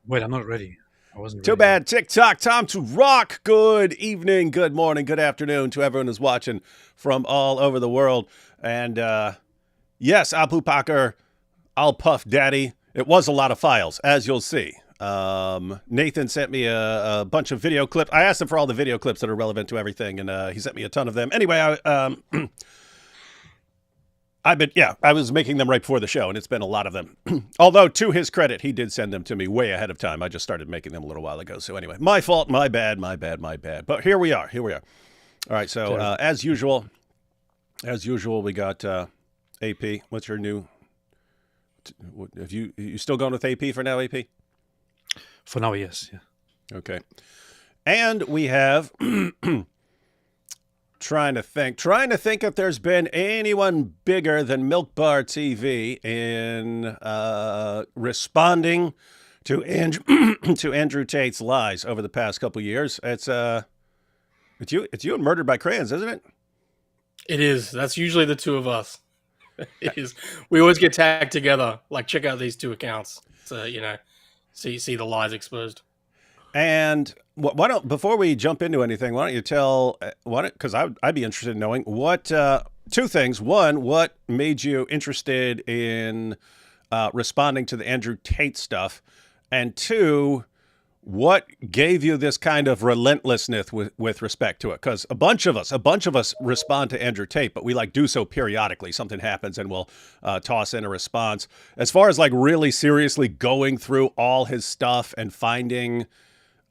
Wait, I'm not ready. I wasn't Too ready yet. bad. TikTok, time to rock. Good evening, good morning, good afternoon to everyone who's watching from all over the world. And yes, Apu Packer, I'll Puff Daddy. It was a lot of files, as you'll see. Nathan sent me a bunch of video clips. I asked him for all the video clips that are relevant to everything, and he sent me a ton of them. Anyway, I was making them right before the show, and it's been a lot of them. Although, to his credit, he did send them to me way ahead of time. I just started making them a little while ago. So anyway, my fault, my bad, my bad, my bad. But here we are. Here we are. All right. So Terrible. as usual, we got AP. What's your new? Have you still going with AP for now? AP. For now, yes. Yeah. Okay. And we have trying to think if there's been anyone bigger than MilkBarTV in responding to to Andrew Tate's lies over the past couple years. It's you and Murdered by Crayons, isn't it? It is. That's usually the two of us. It is. We always get tagged together. Like, check out these two accounts. So see the lies exposed. And why don't before we jump into anything, why don't you tell because I'd be interested in knowing what two things. One, what made you interested in responding to the Andrew Tate stuff, and two, what gave you this kind of relentlessness with respect to it? Because a bunch of us respond to Andrew Tate, but we like do so periodically. Something happens and we'll toss in a response. As far as like really seriously going through all his stuff and finding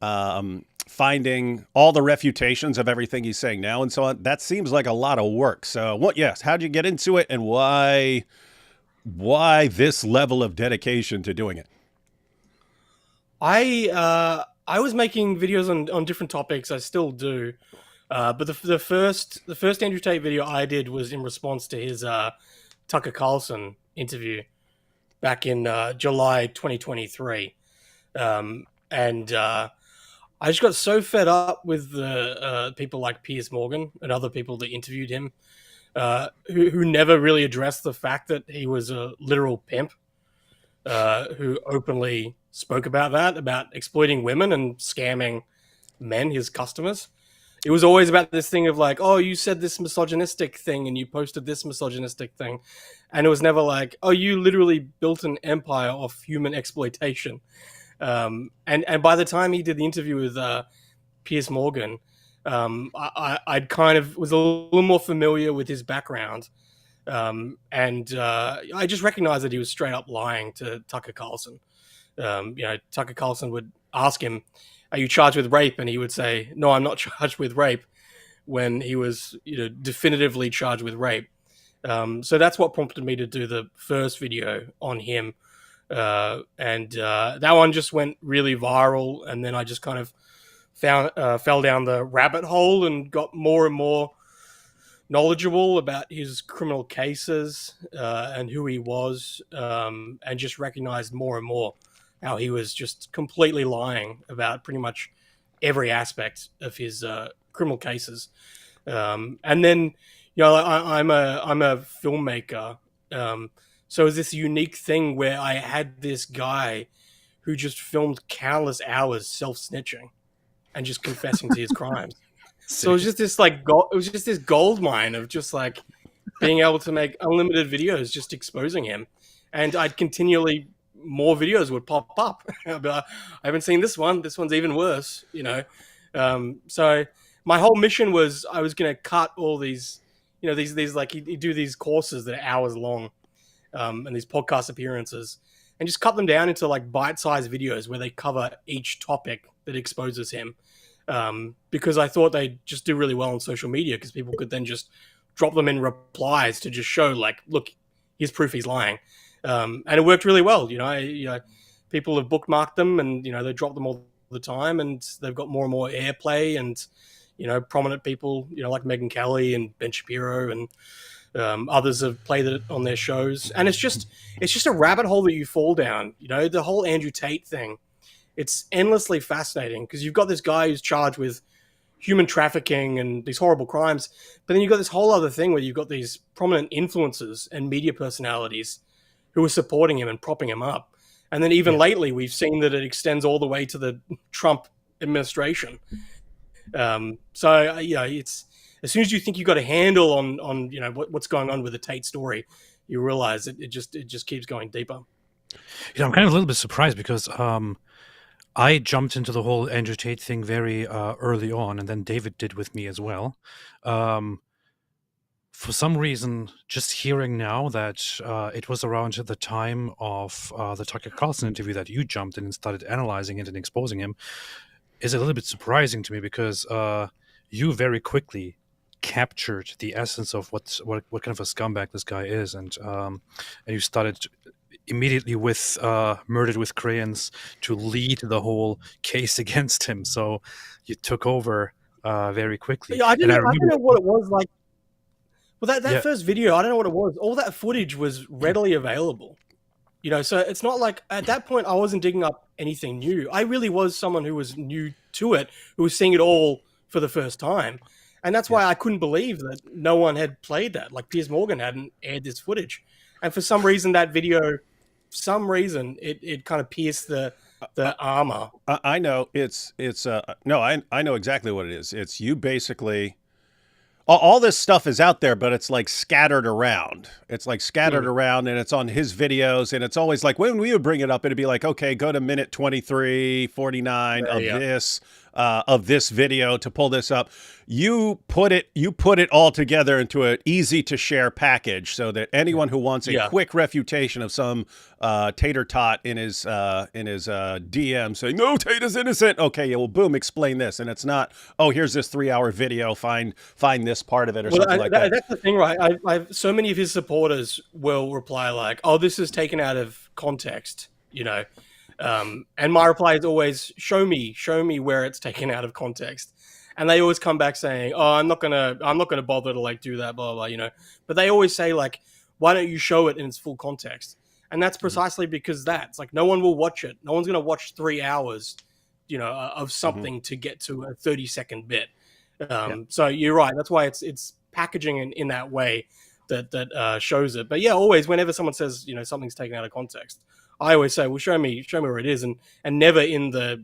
all the refutations of everything he's saying now and so on, that seems like a lot of work. So how'd you get into it, and why this level of dedication to doing it? I was making videos on different topics. I still do. But the first Andrew Tate video I did was in response to his Tucker Carlson interview back in July 2023. And I just got so fed up with the people like Piers Morgan and other people that interviewed him, who never really addressed the fact that he was a literal pimp, who openly spoke about exploiting women and scamming men, his customers. It was always about this thing of like, oh, you said this misogynistic thing and you posted this misogynistic thing. And it was never like, oh, you literally built an empire of human exploitation. And by the time he did the interview with Piers Morgan, I'd kind of was a little more familiar with his background, and I just recognized that he was straight up lying to Tucker Carlson. Tucker Carlson would ask him, "Are you charged with rape?" And he would say, "No, I'm not charged with rape," when he was, definitively charged with rape. So that's what prompted me to do the first video on him. And that one just went really viral, and then I just kind of fell down the rabbit hole and got more and more knowledgeable about his criminal cases, and who he was, and just recognized more and more how he was just completely lying about pretty much every aspect of his criminal cases. And then, I'm a filmmaker. So it was this unique thing where I had this guy who just filmed countless hours self-snitching and just confessing to his crimes. So it was just this this gold mine of just like being able to make unlimited videos, just exposing him. And I'd continually, more videos would pop up. I'd be like, I haven't seen this one. This one's even worse, So my whole mission was I was going to cut all these, these like you do these courses that are hours long. And these podcast appearances, and just cut them down into like bite-sized videos where they cover each topic that exposes him. Because I thought they'd just do really well on social media, because people could then just drop them in replies to just show like, look, here's proof he's lying. And it worked really well. People have bookmarked them, and they drop them all the time, and they've got more and more airplay, and prominent people, like Megyn Kelly and Ben Shapiro and others have played it on their shows, and it's just a rabbit hole that you fall down. The whole Andrew Tate thing, it's endlessly fascinating, because you've got this guy who's charged with human trafficking and these horrible crimes, but then you've got this whole other thing where you've got these prominent influencers and media personalities who are supporting him and propping him up. And then even lately, we've seen that it extends all the way to the Trump administration. So it's as soon as you think you've got a handle on what's going on with the Tate story, you realize it just keeps going deeper. I'm kind of a little bit surprised because I jumped into the whole Andrew Tate thing very early on, and then David did with me as well. For some reason, just hearing now that it was around the time of the Tucker Carlson interview that you jumped in and started analyzing it and exposing him is a little bit surprising to me, because you very quickly captured the essence of what kind of a scumbag this guy is, and you started immediately with Murdered with Crayons to lead the whole case against him. So you took over very quickly. I didn't know what it was like. Well, that first video, I don't know what it was. All that footage was readily available. So it's not like at that point I wasn't digging up anything new. I really was someone who was new to it, who was seeing it all for the first time. And that's why I couldn't believe that no one had played that. Like Piers Morgan hadn't aired this footage. And for some reason, that video, it kind of pierced the armor. I know I know exactly what it is. It's you basically... All this stuff is out there, but it's like scattered around. It's like scattered around, and it's on his videos. And it's always like when we would bring it up, it'd be like, okay, go to minute 23:49 of this video to pull this up. You put it all together into an easy to share package so that anyone who wants a quick refutation of some tater tot in his DM saying, no, Tate is innocent. Okay, well, boom, explain this. And it's not, oh, here's this 3-hour video. Find this part of it or something like that. That's the thing, right? So many of his supporters will reply like, oh, this is taken out of context, and my reply is always, show me where it's taken out of context. And they always come back saying, oh, I'm not gonna bother to like do that, blah, blah, blah, But they always say like, why don't you show it in its full context? And that's precisely because it's like, no one will watch it. No one's going to watch 3 hours, of something to get to a 30-second bit. So you're right. That's why it's packaging in that way that shows it. But yeah, always whenever someone says, something's taken out of context, I always say, well, show me where it is. And never in the,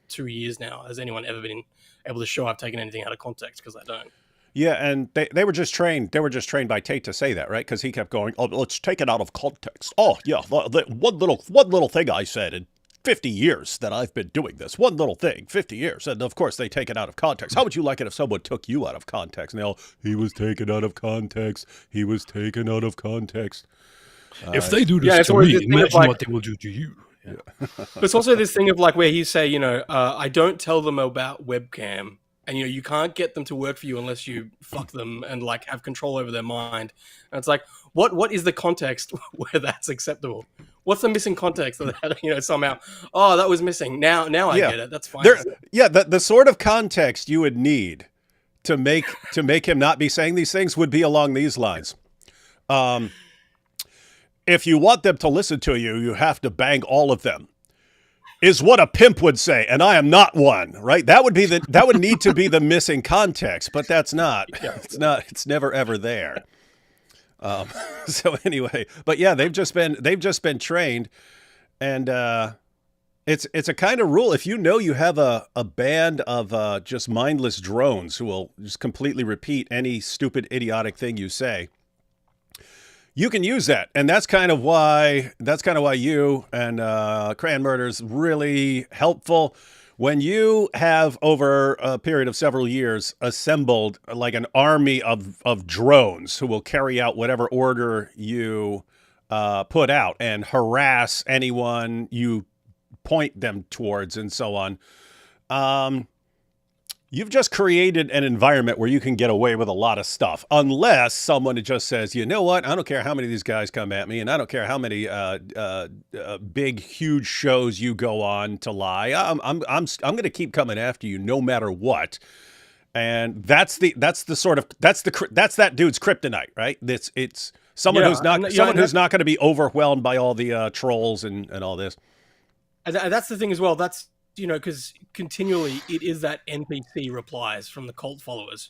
2 years now, has anyone ever been able to show I've taken anything out of context, because I don't. Yeah, and they were just trained. They were just trained by Tate to say that, right? Because he kept going, "Oh, let's take it out of context." Oh, yeah, one little thing I said in 50 years that I've been doing this. One little thing, 50 years, and of course they take it out of context. How would you like it if someone took you out of context? And he was taken out of context. He was taken out of context. If they do this to me, imagine what they will do to you. Yeah. But it's also this thing of like where he say, I don't tell them about webcam. And, you can't get them to work for you unless you fuck them and, like, have control over their mind. And it's like, what is the context where that's acceptable? What's the missing context of that, somehow, oh, that was missing. Now I get it. That's fine. The sort of context you would need to make him not be saying these things would be along these lines. If you want them to listen to you, you have to bang all of them. Is what a pimp would say, and I am not one, right? That would need to be the missing context, but that's not. It's not. It's never ever there. So anyway, but yeah, they've just been trained, and it's a kind of rule. If you have a band of just mindless drones who will just completely repeat any stupid, idiotic thing you say, you can use that, and that's kind of why you and Crayon Murder is really helpful. When you have, over a period of several years, assembled like an army of drones who will carry out whatever order you put out and harass anyone you point them towards and so on, you've just created an environment where you can get away with a lot of stuff, unless someone just says, you know what, I don't care how many of these guys come at me, and I don't care how many big, huge shows you go on to lie. I'm going to keep coming after you no matter what. And that's that dude's kryptonite, right? It's someone who's not going to be overwhelmed by all the trolls and all this. And that's the thing as well. That's, because continually it is that NPC replies from the cult followers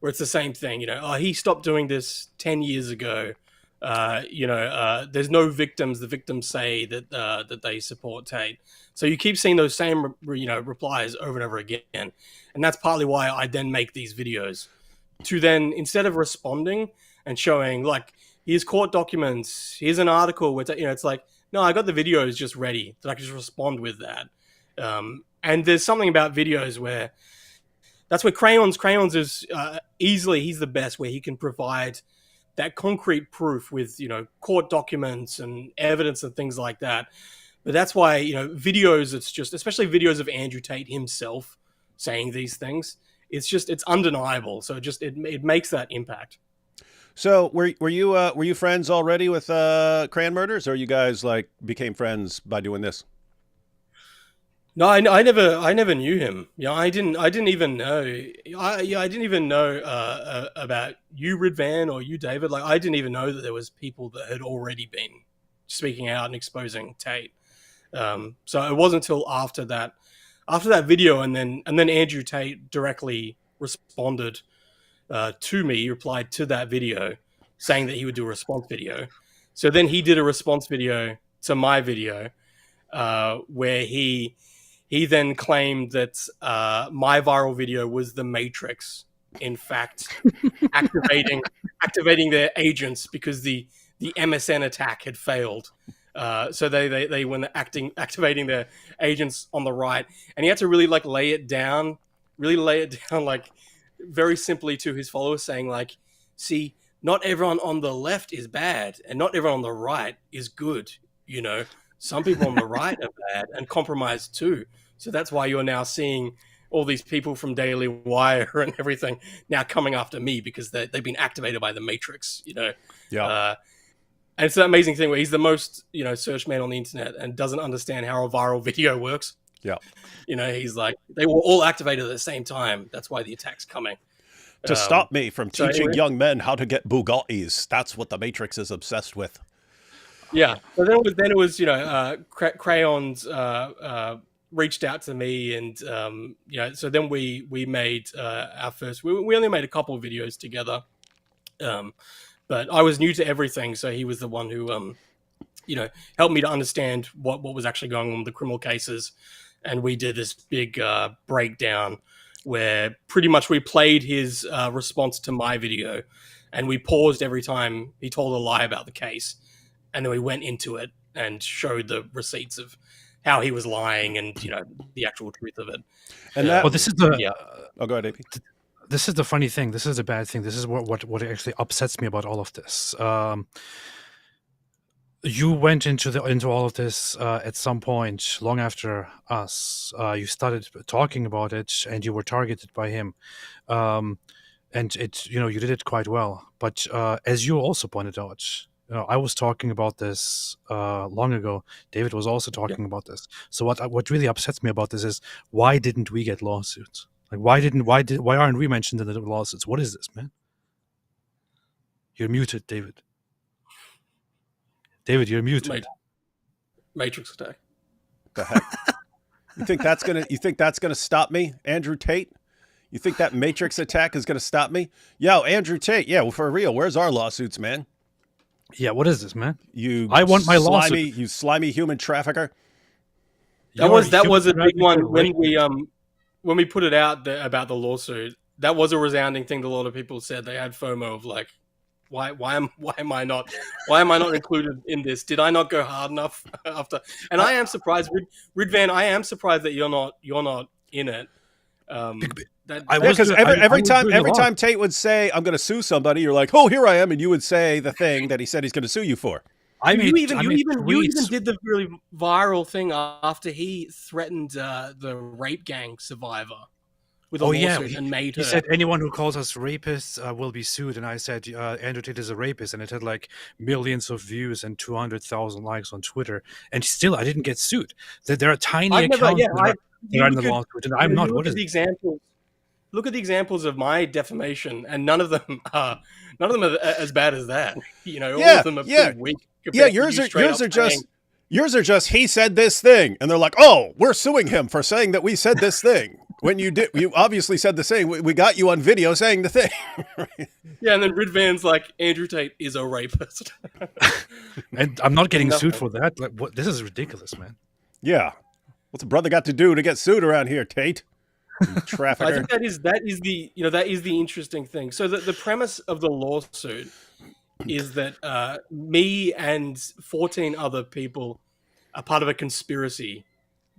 where it's the same thing, oh, he stopped doing this 10 years ago. There's no victims. The victims say that they support Tate. So you keep seeing those same replies over and over again, and that's partly why I then make these videos to then, instead of responding and showing like here's court documents, here's an article, where it's like, no, I got the videos just ready that I can just respond with that. And there's something about videos where that's where Crayons is easily, he's the best, where he can provide that concrete proof with court documents and evidence and things like that. But that's why videos, it's just, especially videos of Andrew Tate himself saying these things, it's undeniable. So it makes that impact. So were you friends already with Crayon Murders, or you guys like became friends by doing this? No, I never knew him. Yeah, I didn't even know. I didn't even know about you, Ridvan, or you, David. Like, I didn't even know that there was people that had already been speaking out and exposing Tate. So it wasn't until after that video, and then Andrew Tate directly responded to me. He replied to that video saying that he would do a response video. So then he did a response video to my video, where he then claimed that my viral video was the Matrix, in fact, activating their agents because the MSN attack had failed. So they were activating their agents on the right, and he had to really lay it down like very simply to his followers, saying like, see, not everyone on the left is bad, and not everyone on the right is good. Some people on the right are bad and compromised too. So that's why you're now seeing all these people from Daily Wire and everything now coming after me, because they've been activated by the Matrix. Yeah. And it's that amazing thing where he's the most searched man on the internet and doesn't understand how a viral video works. Yeah. He's like, they were all activated at the same time. That's why the attack's coming. To stop me from teaching young men how to get Bugattis. That's what the Matrix is obsessed with. Yeah. So then it was Crayons reached out to me, and so then we made our first. We only made a couple of videos together, but I was new to everything, so he was the one who helped me to understand what was actually going on with the criminal cases, and we did this big breakdown where pretty much we played his response to my video, and we paused every time he told a lie about the case, and then we went into it and showed the receipts of how he was lying and the actual truth of it. And that, well, this is the oh, go ahead, AP. This is the funny thing. This is the bad thing. This is what actually upsets me about all of this. You went into all of this at some point long after us. You started talking about it, and you were targeted by him. And it, you did it quite well. But as you also pointed out, I was talking about this long ago. David was also talking about this. So what really upsets me about this is, why didn't we get lawsuits? Like, why aren't we mentioned in the lawsuits? What is this, man? You're muted, David. David, you're muted. Matrix attack. The heck? You think that's gonna stop me, Andrew Tate? You think that Matrix attack is gonna stop me? Yo, Andrew Tate. Yeah, well, for real. Where's our lawsuits, man? Yeah, what is this, man? I want my lawsuit. You slimy human trafficker. That was a big one when we put it out about the lawsuit. That was a resounding thing. A lot of people said they had FOMO of like, why am I not included in this? Did I not go hard enough after? And I am surprised, Ridvan. I am surprised that you're not in it. Because every time Tate would say, "I'm going to sue somebody," you're like, "Oh, here I am," and you would say the thing that he said he's going to sue you for. You even did the really viral thing after he threatened the rape gang survivor with a lawsuit and made her. He said anyone who calls us rapists will be sued, and I said Andrew Tate is a rapist, and it had like millions of views and 200,000 likes on Twitter, and still I didn't get sued. There are tiny accounts that are in the lawsuit, and I'm not. What is the example? Look at the examples of my defamation, and none of them are as bad as that. All of them are pretty weak. Yeah, yours are just he said this thing, and they're like, "Oh, we're suing him for saying that we said this thing." when you did, you obviously said the same. We got you on video saying the thing. Yeah, and then Ridvan's like, Andrew Tate is a rapist. And I'm not getting Nothing. sued for that. Like, what? This is ridiculous, man. Yeah. What's a brother got to do to get sued around here, Tate? You I trafficker. think that is the that is the interesting thing. So the premise of the lawsuit is that me and 14 other people are part of a conspiracy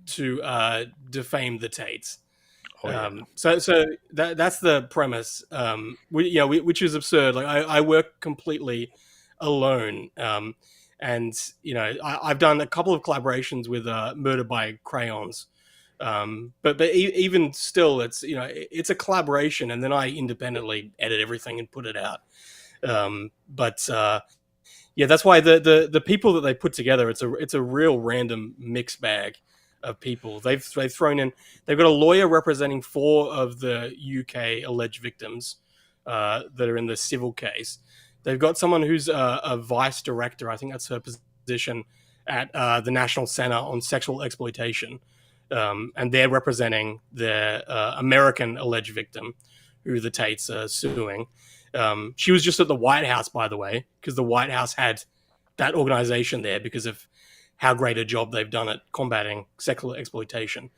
to defame the Tates. Oh, yeah. So that's the premise, which is absurd. Like I work completely alone, and I've done a couple of collaborations with Murder by Crayons, but even still, it's a collaboration, and then I independently edit everything and put it out. Yeah, that's why the people that they put together, it's a real random mixed bag of people. They've thrown in. They've got a lawyer representing 4 of the UK alleged victims that are in the civil case. They've got someone who's a vice director. I think that's her position at the National Center on Sexual Exploitation, and they're representing the American alleged victim, who the Tates are suing. She was just at the White House, by the way, because the White House had that organization there because of how great a job they've done at combating sexual exploitation.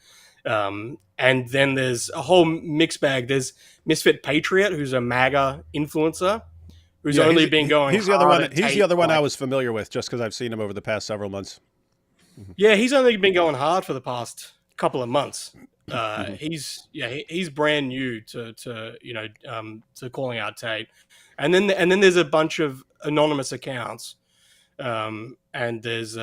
And then there's a whole mixed bag. There's Misfit Patriot, who's a MAGA influencer, who's only been going. He's the other one. He's the other one I was familiar with, just because I've seen him over the past several months. Yeah, he's only been going hard for the past couple of months. He's brand new to calling out Tate, and then there's a bunch of anonymous accounts, and there's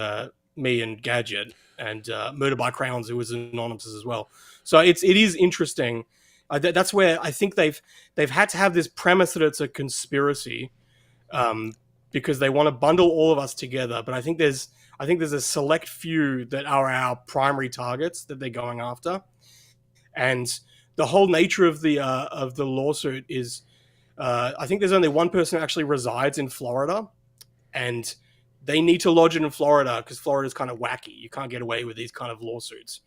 me and Gadget and Murder by Crayons, who was anonymous as well. So it is interesting. That's where I think they've had to have this premise that it's a conspiracy, because they want to bundle all of us together. But I think there's a select few that are our primary targets that they're going after. And the whole nature of the lawsuit is, I think there's only one person who actually resides in Florida, and they need to lodge it in Florida because Florida's kind of wacky. You can't get away with these kind of lawsuits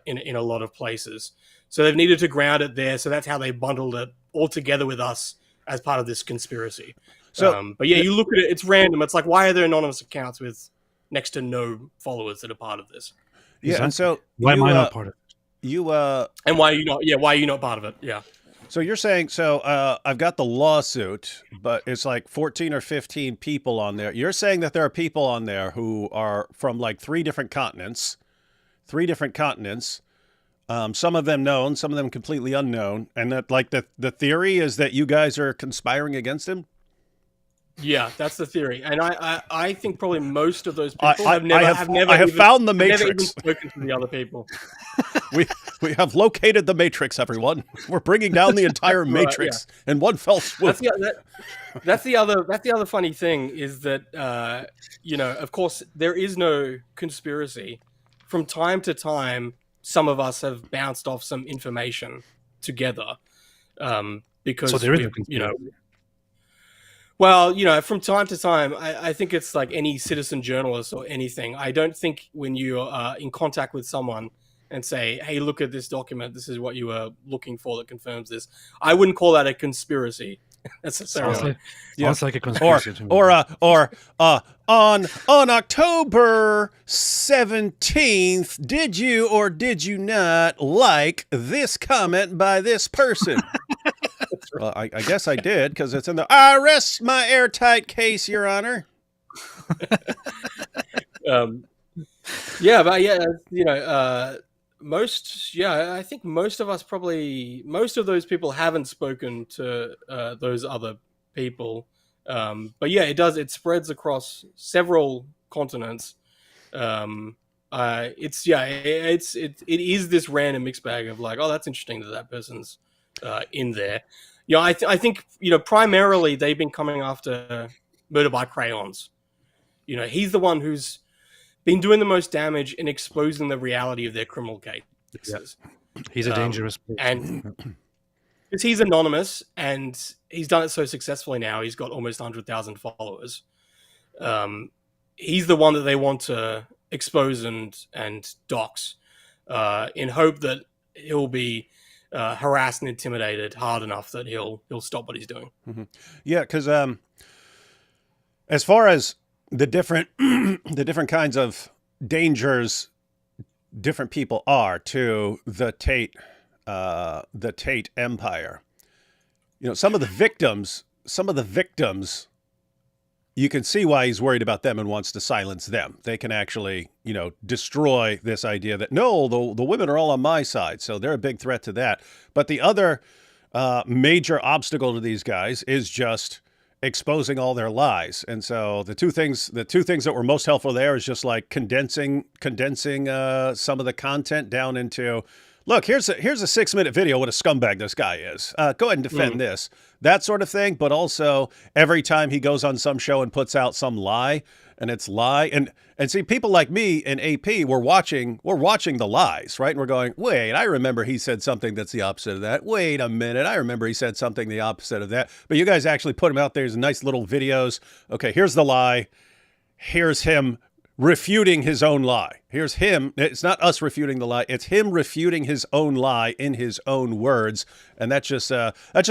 in a lot of places. So they've needed to ground it there. So that's how they bundled it all together with us as part of this conspiracy. So, but yeah, you look at it, it's random. It's like, why are there anonymous accounts with next to no followers that are part of this? Yeah, and so why am I not part of it? And why are you not? Yeah, why are you not part of it? Yeah. So you're saying, I've got the lawsuit, but it's like 14 or 15 people on there. You're saying that there are people on there who are from like 3 different continents. Some of them known, some of them completely unknown. And that like the theory is that you guys are conspiring against him? Yeah, that's the theory. And I think probably most of those people have found the Matrix. Never even spoken to the other people. We have located the Matrix, everyone. We're bringing down the entire Matrix in one fell swoop. That's the other funny thing is that of course there is no conspiracy. From time to time, some of us have bounced off some information together, because so there is no conspiracy. Well, from time to time, I think it's like any citizen journalist or anything. I don't think when you are in contact with someone and say, hey, look at this document, this is what you were looking for that confirms this, I wouldn't call that a conspiracy necessarily. Sounds like a conspiracy to me. Or on October 17th, did you or did you not like this comment by this person? Well, I guess I did, because it's in the I rest my airtight case, Your Honor. I think most of us most of those people haven't spoken to those other people. But yeah, it spreads across several continents. It is this random mixed bag of like, oh, that's interesting that person's in there. I think primarily they've been coming after Murder by Crayons. He's the one who's been doing the most damage in exposing the reality of their criminal cases. Yeah. He's a dangerous person. And because he's anonymous and he's done it so successfully now, he's got almost 100,000 followers. He's the one that they want to expose and dox, in hope that he'll be harassed and intimidated hard enough that he'll stop what he's doing. Yeah, because as far as the different the different kinds of dangers different people are to the Tate empire, some of the victims, you can see why he's worried about them and wants to silence them. They can actually, destroy this idea that, no, the women are all on my side. So they're a big threat to that. But the other major obstacle to these guys is just exposing all their lies. And so the two things that were most helpful there is just like condensing some of the content down into, look, here's a 6-minute video what a scumbag this guy is. Go ahead and defend this, that sort of thing. But also every time he goes on some show and puts out some lie, and it's lie, and see, people like me and AP, we're watching the lies, right? And we're going, wait, I remember he said something that's the opposite of that. Wait a minute, I remember he said something the opposite of that. But you guys actually put him out there as nice little videos. Okay, here's the lie. Here's him refuting his own lie. Here's him. It's not us refuting the lie. It's him refuting his own lie in his own words. And that just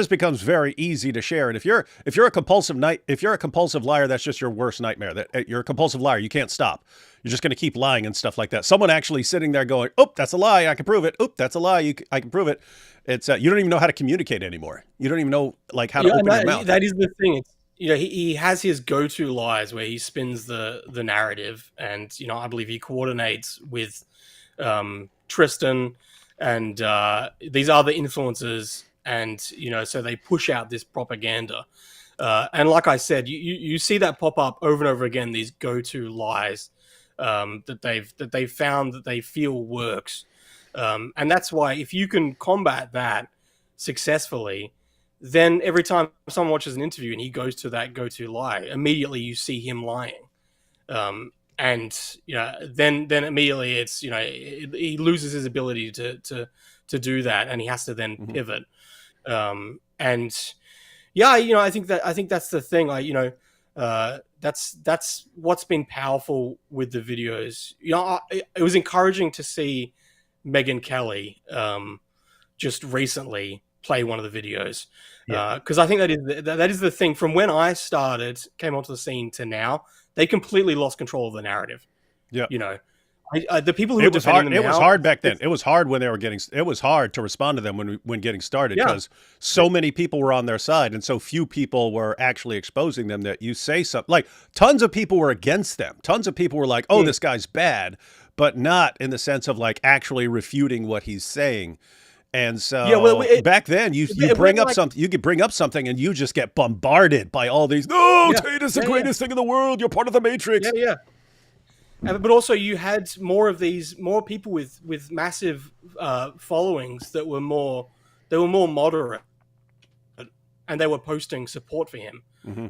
becomes very easy to share. And if you're a compulsive liar, that's just your worst nightmare. That you're a compulsive liar. You can't stop. You're just going to keep lying and stuff like that. Someone actually sitting there going, "Oh, that's a lie. I can prove it. Oh, that's a lie. I can prove it." It's you don't even know how to communicate anymore. You don't even know how to open your mouth. That is the thing. He has his go-to lies where he spins the narrative, and I believe he coordinates with Tristan and these other influencers, and so they push out this propaganda. And like I said, you see that pop up over and over again. These go-to lies that they've found that they feel works, and that's why if you can combat that successfully, then every time someone watches an interview and he goes to that go-to lie, immediately you see him lying. And then immediately it's, he loses his ability to do that, and he has to then pivot. And yeah, I think that's the thing. That's what's been powerful with the videos. It was encouraging to see Megyn Kelly just recently play one of the videos, because I think that is the thing. From when I came onto the scene to now, they completely lost control of the narrative. Yeah, the people who it was hard. It was hard back then. It was hard when they were getting. It was hard to respond to them when getting started, because so many people were on their side and so few people were actually exposing them. That you say something like tons of people were against them. Tons of people were like, "Oh, this guy's bad," but not in the sense of like actually refuting what he's saying. And so back then you bring up something, you could bring up something and you just get bombarded by all these, Tate is the greatest thing in the world. You're part of the Matrix. Yeah. But also you had more people with massive followings that were more moderate, and they were posting support for him.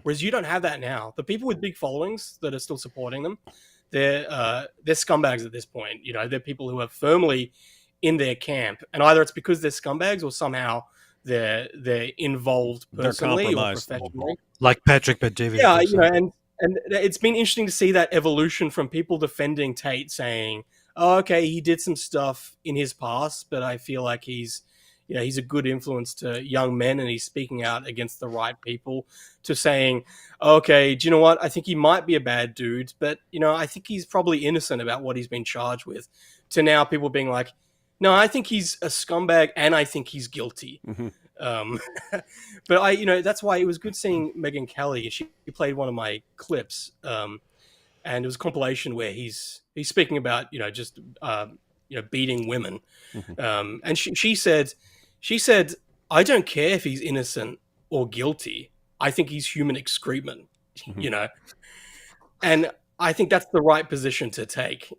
Whereas you don't have that now. The people with big followings that are still supporting them, they're scumbags at this point. They're people who are firmly in their camp, and either it's because they're scumbags or somehow they're involved personally or professionally, like Patrick Bet-David. Yeah, and it's been interesting to see that evolution from people defending Tate, saying, "Oh, okay, he did some stuff in his past, but I feel like he's a good influence to young men and he's speaking out against the right people," to saying, "Okay, do you know what? I think he might be a bad dude, but I think he's probably innocent about what he's been charged with," to now people being like, "No, I think he's a scumbag and I think he's guilty." But that's why it was good seeing Megyn Kelly. She played one of my clips, and it was a compilation where he's speaking about just beating women, and she said, "I don't care if he's innocent or guilty. I think he's human excrement," and I think that's the right position to take.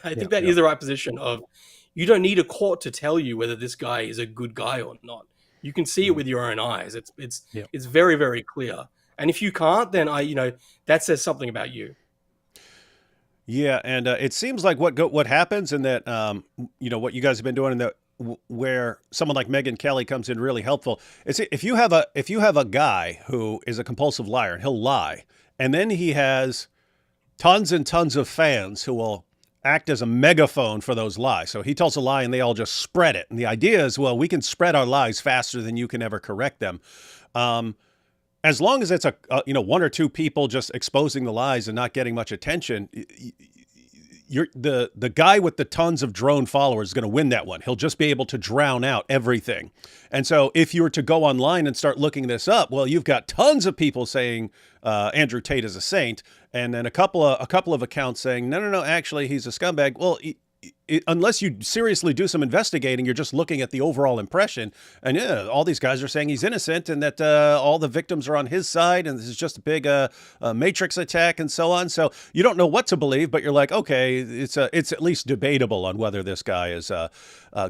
I think that is the right position of. You don't need a court to tell you whether this guy is a good guy or not. You can see it with your own eyes. It's very, very clear. And if you can't, then that says something about you. Yeah, and it seems like what happens in that what you guys have been doing in that where someone like Megyn Kelly comes in really helpful. Is if you have a guy who is a compulsive liar and he'll lie, and then he has tons and tons of fans who will act as a megaphone for those lies. So he tells a lie and they all just spread it. And the idea is, well, we can spread our lies faster than you can ever correct them. As long as it's one or two people just exposing the lies and not getting much attention, the guy with the tons of drone followers is going to win that one. He'll just be able to drown out everything. And so if you were to go online and start looking this up, well, you've got tons of people saying Andrew Tate is a saint, and then a couple of accounts saying no, actually he's a scumbag. Well, unless you seriously do some investigating, you're just looking at the overall impression. And yeah, all these guys are saying he's innocent and that all the victims are on his side, and this is just a big matrix attack and so on. So you don't know what to believe, but you're like, okay, it's at least debatable on whether this guy is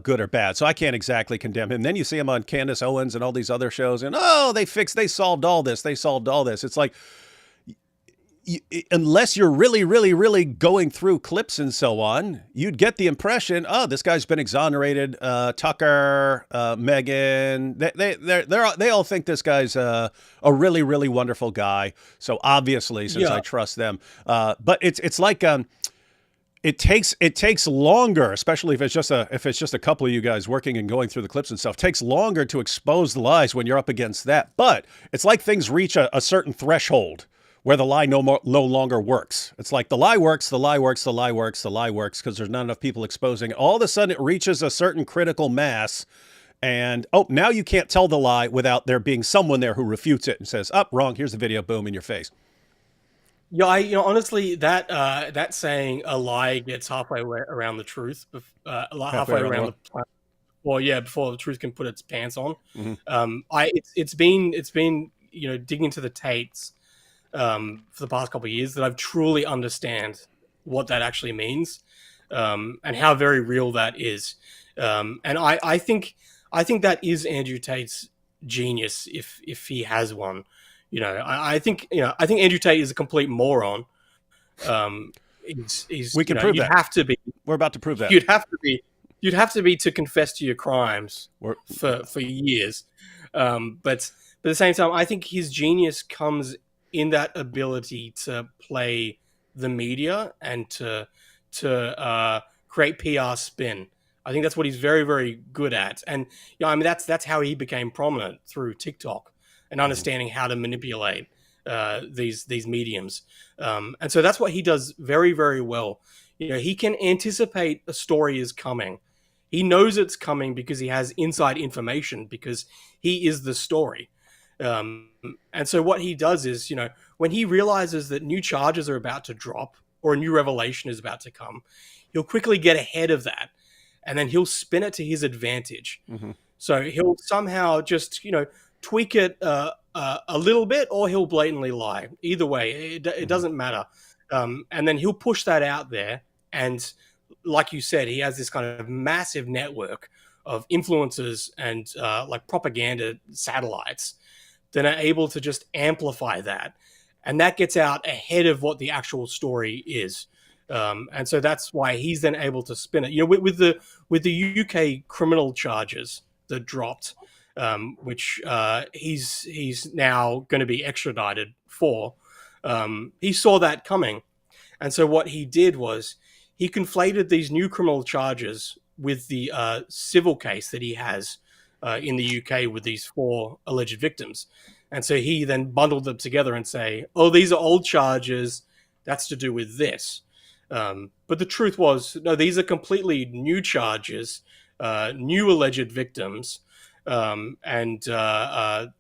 good or bad. So I can't exactly condemn him. Then you see him on Candace Owens and all these other shows, and they solved all this. It's like, unless you're really, really, really going through clips and so on, you'd get the impression, oh, this guy's been exonerated. Tucker, Megan, they all think this guy's a really, really wonderful guy. So obviously, since I trust them, but it's like it takes longer, especially if it's just a couple of you guys working and going through the clips and stuff. It takes longer to expose the lies when you're up against that. But it's like things reach a certain threshold where the lie no longer works. It's like the lie works because there's not enough people exposing it. All of a sudden it reaches a certain critical mass, and now you can't tell the lie without there being someone there who refutes it and says, wrong, here's the video, boom, in your face. Yeah, honestly, that saying a lie gets halfway around the truth, halfway around the planet. Well, yeah, before the truth can put its pants on. Mm-hmm. It's been digging into the Tates for the past couple of years that I've truly understand what that actually means, and how very real that is. And I think that is Andrew Tate's genius, if he has one. I think Andrew Tate is a complete moron. We can prove that. Have to be. We're about to prove that. You'd have to be to confess to your crimes for years. But at the same time, I think his genius comes in that ability to play the media and to create PR spin. I think that's what he's very, very good at. And that's how he became prominent, through TikTok and understanding how to manipulate these mediums. And so that's what he does very, very well. He can anticipate a story is coming. He knows it's coming because he has inside information, because he is the story. And so what he does is, when he realizes that new charges are about to drop or a new revelation is about to come, he'll quickly get ahead of that, and then he'll spin it to his advantage. Mm-hmm. So he'll somehow just, tweak it a little bit, or he'll blatantly lie. Either way, it doesn't matter. And then he'll push that out there. And like you said, he has this kind of massive network of influencers and like propaganda satellites that are able to just amplify that. And that gets out ahead of what the actual story is. And so that's why he's then able to spin it. With the UK criminal charges that dropped, which he's now going to be extradited for, he saw that coming. And so what he did was he conflated these new criminal charges with the civil case that he has in the UK with these 4 alleged victims. And so he then bundled them together and say, oh, these are old charges, that's to do with this. But the truth was, no, these are completely new charges, new alleged victims. And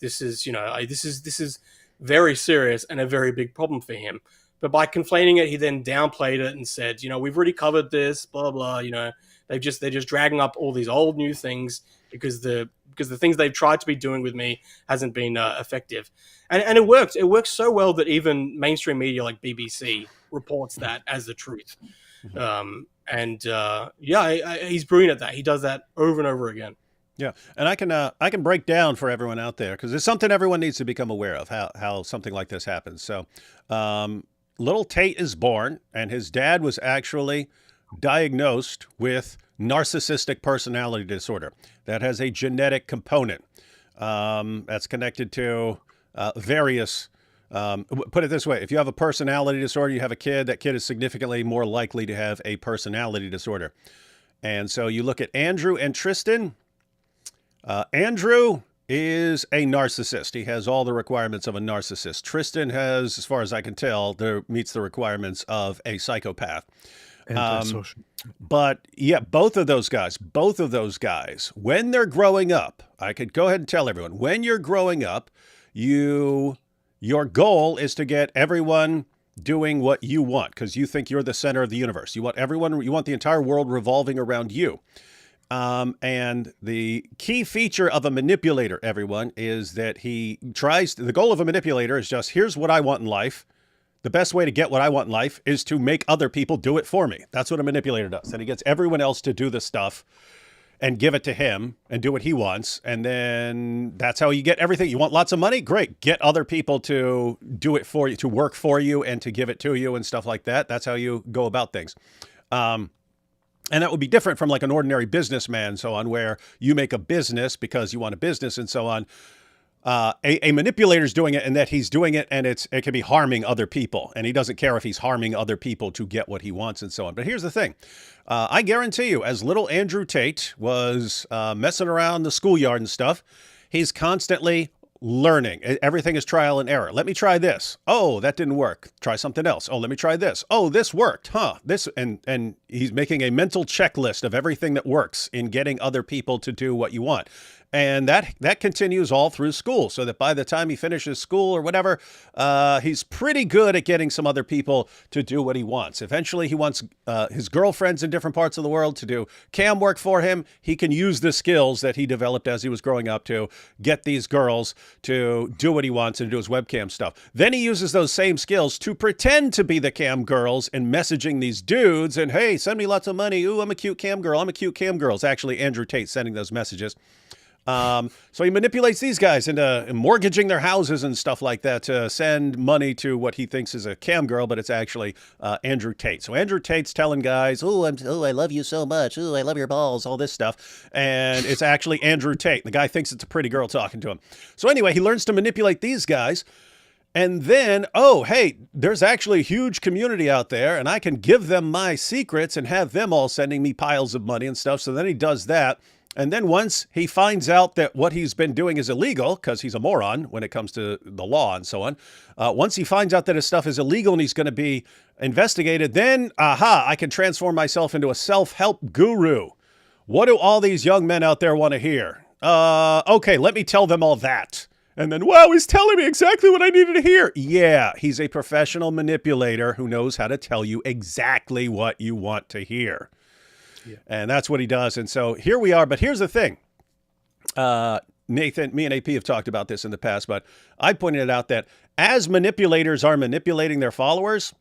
this is very serious and a very big problem for him. But by conflating it, he then downplayed it and said, we've already covered this, blah, blah, they're just dragging up all these old new things because the things they've tried to be doing with me hasn't been effective. And it worked. It works so well that even mainstream media like BBC reports that as the truth. He's brilliant at that. He does that over and over again. Yeah, and I can break down for everyone out there, because it's something everyone needs to become aware of, how something like this happens. So little Tate is born, and his dad was actually diagnosed with narcissistic personality disorder. That has a genetic component that's connected to various Put it this way: if you have a personality disorder, you have a kid. That kid is significantly more likely to have a personality disorder. And so you look at Andrew and Tristan. Andrew is a narcissist. He has all the requirements of a narcissist. Tristan has, as far as I can tell, meets the requirements of a psychopath. Antisocial. But yeah, both of those guys, when they're growing up, I could go ahead and tell everyone, when you're growing up, your goal is to get everyone doing what you want because you think you're the center of the universe. You want the entire world revolving around you. And the key feature of a manipulator, everyone, is that the goal of a manipulator is just, here's what I want in life. The best way to get what I want in life is to make other people do it for me. That's what a manipulator does. And he gets everyone else to do the stuff and give it to him and do what he wants. And then that's how you get everything. You want lots of money? Great. Get other people to do it for you, to work for you and to give it to you and stuff like that. That's how you go about things. And that would be different from like an ordinary businessman and so on, where you make a business because you want a business and so on. A manipulator's doing it, and that he's doing it, and it can be harming other people, and he doesn't care if he's harming other people to get what he wants and so on. But here's the thing. I guarantee you, as little Andrew Tate was messing around the schoolyard and stuff, he's constantly learning. Everything is trial and error. Let me try this. Oh, that didn't work. Try something else. Oh, let me try this. Oh, this worked. Huh. This and he's making a mental checklist of everything that works in getting other people to do what you want. And that continues all through school, so that by the time he finishes school or whatever, he's pretty good at getting some other people to do what he wants. Eventually, he wants his girlfriends in different parts of the world to do cam work for him. He can use the skills that he developed as he was growing up to get these girls to do what he wants and do his webcam stuff. Then he uses those same skills to pretend to be the cam girls and messaging these dudes and, hey, send me lots of money. Ooh, I'm a cute cam girl. I'm a cute cam girl. It's actually Andrew Tate sending those messages. So he manipulates these guys into mortgaging their houses and stuff like that to send money to what he thinks is a cam girl, but it's actually Andrew Tate. So Andrew Tate's telling guys, oh, I love you so much. Oh, I love your balls, all this stuff. And it's actually Andrew Tate. The guy thinks it's a pretty girl talking to him. So anyway, he learns to manipulate these guys. And then, oh, hey, there's actually a huge community out there, and I can give them my secrets and have them all sending me piles of money and stuff. So then he does that. And then once he finds out that what he's been doing is illegal, because he's a moron when it comes to the law and so on, once he finds out that his stuff is illegal and he's going to be investigated, then, I can transform myself into a self-help guru. What do all these young men out there want to hear? Okay, let me tell them all that. And then, wow, he's telling me exactly what I needed to hear. Yeah, he's a professional manipulator who knows how to tell you exactly what you want to hear. Yeah. And that's what he does. And so here we are. But here's the thing. Nathan, me and AP have talked about this in the past, but I pointed out that as manipulators are manipulating their followers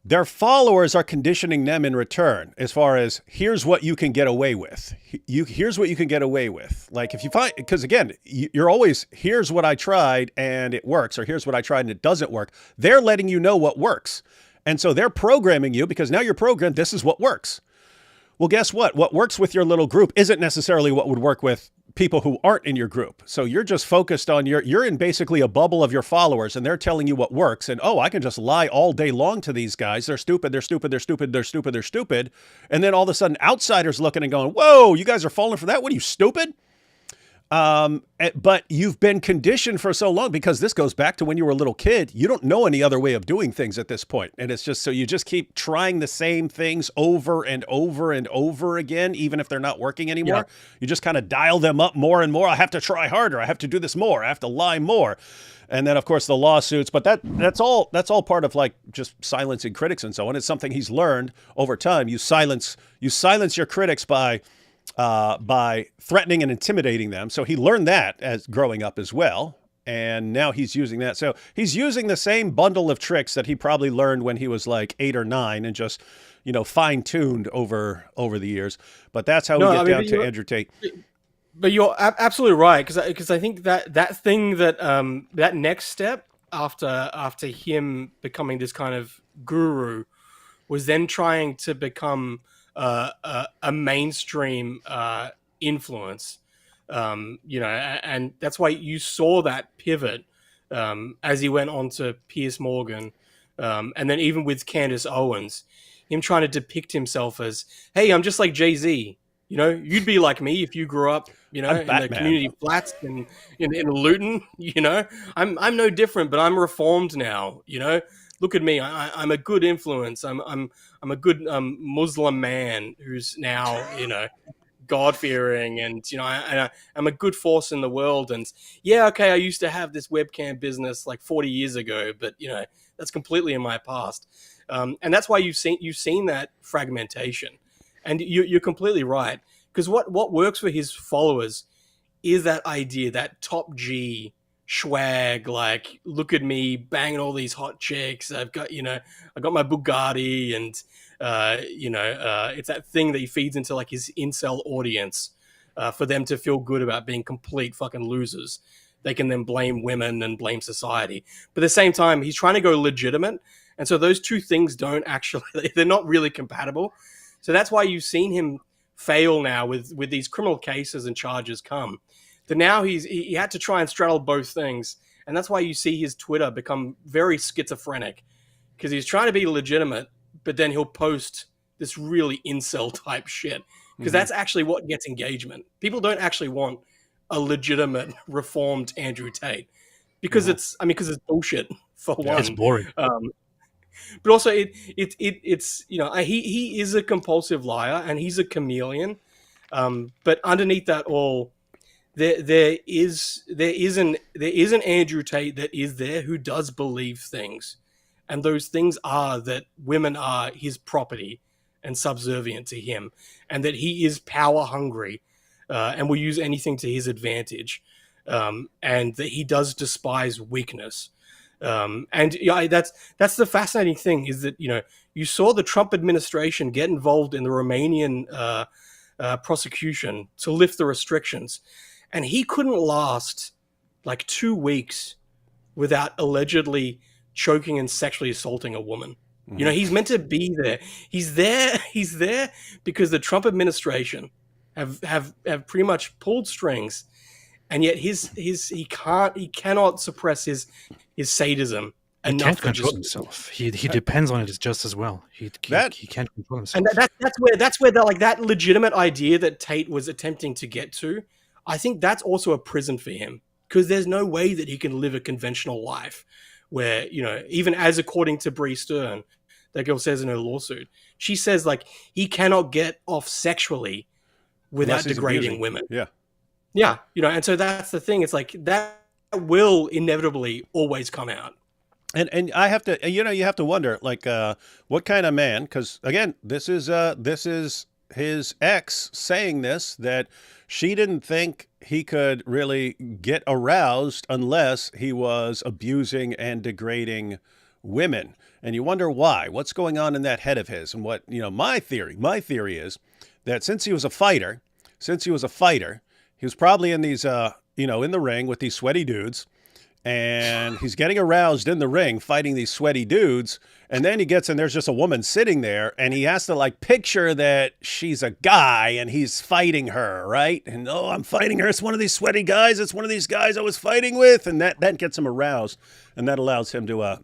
are conditioning them in return as far as here's what you can get away with. Here's what you can get away with. Like if you find, because again, you're always, here's what I tried and it works, or here's what I tried and it doesn't work. They're letting you know what works. And so they're programming you because now you're programmed, this is what works. Well, guess what? What works with your little group isn't necessarily what would work with people who aren't in your group. So you're just focused on you're in basically a bubble of your followers and they're telling you what works. And, oh, I can just lie all day long to these guys. They're stupid. They're stupid. They're stupid. They're stupid. They're stupid. And then all of a sudden outsiders looking and going, whoa, you guys are falling for that? What are you, stupid? But you've been conditioned for so long, because this goes back to when you were a little kid. You don't know any other way of doing things at this point. And it's just, so you just keep trying the same things over and over and over again, even if they're not working anymore. Yeah. You just kind of dial them up more and more. I have to try harder. I have to do this more. I have to lie more. And then of course the lawsuits, but that's all part of like just silencing critics and so on. It's something he's learned over time. You silence your critics by threatening and intimidating them. So he learned that as growing up as well. And now he's using that. So he's using the same bundle of tricks that he probably learned when he was like 8 or 9 and just, fine-tuned over the years. But that's how we get down to Andrew Tate. But you're absolutely right, because I think that thing that next step after him becoming this kind of guru was then trying to become a mainstream influence, and that's why you saw that pivot as he went on to Piers Morgan, and then even with Candace Owens, him trying to depict himself as, hey, I'm just like Jay-Z. You know, you'd be like me if you grew up, you know, I'm in the Batman. community flats in Luton. You know, I'm no different, but I'm reformed now. You know, look at me. I'm a good influence. I'm a good Muslim man who's now, you know, God-fearing, and you know, I'm a good force in the world. And yeah, okay, I used to have this webcam business like 40 years ago, but you know, that's completely in my past. And that's why you've seen that fragmentation. And you're completely right, because what works for his followers is that idea, that top G swag, like, look at me banging all these hot chicks. I've got, you know, I got my Bugatti, and it's that thing that he feeds into like his incel audience, for them to feel good about being complete fucking losers. They can then blame women and blame society, but at the same time, he's trying to go legitimate, and so those two things don't actually, they're not really compatible. So that's why you've seen him fail now with these criminal cases and charges come. That now he had to try and straddle both things, and that's why you see his Twitter become very schizophrenic, because he's trying to be legitimate, but then he'll post this really incel type shit, because that's actually what gets engagement. People don't actually want a legitimate reformed Andrew Tate, because it's bullshit for one. It's boring. But also it's, you know, he is a compulsive liar and he's a chameleon. But underneath that all, there is an Andrew Tate that is there who does believe things, and those things are that women are his property and subservient to him, and that he is power hungry, and will use anything to his advantage, and that he does despise weakness. And yeah, that's the fascinating thing, is that, you know, you saw the Trump administration get involved in the Romanian prosecution to lift the restrictions, and he couldn't last like 2 weeks without allegedly choking and sexually assaulting a woman. You know, he's meant to be there. He's there because the Trump administration have pretty much pulled strings, and yet he cannot suppress his sadism He enough. can't control himself. He depends on it just as well. He can't control himself. And that's where that legitimate idea that Tate was attempting to get to, I think that's also a prison for him, because there's no way that he can live a conventional life where, you know, even as according to Bree Stern, that girl says in her lawsuit, she says like he cannot get off sexually without degrading women. Yeah, you know, and so that's the thing. It's like that will inevitably always come out. And I have to, you know, you have to wonder, like, what kind of man? Because again, this is his ex saying this, that she didn't think he could really get aroused unless he was abusing and degrading women. And you wonder why. What's going on in that head of his? And what, you know, my theory is that since he was a fighter, he was probably in these, you know, in the ring with these sweaty dudes, and he's getting aroused in the ring fighting these sweaty dudes. And then he gets in, there's just a woman sitting there, and he has to like picture that she's a guy and he's fighting her, right? And oh, I'm fighting her. It's one of these sweaty guys. It's one of these guys I was fighting with. And that gets him aroused, and that allows him to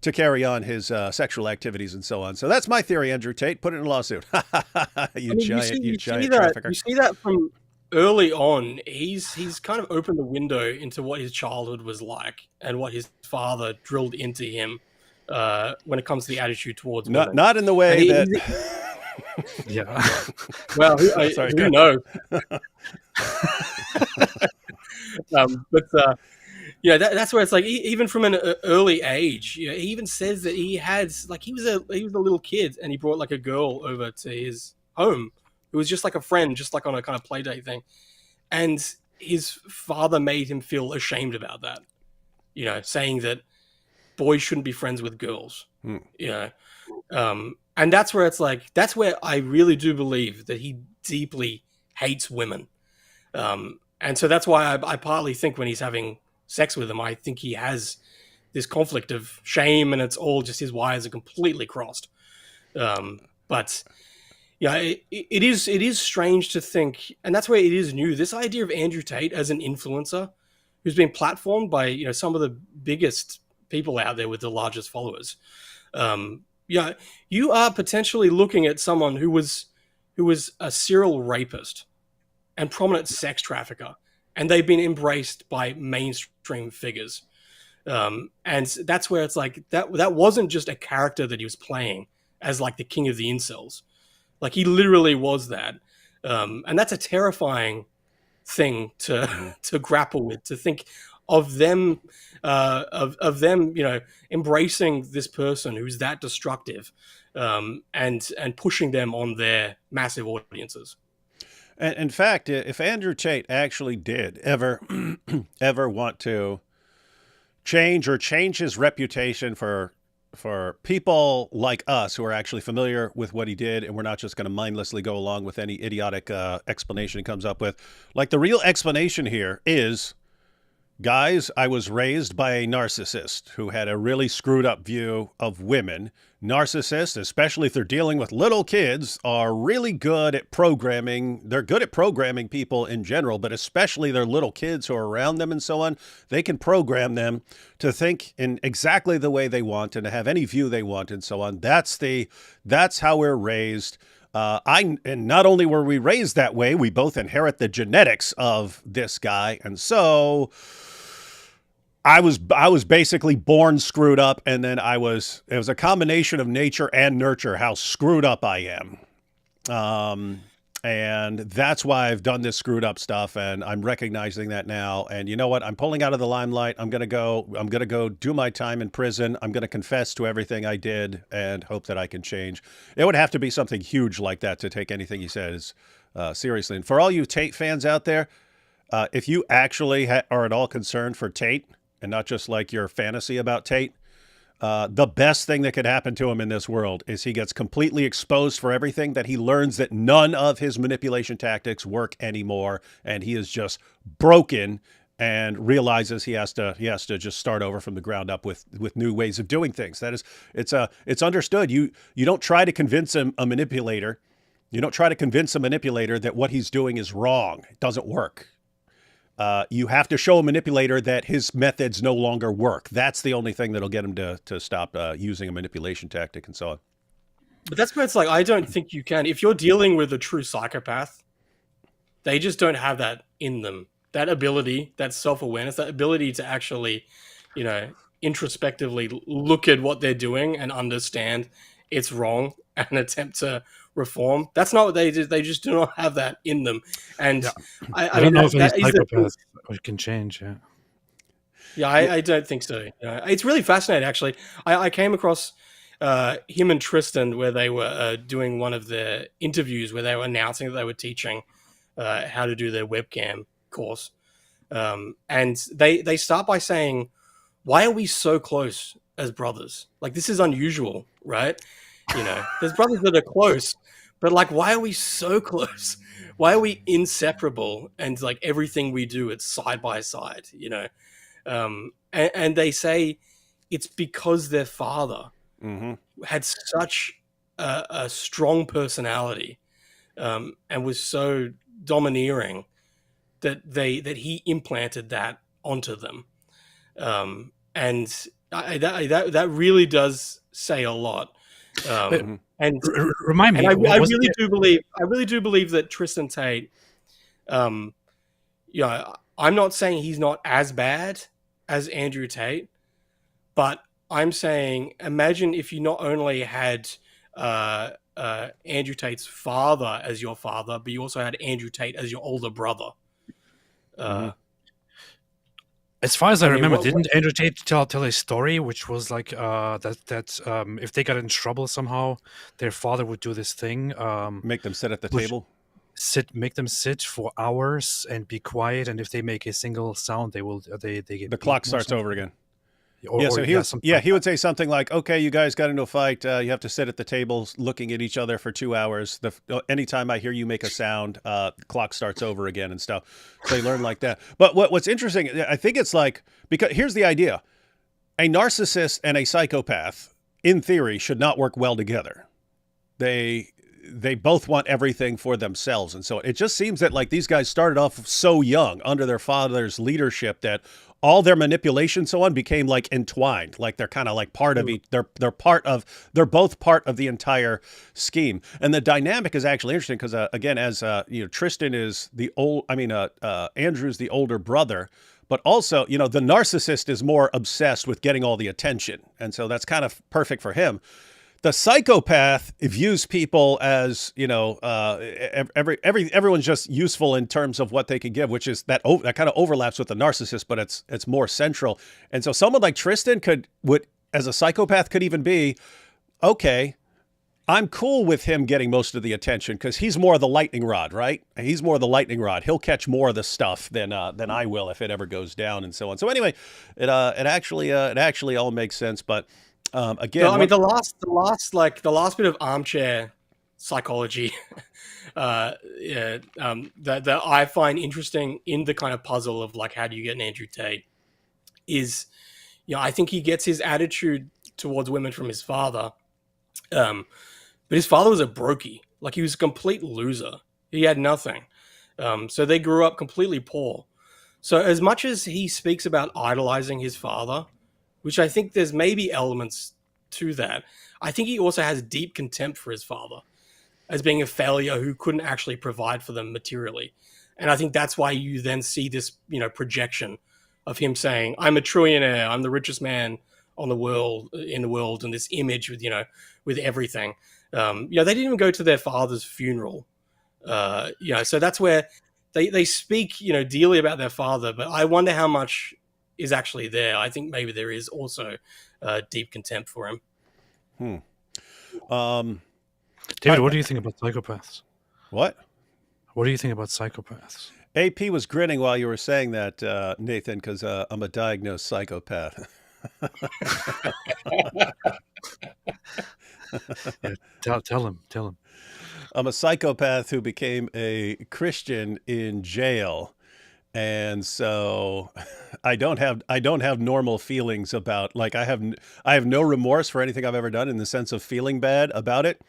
to carry on his sexual activities and so on. So that's my theory, Andrew Tate. Put it in a lawsuit. You giant trafficker. You see that from early on. He's kind of opened the window into what his childhood was like and what his father drilled into him when it comes to the attitude towards women. Not in the way that... Yeah. Well, who knows? Yeah, that's where it's like, even from an early age, you know, he even says that he was a little kid, and he brought like a girl over to his home who was just like a friend, just like on a kind of play date thing, and his father made him feel ashamed about that, you know, saying that boys shouldn't be friends with girls, you know, and that's where it's like, that's where I really do believe that he deeply hates women, and so that's why I partly think when he's having sex with them, I think he has this conflict of shame, and it's all just his wires are completely crossed. But yeah, it is strange to think, and that's where it is new. This idea of Andrew Tate as an influencer who's been platformed by some of the biggest people out there with the largest followers. Yeah, you are potentially looking at someone who was a serial rapist and prominent sex trafficker, and they've been embraced by mainstream figures. And that's where it's like that wasn't just a character that he was playing as like the king of the incels. Like he literally was that. And that's a terrifying thing to grapple with, to think of them of them embracing this person who's that destructive, and pushing them on their massive audiences. And in fact, if Andrew Tate actually did ever ever want to change his reputation for people like us who are actually familiar with what he did, and we're not just going to mindlessly go along with any idiotic explanation he comes up with. Like, the real explanation here is, guys, I was raised by a narcissist who had a really screwed up view of women. Narcissists, especially if they're dealing with little kids, are really good at programming. They're good at programming people in general, but especially their little kids who are around them and so on. They can program them to think in exactly the way they want and to have any view they want and so on. That's how we're raised. And not only were we raised that way, we both inherit the genetics of this guy. And so I was basically born screwed up, and then it was a combination of nature and nurture, how screwed up I am. And that's why I've done this screwed up stuff, and I'm recognizing that now. And you know what? I'm pulling out of the limelight. I'm going to go do my time in prison. I'm going to confess to everything I did and hope that I can change. It would have to be something huge like that to take anything he says seriously. And for all you Tate fans out there, if you actually are at all concerned for Tate, and not just like your fantasy about Tate, the best thing that could happen to him in this world is he gets completely exposed for everything, that he learns that none of his manipulation tactics work anymore, and he is just broken and realizes he has to just start over from the ground up with new ways of doing things. That is, it's understood. You don't try to convince a manipulator. You don't try to convince a manipulator that what he's doing is wrong. It doesn't work. You have to show a manipulator that his methods no longer work. That's the only thing that'll get him to stop using a manipulation tactic and so on. But that's where it's like, I don't think you can. If you're dealing with a true psychopath, they just don't have that in them. That ability, that self-awareness, that ability to actually, introspectively look at what they're doing and understand it's wrong and attempt to reform. That's not what they do. They just do not have that in them. And Yeah. I don't mean, know if any that is the psychopath can change. Yeah. Yeah, I don't think so. It's really fascinating, actually. I came across him and Tristan where they were doing one of the interviews where they were announcing that they were teaching how to do their webcam course. And they start by saying, why are we so close as brothers? Like, this is unusual, right? There's brothers that are close, but like, why are we so close? Why are we inseparable? And like everything we do, it's side by side, and they say it's because their father had such a strong personality, and was so domineering that he implanted that onto them. And that really does say a lot. And Remind me. I really do believe that Tristan Tate, I'm not saying he's not as bad as Andrew Tate, but I'm saying, imagine if you not only had Andrew Tate's father as your father, but you also had Andrew Tate as your older brother. As far as I remember, didn't Andrew Tate tell a story which was like that if they got in trouble somehow, their father would do this thing, Make them sit at the table. Make them sit for hours and be quiet, and if they make a single sound, they get The clock starts over again. He He would say something like, "Okay, you guys got into a fight. You have to sit at the table looking at each other for 2 hours. Anytime I hear you make a sound, the clock starts over again and stuff." So they learn like that. But what's interesting, I think it's like, because here's the idea: a narcissist and a psychopath, in theory, should not work well together. they both want everything for themselves. And so it just seems that like these guys started off so young under their father's leadership that all their manipulation so on became like entwined, like they're kind of like part of each, they're both part of the entire scheme. And the dynamic is actually interesting because again, as Tristan is Andrew's the older brother, but also, the narcissist is more obsessed with getting all the attention. And so that's kind of perfect for him. The psychopath views people as, everyone's just useful in terms of what they can give, which is that kind of overlaps with the narcissist, but it's more central. And so someone like Tristan as a psychopath could even be, okay, I'm cool with him getting most of the attention because he's more of the lightning rod, right? He's more of the lightning rod. He'll catch more of the stuff than I will if it ever goes down and so on. So anyway, it actually all makes sense, but. Again, so, I mean, the last bit of armchair psychology that I find interesting in the kind of puzzle of like, how do you get an Andrew Tate is, I think he gets his attitude towards women from his father. But his father was a brokey. Like, he was a complete loser. He had nothing. So they grew up completely poor. So as much as he speaks about idolizing his father, which I think there's maybe elements to that, I think he also has deep contempt for his father as being a failure who couldn't actually provide for them materially. And I think that's why you then see this, projection of him saying, I'm a trillionaire, I'm the richest man in the world, and this image with, with everything. They didn't even go to their father's funeral. So that's where they speak, dearly about their father, but I wonder how much is actually there. I think maybe there is also deep contempt for him. David, what do you think about psychopaths? What? What do you think about psychopaths? AP was grinning while you were saying that, Nathan, because I'm a diagnosed psychopath. Yeah, tell him. I'm a psychopath who became a Christian in jail. And so I don't have normal feelings about, like, I have no remorse for anything I've ever done in the sense of feeling bad about it.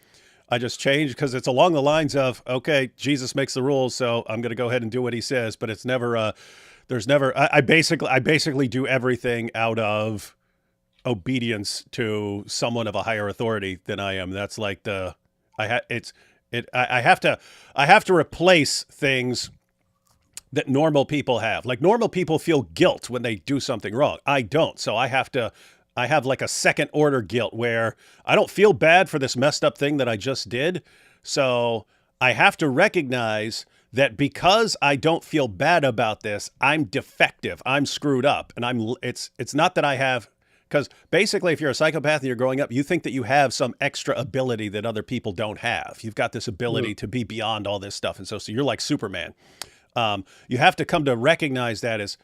I just changed because it's along the lines of, okay, Jesus makes the rules, so I'm going to go ahead and do what he says. But it's never, I basically do everything out of obedience to someone of a higher authority than I am. That's like I have to replace things that normal people have. Like, normal people feel guilt when they do something wrong. I don't. So I have like a second order guilt where I don't feel bad for this messed up thing that I just did. So I have to recognize that because I don't feel bad about this, I'm defective. I'm screwed up. And it's not that I have, because basically if you're a psychopath and you're growing up, you think that you have some extra ability that other people don't have. You've got this ability to be beyond all this stuff. And so you're like Superman. You have to come to recognize that as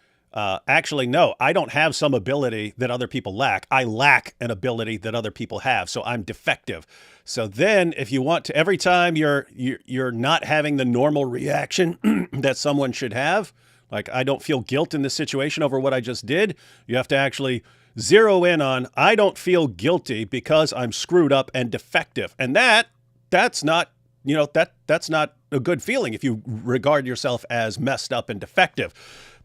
actually, no, I don't have some ability that other people lack. I lack an ability that other people have. So I'm defective. So then if you want to, every time you're not having the normal reaction that someone should have, like, I don't feel guilt in this situation over what I just did. You have to actually zero in on, I don't feel guilty because I'm screwed up and defective. And that's not, that's not a good feeling if you regard yourself as messed up and defective.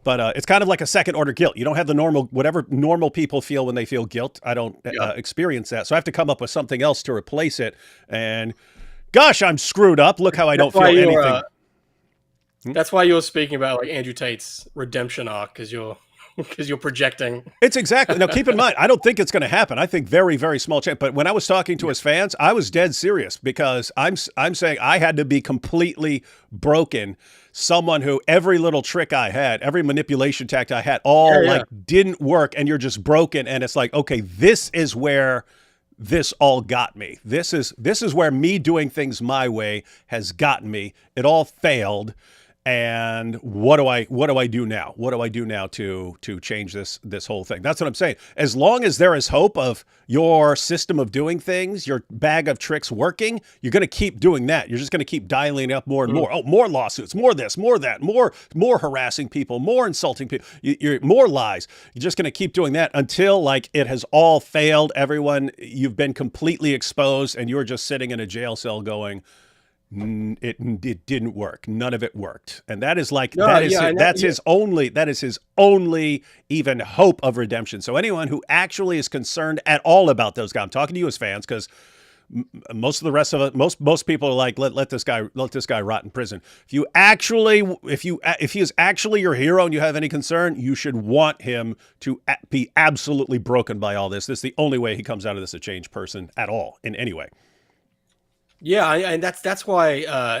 But it's kind of like a second order guilt. You don't have the whatever normal people feel when they feel guilt. I don't experience that. So I have to come up with something else to replace it. And gosh, I'm screwed up. Look how I don't feel anything. That's why you're speaking about like Andrew Tate's redemption arc, because you're projecting. It's exactly. Now, keep in mind, I don't think it's going to happen. I think very, very small chance. But when I was talking to his fans, I was dead serious, because I'm saying I had to be completely broken. Someone who every little trick I had, every manipulation tactic I had, all didn't work, and you're just broken. And it's like, okay, this is where this all got me. This is where me doing things my way has gotten me. It all failed. And what do I do now? What do I do now to change this whole thing? That's what I'm saying. As long as there is hope of your system of doing things, your bag of tricks working, you're going to keep doing that. You're just going to keep dialing up more and more. Oh, more lawsuits, more this, more that, more harassing people, more insulting people, you're more lies. You're just going to keep doing that until like it has all failed. Everyone, you've been completely exposed, and you're just sitting in a jail cell going, It didn't work. None of it worked, and that is like No, yeah, and that is his only even hope of redemption. So anyone who actually is concerned at all about those guys, I'm talking to you as fans, because most of the rest of it, most people are like, let this guy rot in prison. If he is actually your hero and you have any concern, you should want him to be absolutely broken by all this. This is the only way he comes out of this a changed person at all in any way. yeah, and that's why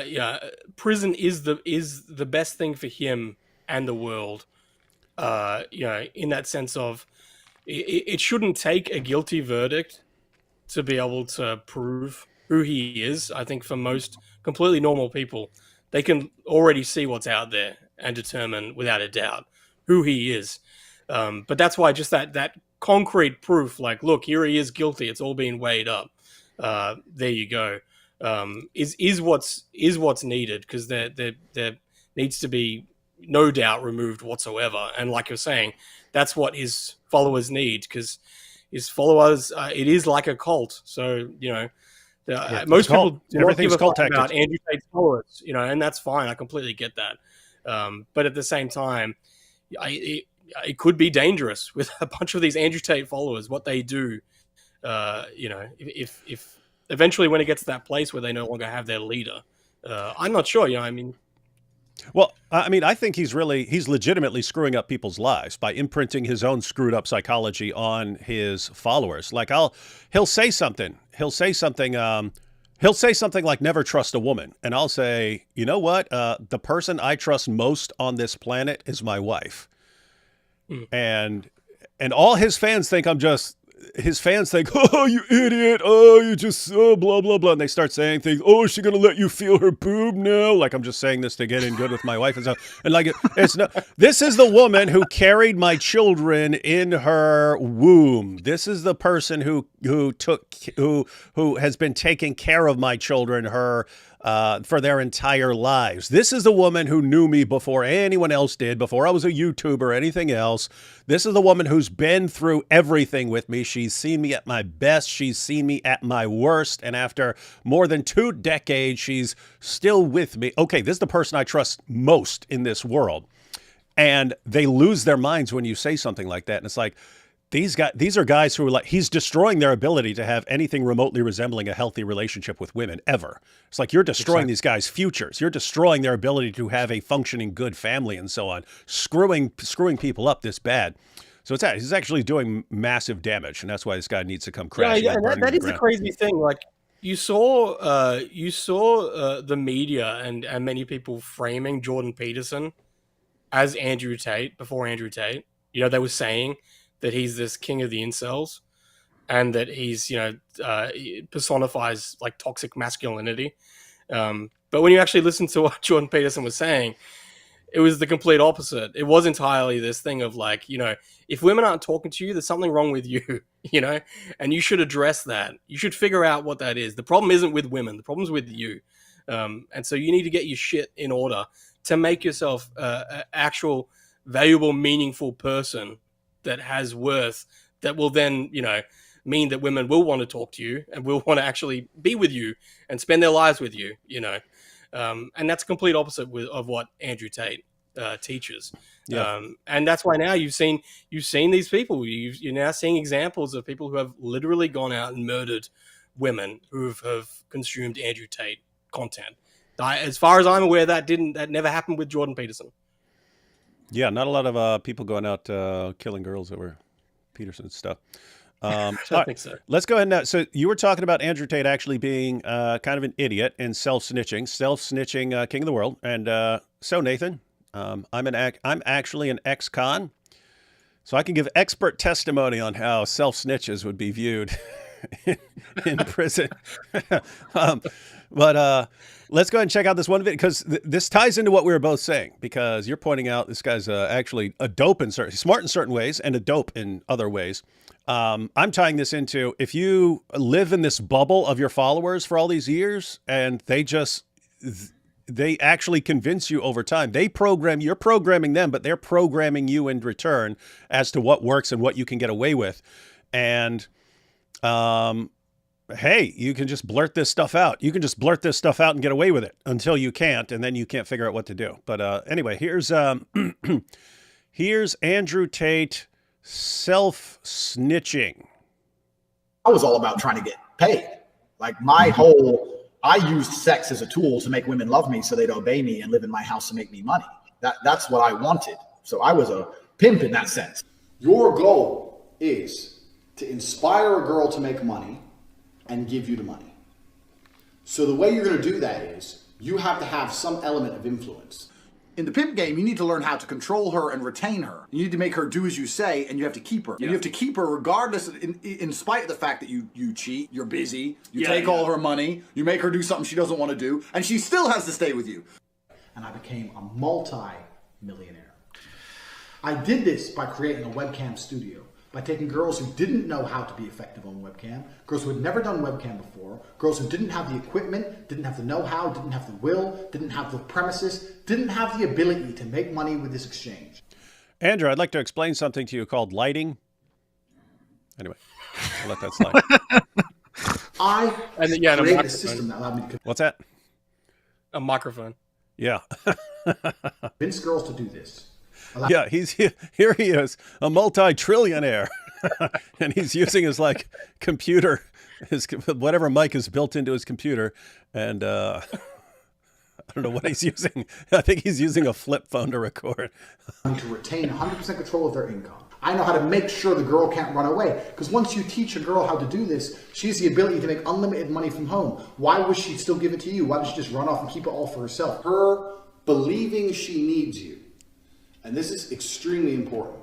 yeah, prison is the best thing for him and the world. In that sense of it shouldn't take a guilty verdict to be able to prove who he is. I think for most completely normal people, they can already see what's out there and determine without a doubt who he is. But that's why just that concrete proof, like, look, here he is guilty. It's all being weighed up. There you go. Is what's needed, because there needs to be no doubt removed whatsoever. And like you're saying, that's what his followers need, because his followers, it is like a cult. So most people do not give a fuck about Andrew Tate's followers, and that's fine. I completely get that. But at the same time, it could be dangerous with a bunch of these Andrew Tate followers. What they do, if eventually when it gets to that place where they no longer have their leader, I'm not sure. Well, I mean, I think he's legitimately screwing up people's lives by imprinting his own screwed up psychology on his followers. Like he'll say something like never trust a woman. And I'll say, you know what? The person I trust most on this planet is my wife. And all his fans think oh, you idiot. Oh, you just, blah, blah, blah. And they start saying things. Oh, is she going to let you feel her boob now? Like I'm just saying this to get in good with my wife and stuff. And like, this is the woman who carried my children in her womb. This is the person who has been taking care of my children, for their entire lives. This is the woman who knew me before anyone else did, before I was a YouTuber or anything else. This is the woman who's been through everything with me. She's seen me at my best. She's seen me at my worst. And after more than 2 decades, she's still with me. Okay, this is the person I trust most in this world. And they lose their minds when you say something like that. And it's like, these are guys who are like, he's destroying their ability to have anything remotely resembling a healthy relationship with women ever. It's like you're destroying these guys' futures. You're destroying their ability to have a functioning good family and so on, screwing people up this bad. So he's actually doing massive damage, and that's why this guy needs to come crashing. Yeah, that is the crazy thing. Like you saw the media and many people framing Jordan Peterson as Andrew Tate before Andrew Tate. They were saying that he's this king of the incels, and that he's, personifies like toxic masculinity. But when you actually listen to what Jordan Peterson was saying, it was the complete opposite. It was entirely this thing of like, if women aren't talking to you, there's something wrong with you, and you should address that. You should figure out what that is. The problem isn't with women. The problem's with you. And so you need to get your shit in order to make yourself an actual valuable, meaningful person that has worth, that will then, mean that women will want to talk to you and will want to actually be with you and spend their lives with you, and that's complete opposite of what Andrew Tate teaches. Yeah. And that's why now you've seen these people. You're now seeing examples of people who have literally gone out and murdered women who have consumed Andrew Tate content. As far as I'm aware, that never happened with Jordan Peterson. Yeah, not a lot of people going out killing girls that were Peterson's stuff. I think so. Let's go ahead now. So you were talking about Andrew Tate actually being kind of an idiot and self-snitching king of the world. And so Nathan, I'm actually an ex-con, so I can give expert testimony on how self-snitches would be viewed in prison. But let's go ahead and check out this one video, because this ties into what we were both saying, because you're pointing out this guy's actually a dope smart in certain ways and a dope in other ways. I'm tying this into, if you live in this bubble of your followers for all these years and they actually convince you over time, you're programming them, but they're programming you in return as to what works and what you can get away with. And hey, you can just blurt this stuff out. You can just blurt this stuff out and get away with it until you can't, and then you can't figure out what to do. But anyway, here's here's Andrew Tate self-snitching. I was all about trying to get paid. Like my whole, I used sex as a tool to make women love me so they'd obey me and live in my house to make me money. That's what I wanted. So I was a pimp in that sense. Your goal is to inspire a girl to make money and give you the money. So the way you're going to do that is you have to have some element of influence. In the pimp game, you need to learn how to control her and retain her. You need to make her do as you say, and you have to keep her. Yeah. And you have to keep her regardless, in spite of the fact that you cheat, you're busy, you take all her money, you make her do something she doesn't want to do, and she still has to stay with you. And I became a multi-millionaire. I did this by creating a webcam studio, by taking girls who didn't know how to be effective on webcam, girls who had never done webcam before, girls who didn't have the equipment, didn't have the know-how, didn't have the will, didn't have the premises, didn't have the ability to make money with this exchange. Andrew, I'd like to explain something to you called lighting. Anyway, I'll let that slide. And created a system that allowed me to... What's that? A microphone. Yeah. convince girls to do this. Yeah, here he is, a multi-trillionaire. And he's using his computer, his whatever mic is built into his computer, and I don't know what he's using. I think he's using a flip phone to record. To retain 100% control of their income. I know how to make sure the girl can't run away. Because once you teach a girl how to do this, she has the ability to make unlimited money from home. Why would she still give it to you? Why does she just run off and keep it all for herself? Her believing she needs you. And this is extremely important.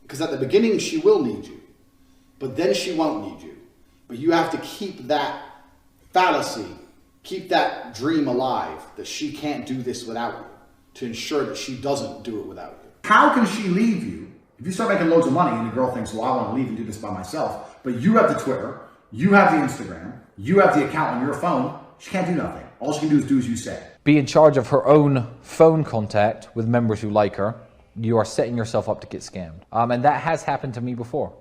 Because at the beginning, she will need you. But then she won't need you. But you have to keep that fallacy, keep that dream alive that she can't do this without you, to ensure that she doesn't do it without you. How can she leave you if you start making loads of money and the girl thinks, well, I want to leave and do this by myself, but you have the Twitter, you have the Instagram, you have the account on your phone, she can't do nothing. All she can do as you say. Be in charge of her own phone contact with members who like her. You are setting yourself up to get scammed. And that has happened to me before.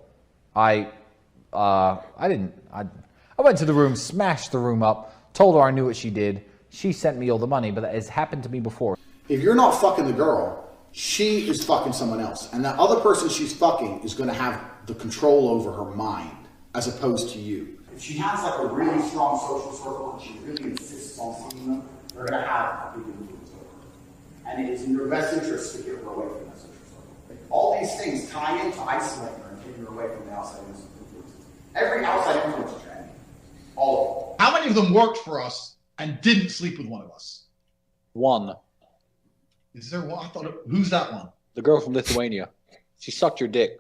I went to the room, smashed the room up, told her I knew what she did. She sent me all the money, but that has happened to me before. If you're not fucking the girl, she is fucking someone else. And that other person she's fucking is going to have the control over her mind as opposed to you. If she has a really strong social circle and she really insists on seeing them, they're going to have a big influence over her. And it is in your best interest to get her away from that social circle. All these things tie into isolating her and getting her away from the outside influences. Every outside influence is your enemy. All of them. How many of them worked for us and didn't sleep with one of us? One. Is there one? I thought, who's that one? The girl from Lithuania. She sucked your dick.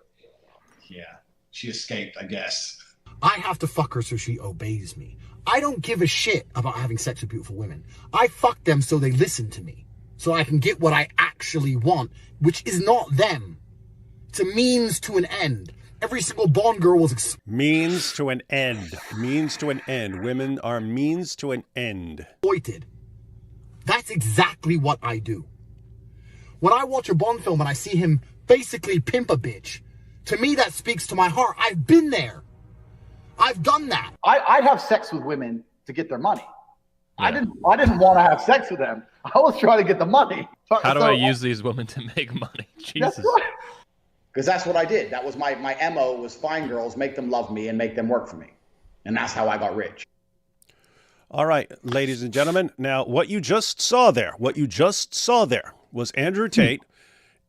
Yeah, she escaped, I guess. I have to fuck her so she obeys me. I don't give a shit about having sex with beautiful women. I fuck them so they listen to me. So I can get what I actually want, which is not them. It's a means to an end. Every single Bond girl was... Means to an end. Means to an end. Women are means to an end. Exploited. That's exactly what I do. When I watch a Bond film and I see him basically pimp a bitch, to me that speaks to my heart. I've been there. I've done that. I'd have sex with women to get their money. Yeah. I didn't want to have sex with them. I was trying to get the money. How do I use these women to make money? Jesus. Because that's what I did. That was my MO, was find girls, make them love me, and make them work for me. And that's how I got rich. All right, ladies and gentlemen. Now, what you just saw there was Andrew Tate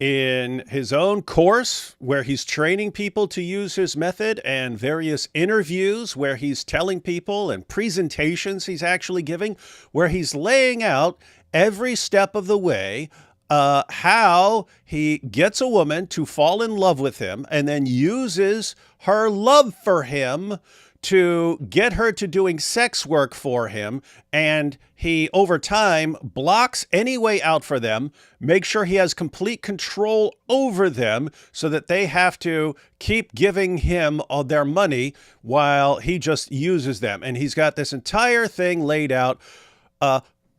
in his own course where he's training people to use his method, and various interviews where he's telling people, and presentations he's actually giving where he's laying out every step of the way how he gets a woman to fall in love with him and then uses her love for him to get her to doing sex work for him, and he, over time, blocks any way out for them, makes sure he has complete control over them so that they have to keep giving him all their money while he just uses them. And he's got this entire thing laid out.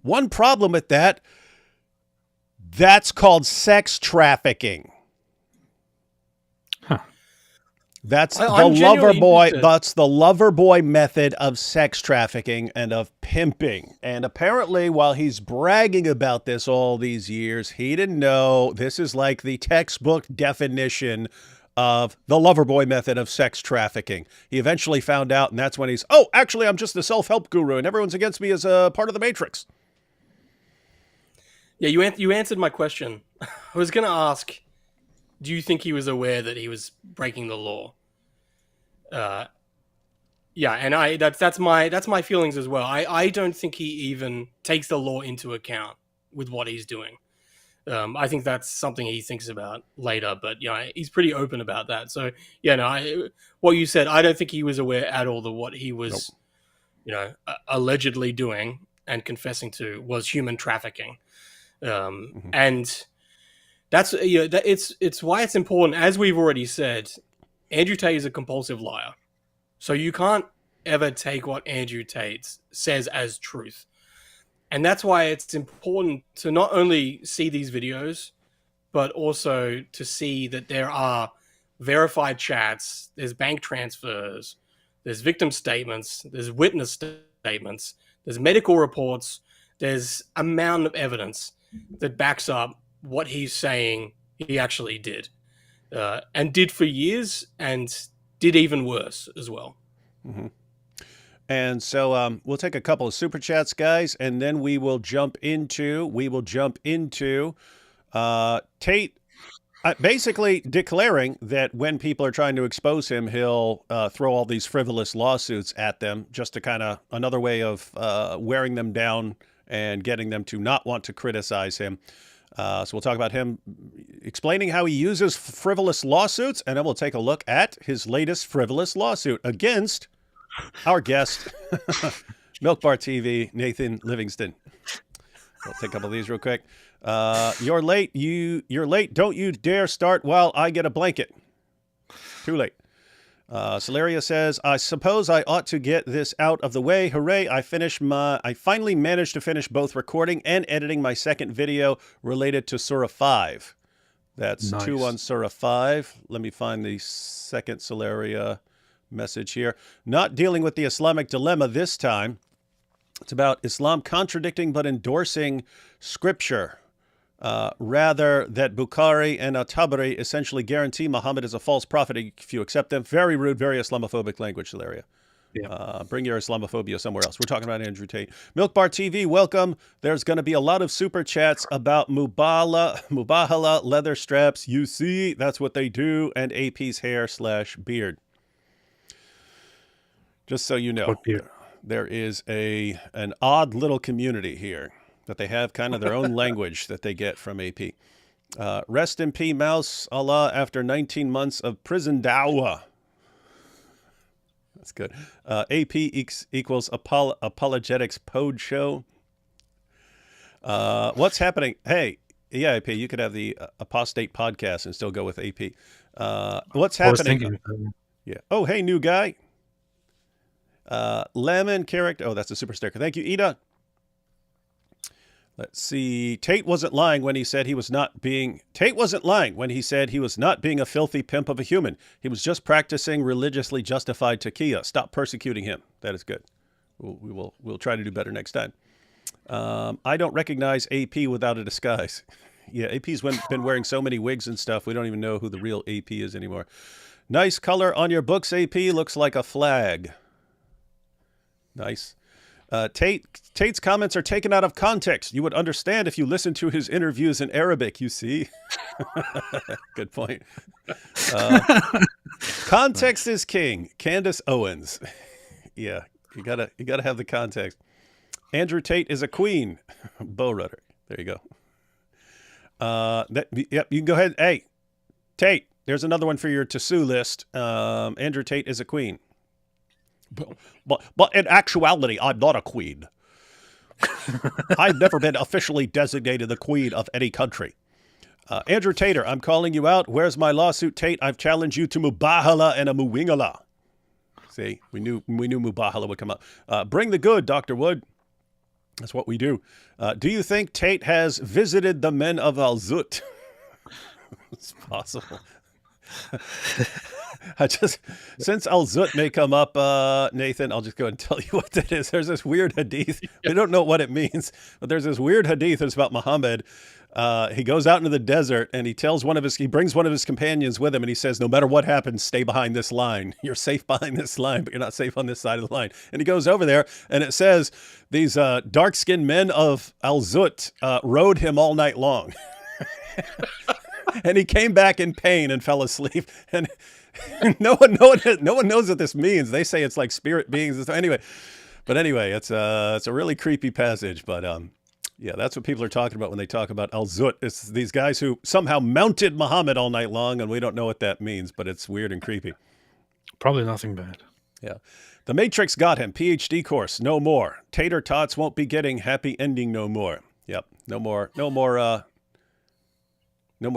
One problem with that's called sex trafficking. That's I'm the lover genuinely boy. interested. That's the lover boy method of sex trafficking and of pimping. And apparently, while he's bragging about this all these years, he didn't know this is like the textbook definition of the lover boy method of sex trafficking. He eventually found out, and that's when he's, oh, actually, I'm just a self-help guru, and everyone's against me as a part of the Matrix. Yeah, you answered my question. I was going to ask, do you think he was aware that he was breaking the law? Yeah, and that's my feelings as well. I don't think he even takes the law into account with what he's doing. I think that's something he thinks about later, but he's pretty open about that. So what you said, I don't think he was aware at all that what he was, allegedly doing and confessing to was human trafficking. And that's it's why it's important. As we've already said, Andrew Tate is a compulsive liar, so you can't ever take what Andrew Tate says as truth. And that's why it's important to not only see these videos, but also to see that there are verified chats, there's bank transfers, there's victim statements, there's witness statements, there's medical reports, there's a mountain of evidence that backs up what he's saying he actually did, and did for years, and did even worse as well. Mm-hmm. And so we'll take a couple of super chats, guys, and then we will jump into Tate basically declaring that when people are trying to expose him, he'll throw all these frivolous lawsuits at them, just to kind of another way of wearing them down and getting them to not want to criticize him. So we'll talk about him explaining how he uses frivolous lawsuits, and then we'll take a look at his latest frivolous lawsuit against our guest, MilkBarTV, Nathan Livingston. I'll take a couple of these real quick. You're late. You're late. Don't you dare start while I get a blanket. Too late. Celeria says, I suppose I ought to get this out of the way. Hooray, I finally managed to finish both recording and editing my second video related to Surah 5. That's nice. 2 on Surah 5. Let me find the second Celeria message here. Not dealing with the Islamic dilemma this time. It's about Islam contradicting but endorsing scripture. Rather that Bukhari and Tabari essentially guarantee Muhammad is a false prophet if you accept them. Very rude, very Islamophobic language, Hilaria. Yeah. Bring your Islamophobia somewhere else. We're talking about Andrew Tate. MilkBarTV, welcome. There's going to be a lot of super chats about Mubahala leather straps. You see, that's what they do, and AP's hair/beard. Just so you know, there is an odd little community here that they have kind of their own language that they get from AP. Rest in peace, Mouse Allah, after 19 months of prison dawah. That's good. AP equals apologetics pod show. What's happening? Hey, yeah, AP, you could have the apostate podcast and still go with AP. What's happening? Yeah. Oh, hey, new guy. Lemon character. Oh, that's a super sticker. Thank you, Ida. Let's see. Tate wasn't lying when he said he was not being a filthy pimp of a human. He was just practicing religiously justified taqiyya. Stop persecuting him. That is good. We'll try to do better next time. I don't recognize AP without a disguise. Yeah, AP's been wearing so many wigs and stuff, we don't even know who the real AP is anymore. Nice color on your books, AP. Looks like a flag. Nice. Tate's comments are taken out of context. You would understand if you listened to his interviews in Arabic, you see. Good point. Context is king. Candace Owens. Yeah, you gotta have the context. Andrew Tate is a queen. Bow Rudder. There you go. Yep, you can go ahead. Hey, Tate, there's another one for your to-sue list. Andrew Tate is a queen. But in actuality, I'm not a queen. I've never been officially designated the queen of any country. Andrew Tater, I'm calling you out. Where's my lawsuit, Tate? I've challenged you to Mubahala and a Muwingala. See, we knew Mubahala would come up. Bring the good, Dr. Wood. That's what we do. Do you think Tate has visited the men of Al-Zut? It's possible. Since Al Zut may come up, Nathan, I'll just go and tell you what that is. There's this weird hadith. We don't know what it means, but there's this weird hadith that's about Muhammad. He goes out into the desert and he brings one of his companions with him, and he says, no matter what happens, stay behind this line. You're safe behind this line, but you're not safe on this side of the line. And he goes over there, and it says these dark-skinned men of Al Zut rode him all night long. And he came back in pain and fell asleep. And no one knows what this means. They say it's like spirit beings. Anyway, it's a really creepy passage. But yeah, that's what people are talking about when they talk about Al Zut. It's these guys who somehow mounted Muhammad all night long, and we don't know what that means, but it's weird and creepy. Probably nothing bad. Yeah. The Matrix got him. PhD course, no more. Tater tots won't be getting happy ending no more. Yep. No more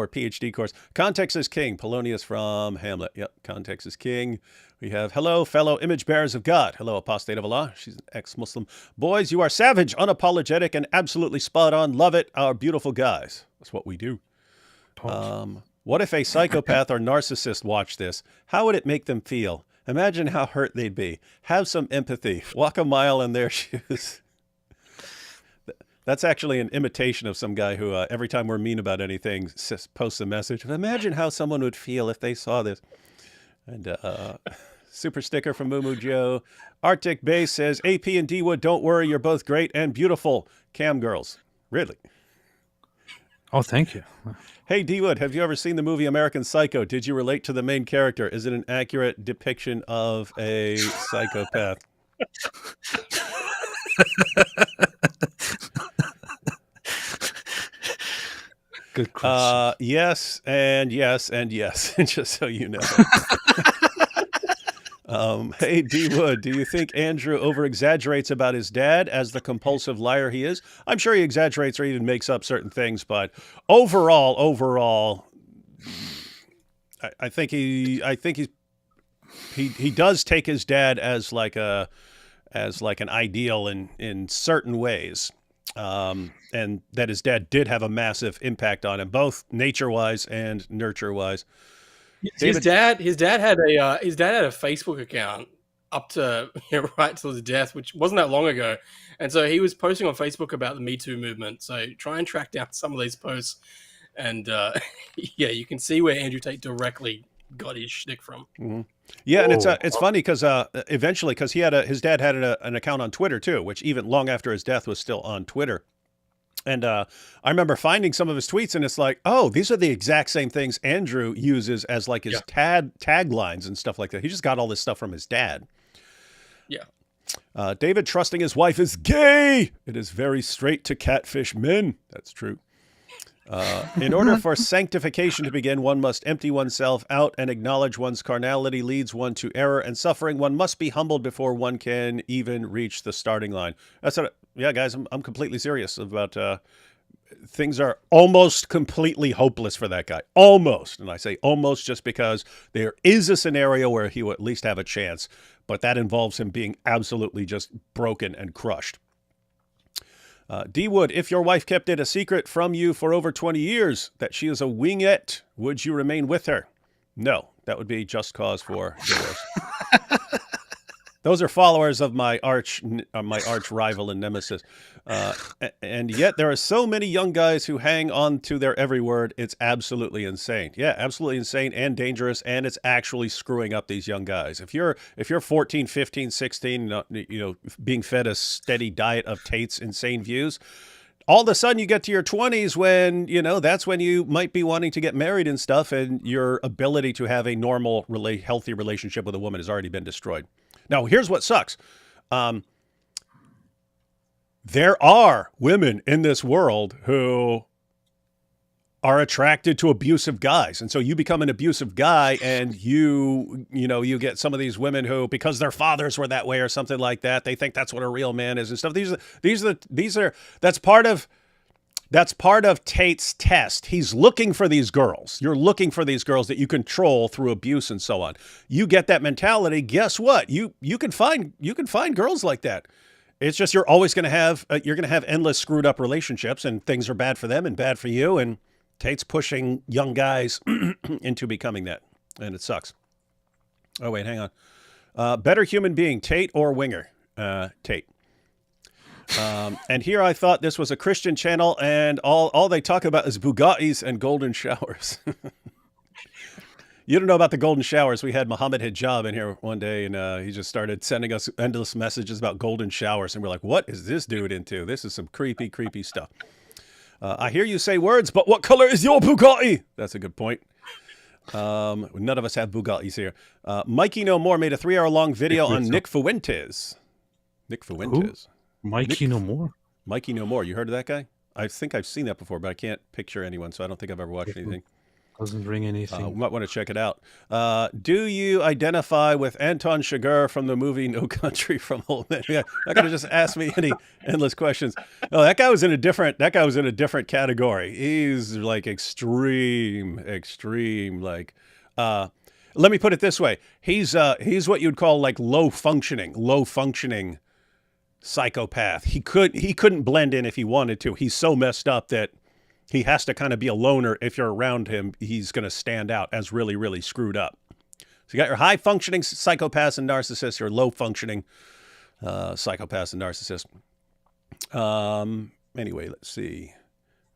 PhD course. Context is king. Polonius from Hamlet. Yep. Context is king. We have, hello, fellow image bearers of God. Hello, apostate of Allah. She's an ex-Muslim. Boys, you are savage, unapologetic, and absolutely spot on. Love it. Our beautiful guys. That's what we do. What if a psychopath or narcissist watched this? How would it make them feel? Imagine how hurt they'd be. Have some empathy. Walk a mile in their shoes. That's actually an imitation of some guy who, every time we're mean about anything, posts a message. Imagine how someone would feel if they saw this. And super sticker from Moo Joe. Arctic Base says, AP and D-Wood, don't worry, you're both great and beautiful. Cam girls. Really? Oh, thank you. Hey, D-Wood, have you ever seen the movie American Psycho? Did you relate to the main character? Is it an accurate depiction of a psychopath? Good question. Yes, and yes, and yes, just so you know. Hey, D-Wood, do you think Andrew over-exaggerates about his dad as the compulsive liar he is? I'm sure he exaggerates or even makes up certain things, but overall, I think he does take his dad as like an ideal in certain ways. And that his dad did have a massive impact on him, both nature-wise and nurture-wise. His dad had a Facebook account up to right till his death, which wasn't that long ago, and so he was posting on Facebook about the Me Too movement. So try and track down some of these posts, and yeah, you can see where Andrew Tate directly got his shtick from. Mm-hmm. Yeah, and it's funny because eventually, because his dad had an account on Twitter too, which even long after his death was still on Twitter. And I remember finding some of his tweets, and it's like, oh, these are the exact same things Andrew uses as like his taglines and stuff like that. He just got all this stuff from his dad. Yeah. David trusting his wife is gay. It is very straight to catfish men. That's true. In order for sanctification to begin, one must empty oneself out and acknowledge one's carnality leads one to error and suffering. One must be humbled before one can even reach the starting line. That's what, yeah, guys, I'm completely serious about things are almost completely hopeless for that guy. Almost. And I say almost just because there is a scenario where he will at least have a chance, but that involves him being absolutely just broken and crushed. D-Wood, if your wife kept it a secret from you for over 20 years that she is a wingette, would you remain with her? No, that would be just cause for divorce. Those are followers of my arch rival and nemesis. And yet there are so many young guys who hang on to their every word. It's absolutely insane. Yeah, absolutely insane and dangerous. And it's actually screwing up these young guys. If you're 14, 15, 16, being fed a steady diet of Tate's insane views, all of a sudden you get to your 20s when, that's when you might be wanting to get married and stuff. And your ability to have a normal, healthy relationship with a woman has already been destroyed. Now, here's what sucks. There are women in this world who are attracted to abusive guys. And so you become an abusive guy and you get some of these women who, because their fathers were that way or something like that, they think that's what a real man is and stuff. That's part of Tate's test. He's looking for these girls. You're looking for these girls that you control through abuse and so on. You get that mentality. Guess what? You can find girls like that. It's just you're always going to have endless screwed up relationships, and things are bad for them and bad for you. And Tate's pushing young guys into becoming that. and it sucks. Oh, wait, hang on. Better human being, Tate or Winger? Tate. And here I thought this was a Christian channel, and all they talk about is Bugattis and golden showers. You don't know about the golden showers. We had Muhammad Hijab in here one day, and he just started sending us endless messages about golden showers, and we're like, what is this dude into? This is some creepy, creepy stuff. I hear you say words, but what color is your Bugatti? That's a good point. None of us have Bugattis here. Mikey No More made a 3-hour-long video on Nick Fuentes. Nick Fuentes. Who? Mikey No More? Mikey No More. You heard of that guy? I think I've seen that before, but I can't picture anyone, so I don't think I've ever watched anything. Doesn't ring anything. Might want to check it out. Do you identify with Anton Chigurh from the movie No Country for Old Men? Yeah, not gonna just ask me any endless questions. No, that guy was in a different. That guy was in a different category. He's like extreme. Like, let me put it this way. He's what you'd call like low functioning psychopath. He couldn't blend in if he wanted to. He's so messed up that he has to kind of be a loner. If you're around him, he's going to stand out as really, really screwed up. So you got your high-functioning psychopaths and narcissists, your low-functioning psychopaths and narcissists. Anyway, let's see.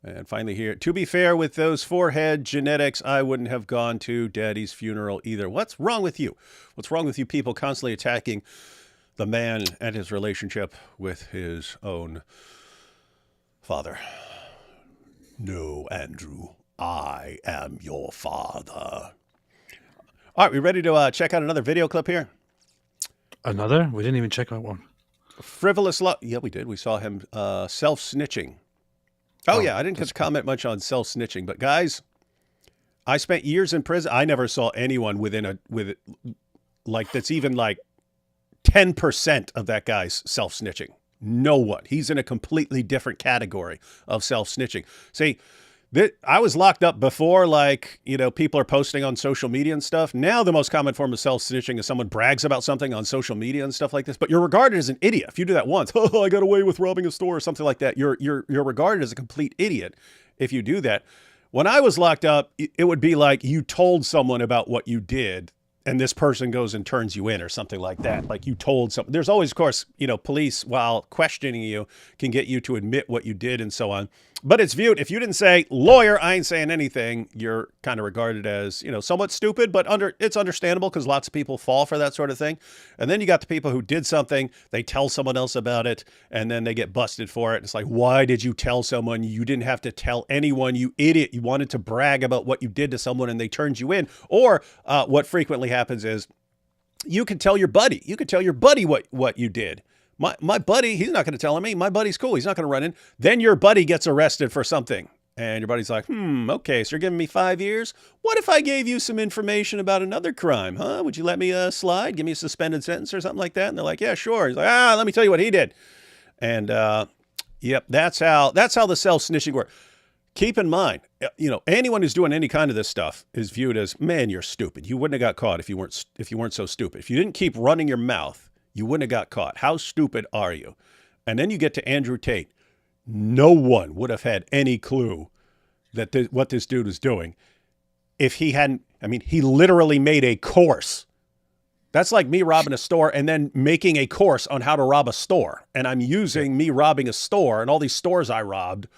And finally here, to be fair, with those forehead genetics, I wouldn't have gone to Daddy's funeral either. What's wrong with you? What's wrong with you people constantly attacking the man and his relationship with his own father? No, Andrew, I am your father. All right, we ready to check out another video clip here? Another? We didn't even check out one. Frivolous love. Yeah, we did. We saw him self-snitching. Oh, yeah, I didn't get to comment much on self-snitching, but guys, I spent years in prison. I never saw anyone that's even like 10% of that guy's self-snitching. No one. He's in a completely different category of self-snitching. See, I was locked up before, like, people are posting on social media and stuff. Now the most common form of self-snitching is someone brags about something on social media and stuff like this. But you're regarded as an idiot if you do that once. Oh, I got away with robbing a store or something like that. You're regarded as a complete idiot if you do that. When I was locked up, it would be like you told someone about what you did, and this person goes and turns you in or something like that. Like you told something. There's always, of course, police, while questioning you, can get you to admit what you did and so on. But it's viewed, if you didn't say, lawyer, I ain't saying anything, you're kind of regarded as, somewhat stupid, but it's understandable because lots of people fall for that sort of thing. And then you got the people who did something, they tell someone else about it, and then they get busted for it. It's like, why did you tell someone? You didn't have to tell anyone, you idiot. You wanted to brag about what you did to someone and they turned you in. Or what frequently happens is you could tell your buddy. You could tell your buddy what you did. My buddy, he's not going to tell me. My buddy's cool. He's not going to run in. Then your buddy gets arrested for something. And your buddy's like, okay, so you're giving me 5 years? What if I gave you some information about another crime, huh? Would you let me slide? Give me a suspended sentence or something like that? And they're like, yeah, sure. He's like, let me tell you what he did. And, yep, that's how the self-snitching works. Keep in mind, anyone who's doing any kind of this stuff is viewed as, man, you're stupid. You wouldn't have got caught if you weren't so stupid. If you didn't keep running your mouth, you wouldn't have got caught. How stupid are you? And then you get to Andrew Tate. No one would have had any clue that what this dude was doing if he hadn't. I mean, he literally made a course. That's like me robbing a store and then making a course on how to rob a store. And I'm using me robbing a store and all these stores I robbed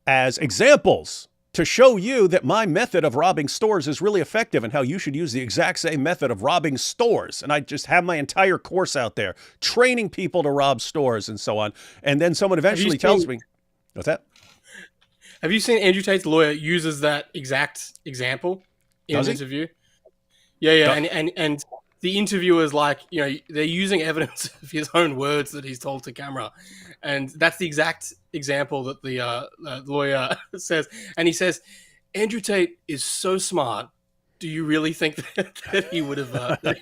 as examples to show you that my method of robbing stores is really effective and how you should use the exact same method of robbing stores. And I just have my entire course out there training people to rob stores and so on. And then someone eventually tells me, what's that? Have you seen Andrew Tate's lawyer uses that exact example in his interview? Yeah. And the interviewer's like, they're using evidence of his own words that he's told to camera. And that's the exact example that the lawyer says. And he says, Andrew Tate is so smart. Do you really think that he would have done that?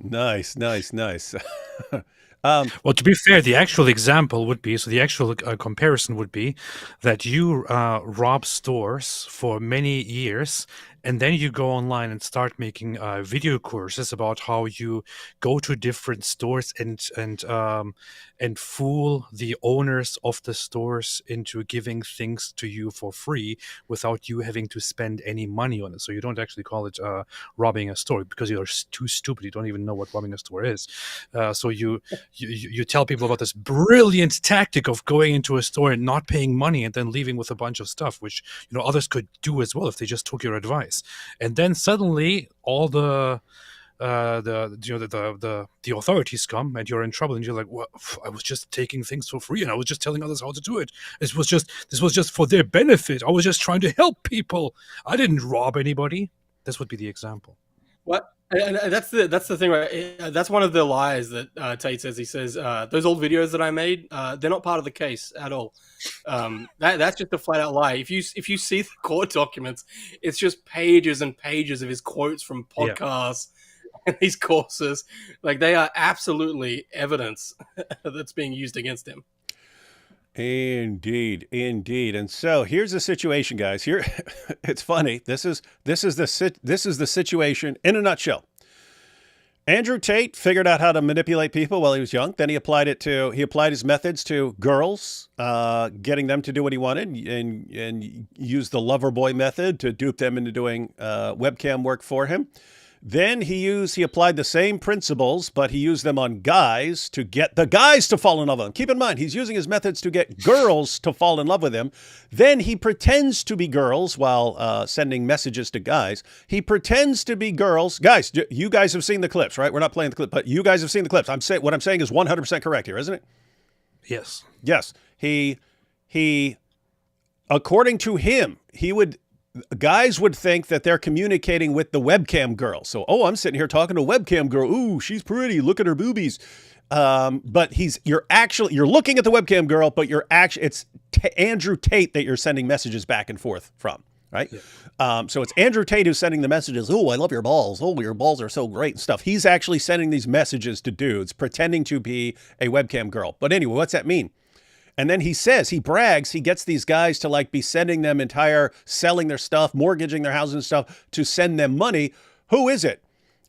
Nice. Well, to be fair, the actual example would be, the actual comparison would be that you rob stores for many years and then you go online and start making video courses about how you go to different stores and fool the owners of the stores into giving things to you for free without you having to spend any money on it. So you don't actually call it robbing a store because you're too stupid. You don't even know what robbing a store is. So you tell people about this brilliant tactic of going into a store and not paying money and then leaving with a bunch of stuff, which others could do as well if they just took your advice. And then suddenly all the authorities come and you're in trouble and you're like, well, I was just taking things for free and I was just telling others how to do it. This was just for their benefit. I was just trying to help people. I didn't rob anybody. This would be the example. What? And that's the thing, right? That's one of the lies that Tate says. He says those old videos that I made, they're not part of the case at all. That's just a flat out lie. If you see the court documents, it's just pages and pages of his quotes from podcasts and these courses. Like, they are absolutely evidence that's being used against him. Indeed. And so here's the situation, guys. Here, it's funny. This is the situation in a nutshell. Andrew Tate figured out how to manipulate people while he was young. Then he applied his methods to girls, getting them to do what he wanted, and used the lover boy method to dupe them into doing webcam work for him. Then he applied the same principles, but he used them on guys to get the guys to fall in love with him. Keep in mind, he's using his methods to get girls to fall in love with him. Then he pretends to be girls while sending messages to guys. He pretends to be girls. Guys, you guys have seen the clips, right? We're not playing the clip, but you guys have seen the clips. What I'm saying is 100% correct here, isn't it? Yes. Yes. He, according to him, guys would think that they're communicating with the webcam girl. So, I'm sitting here talking to a webcam girl. Ooh, she's pretty. Look at her boobies. But you're looking at the webcam girl, but it's Andrew Tate that you're sending messages back and forth from, right? Yeah. So it's Andrew Tate who's sending the messages. Oh, I love your balls. Oh, your balls are so great and stuff. He's actually sending these messages to dudes pretending to be a webcam girl. But anyway, what's that mean? And then he brags, he gets these guys to be sending them selling their stuff, mortgaging their houses and stuff to send them money. Who is it?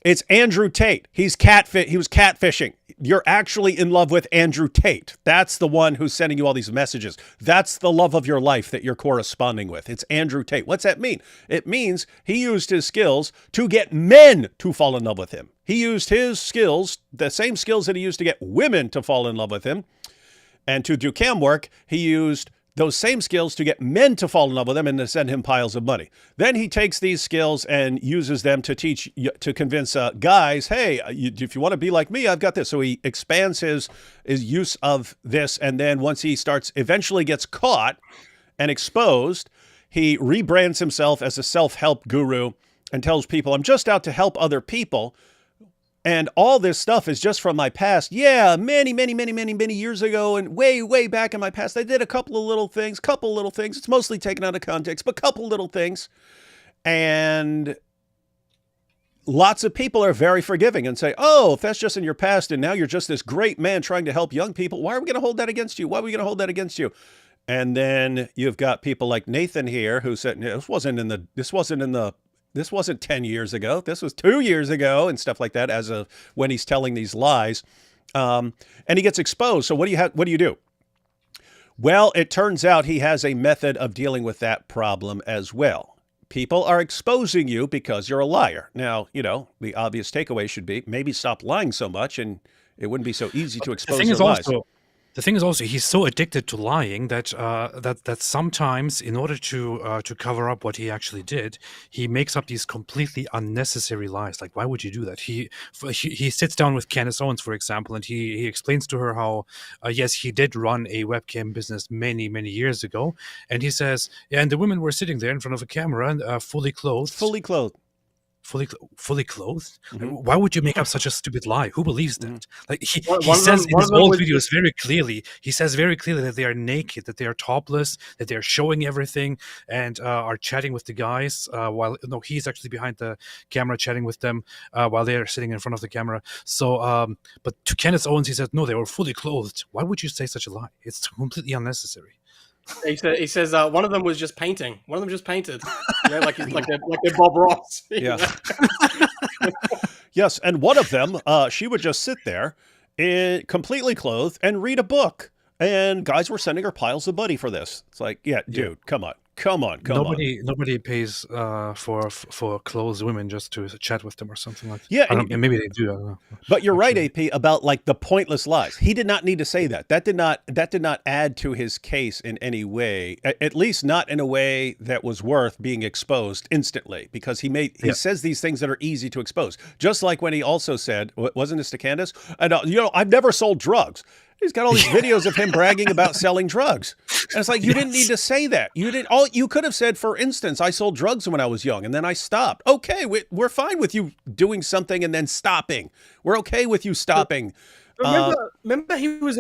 It's Andrew Tate. He was catfishing. You're actually in love with Andrew Tate. That's the one who's sending you all these messages. That's the love of your life that you're corresponding with. It's Andrew Tate. What's that mean? It means he used his skills to get men to fall in love with him. He used his skills, the same skills that he used to get women to fall in love with him. And to do cam work, he used those same skills to get men to fall in love with him and to send him piles of money. Then he takes these skills and uses them to convince guys, hey, if you want to be like me, I've got this. So he expands his use of this. And then once he eventually gets caught and exposed, he rebrands himself as a self-help guru and tells people, I'm just out to help other people. And all this stuff is just from my past. Yeah, many years ago and way, way back in my past, I did a couple of little things. It's mostly taken out of context, but couple little things. And lots of people are very forgiving and say, oh, if that's just in your past and now you're just this great man trying to help young people, why are we going to hold that against you? Why are we going to hold that against you? And then you've got people like Nathan here who said, this wasn't 10 years ago. This was 2 years ago and stuff like that as of when he's telling these lies. And he gets exposed. So what do you do? Well, it turns out he has a method of dealing with that problem as well. People are exposing you because you're a liar. Now, the obvious takeaway should be maybe stop lying so much and it wouldn't be so easy to expose your lies. The thing is also he's so addicted to lying that that sometimes, in order to cover up what he actually did, he makes up these completely unnecessary lies. Like, why would you do that? He sits down with Candace Owens, for example, and he explains to her how yes, he did run a webcam business many years ago, and he says, yeah, and the women were sitting there in front of a camera and fully clothed. Fully clothed? Mm-hmm. Why would you make up such a stupid lie? Who believes that? Like he says in his old videos very clearly. He says very clearly that they are naked, that they are topless, that they are showing everything, and are chatting with the guys while he's actually behind the camera chatting with them while they are sitting in front of the camera. So, but to Candace Owens, he said no, they were fully clothed. Why would you say such a lie? It's completely unnecessary. He says one of them was just painting. One of them just painted. You know, like they're Bob Ross. Yeah. Yes, and one of them, she would just sit there, completely clothed, and read a book. And guys were sending her piles of money for this. It's like, yeah, dude, come on. Nobody pays for clothes women just to chat with them or something like that. Yeah, maybe they do. I don't know. But you're right, AP, about like the pointless lies. He did not need to say that. That did not add to his case in any way. At least not in a way that was worth being exposed instantly, because he says these things that are easy to expose. Just like when he also said, wasn't this to Candace? I've never sold drugs. He's got all these videos of him bragging about selling drugs. And it's like, you didn't need to say that. You could have said, for instance, I sold drugs when I was young and then I stopped. Okay, we're fine with you doing something and then stopping. We're okay with you stopping. Remember he was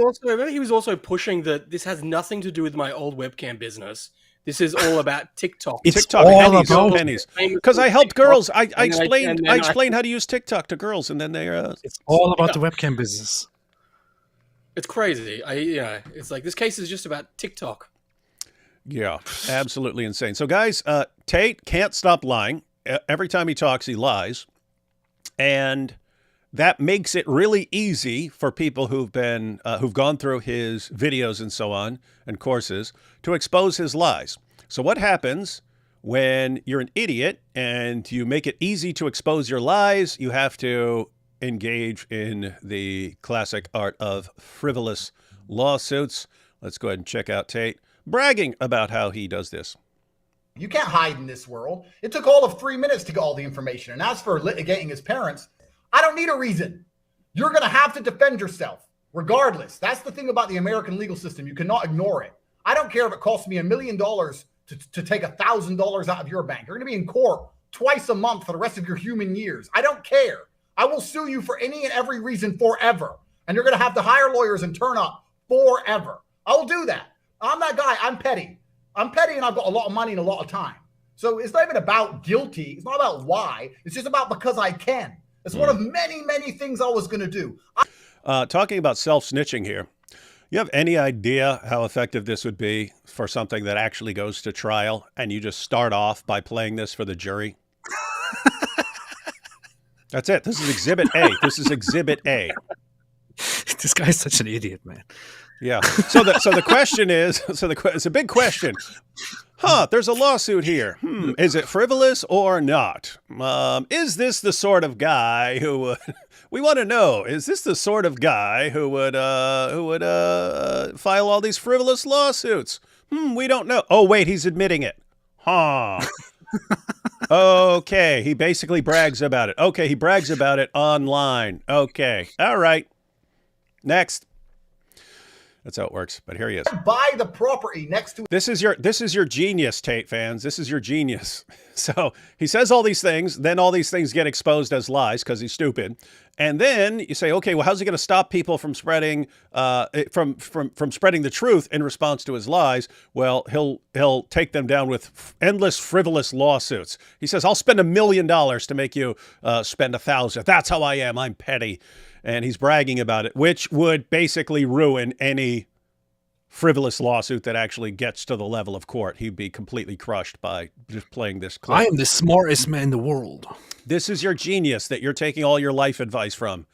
also pushing that this has nothing to do with my old webcam business. This is all about TikTok. TikTok pennies. Because I helped girls. I explained how to use TikTok to girls, and then it's all about the webcam business. It's crazy. It's like this case is just about TikTok. Yeah, absolutely insane. So, guys, Tate can't stop lying. Every time he talks, he lies, and that makes it really easy for people who've gone through his videos and so on and courses to expose his lies. So, what happens when you're an idiot and you make it easy to expose your lies? You have to engage in the classic art of frivolous lawsuits. Let's go ahead and check out Tate bragging about how he does this. You can't hide in this world. It took all of 3 minutes to get all the information. And as for litigating his parents, I don't need a reason. You're going to have to defend yourself regardless. That's the thing about the American legal system. You cannot ignore it. I don't care if it costs me $1 million to take $1,000 out of your bank. You're going to be in court twice a month for the rest of your human years. I don't care. I will sue you for any and every reason forever. And you're going to have to hire lawyers and turn up forever. I will do that. I'm that guy. I'm petty. I'm petty and I've got a lot of money and a lot of time. So it's not even about guilty. It's not about why. It's just about because I can. It's one of many, many things I was going to do. Talking about self-snitching here. You have any idea how effective this would be for something that actually goes to trial, and you just start off by playing this for the jury? That's it. This is Exhibit A. This guy's such an idiot, man. Yeah. So the question is, it's a big question. There's a lawsuit here. Is it frivolous or not? Is this the sort of guy who would? We want to know. Is this the sort of guy who would file all these frivolous lawsuits? We don't know. Oh wait, he's admitting it. Okay, he basically brags about it. Okay, he brags about it online. Okay, all right. Next. That's how it works. But here he is. Buy the property next to. This is your genius, Tate fans. This is your genius. So he says all these things, then all these things get exposed as lies because he's stupid, and then you say, okay, well, how's he going to stop people from spreading from spreading the truth in response to his lies? Well, he'll take them down with endless frivolous lawsuits. He says, I'll spend $1 million to make you spend $1,000. That's how I am. I'm petty. And he's bragging about it, which would basically ruin any frivolous lawsuit that actually gets to the level of court. He'd be completely crushed by just playing this clip. I am the smartest man in the world. This is your genius that you're taking all your life advice from.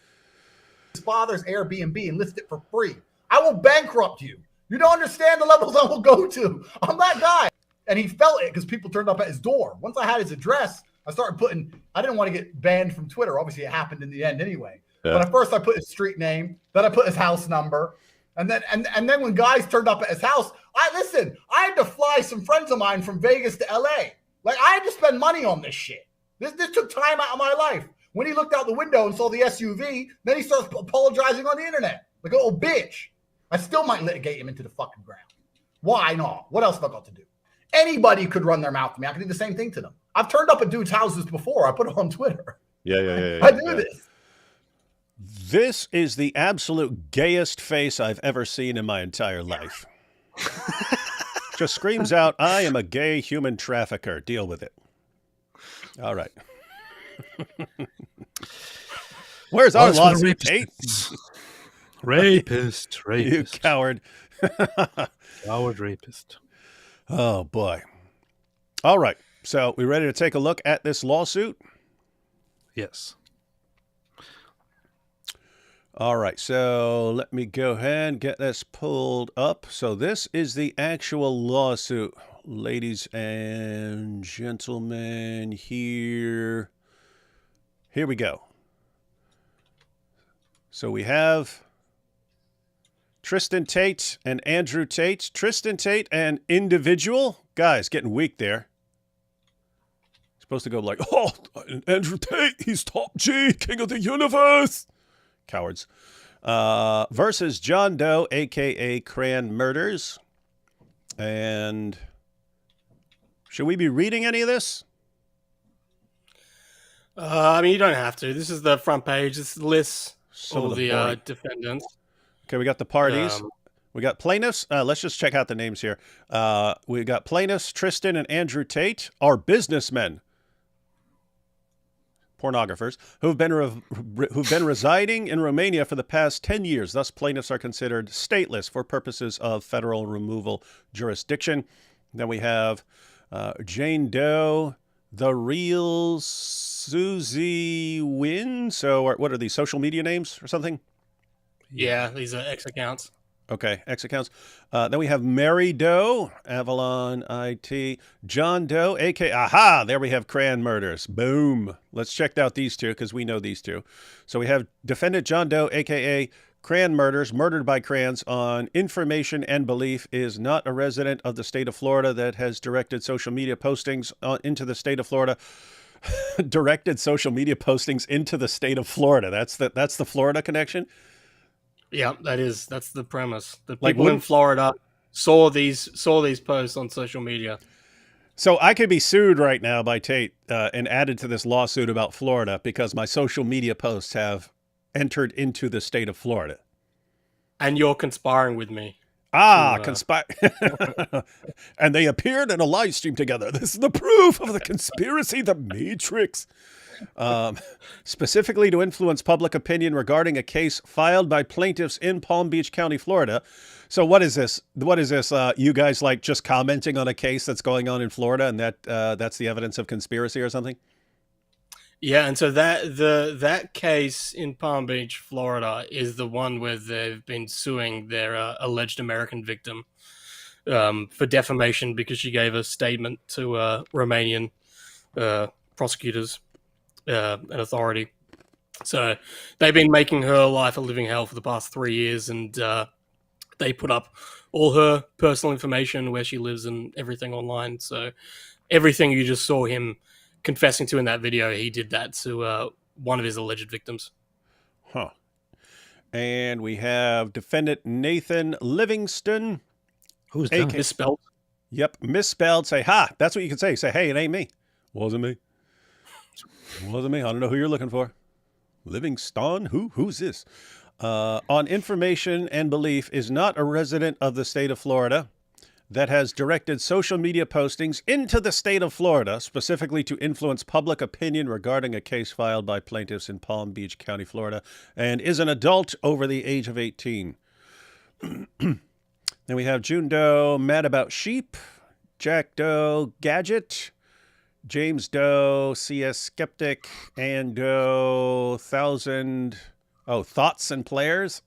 His father's Airbnb and list it for free. I will bankrupt you. You don't understand the levels I will go to. I'm that guy. And he felt it because people turned up at his door. Once I had his address, I started putting, I didn't want to get banned from Twitter. Obviously, it happened in the end anyway. Yeah. But at first I put his street name, then I put his house number. And then when guys turned up at his house, I had to fly some friends of mine from Vegas to LA. Like, I had to spend money on this shit. This took time out of my life. When he looked out the window and saw the SUV, then he starts apologizing on the internet. Like, oh, bitch. I still might litigate him into the fucking ground. Why not? What else have I got to do? Anybody could run their mouth to me. I can do the same thing to them. I've turned up at dudes' houses before. I put it on Twitter. Yeah. I do this. This is the absolute gayest face I've ever seen in my entire life. Just screams out, I am a gay human trafficker. Deal with it. All right. Where's our lawsuit, Tate? Rapist. You coward. Coward rapist. Oh, boy. All right. So we ready to take a look at this lawsuit? Yes. All right. So let me go ahead and get this pulled up. So this is the actual lawsuit, ladies and gentlemen. Here we go. So we have Tristan Tate and Andrew Tate. Tristan Tate, an individual. Guys, getting weak there. Supposed to go like, oh, Andrew Tate, he's top G, king of the universe. Cowards. Versus John Doe, a.k.a. Cran Murders. And should we be reading any of this? I mean, you don't have to. This is the front page. This lists Some all of the the boring- defendants. Okay, we got the parties. We got plaintiffs. Let's just check out the names here. We got plaintiffs, Tristan and Andrew Tate, are businessmen, pornographers, who've been residing in Romania for the past 10 years. Thus, plaintiffs are considered stateless for purposes of federal removal jurisdiction. Then we have Jane Doe, the real Susie Wynn. So what are these, social media names or something? Yeah, these are X accounts. Okay, X accounts. Then we have Mary Doe, Avalon IT, John Doe, a.k.a. Aha, there we have Cran Murders. Boom. Let's check out these two because we know these two. So we have defendant John Doe, a.k.a. Cran Murders, murdered by Crans on information and belief, is not a resident of the state of Florida that has directed social media postings into the state of Florida. Directed social media postings into the state of Florida. That's the Florida connection. Yeah, that's the premise. The Like, people in Florida saw these posts on social media. So I could be sued right now by Tate and added to this lawsuit about Florida because my social media posts have entered into the state of Florida. And you're conspiring with me. Conspire. And they appeared in a live stream together. This is the proof of the conspiracy, the Matrix. Specifically to influence public opinion regarding a case filed by plaintiffs in Palm Beach County, Florida. So what is this? What is this? You guys like just commenting on a case that's going on in Florida, and that's the evidence of conspiracy or something? Yeah, and so that case in Palm Beach, Florida, is the one where they've been suing their alleged American victim for defamation because she gave a statement to Romanian prosecutors and authority. So they've been making her life a living hell for the past 3 years, and they put up all her personal information, where she lives and everything online. So everything you just saw him confessing to in that video, he did that to one of his alleged victims. Huh. And we have defendant Nathan Livingston. Who's that? Misspelled. Yep, misspelled. Say, ha, that's what you can say. Say, hey, it ain't me. Wasn't me. Wasn't me. I don't know who you're looking for. Livingston? Who's this? On information and belief, is not a resident of the state of Florida that has directed social media postings into the state of Florida, specifically to influence public opinion regarding a case filed by plaintiffs in Palm Beach County, Florida, and is an adult over the age of 18. Then we have June Doe, Mad About Sheep, Jack Doe, Gadget, James Doe, CS Skeptic, and Doe, Thoughts and Players.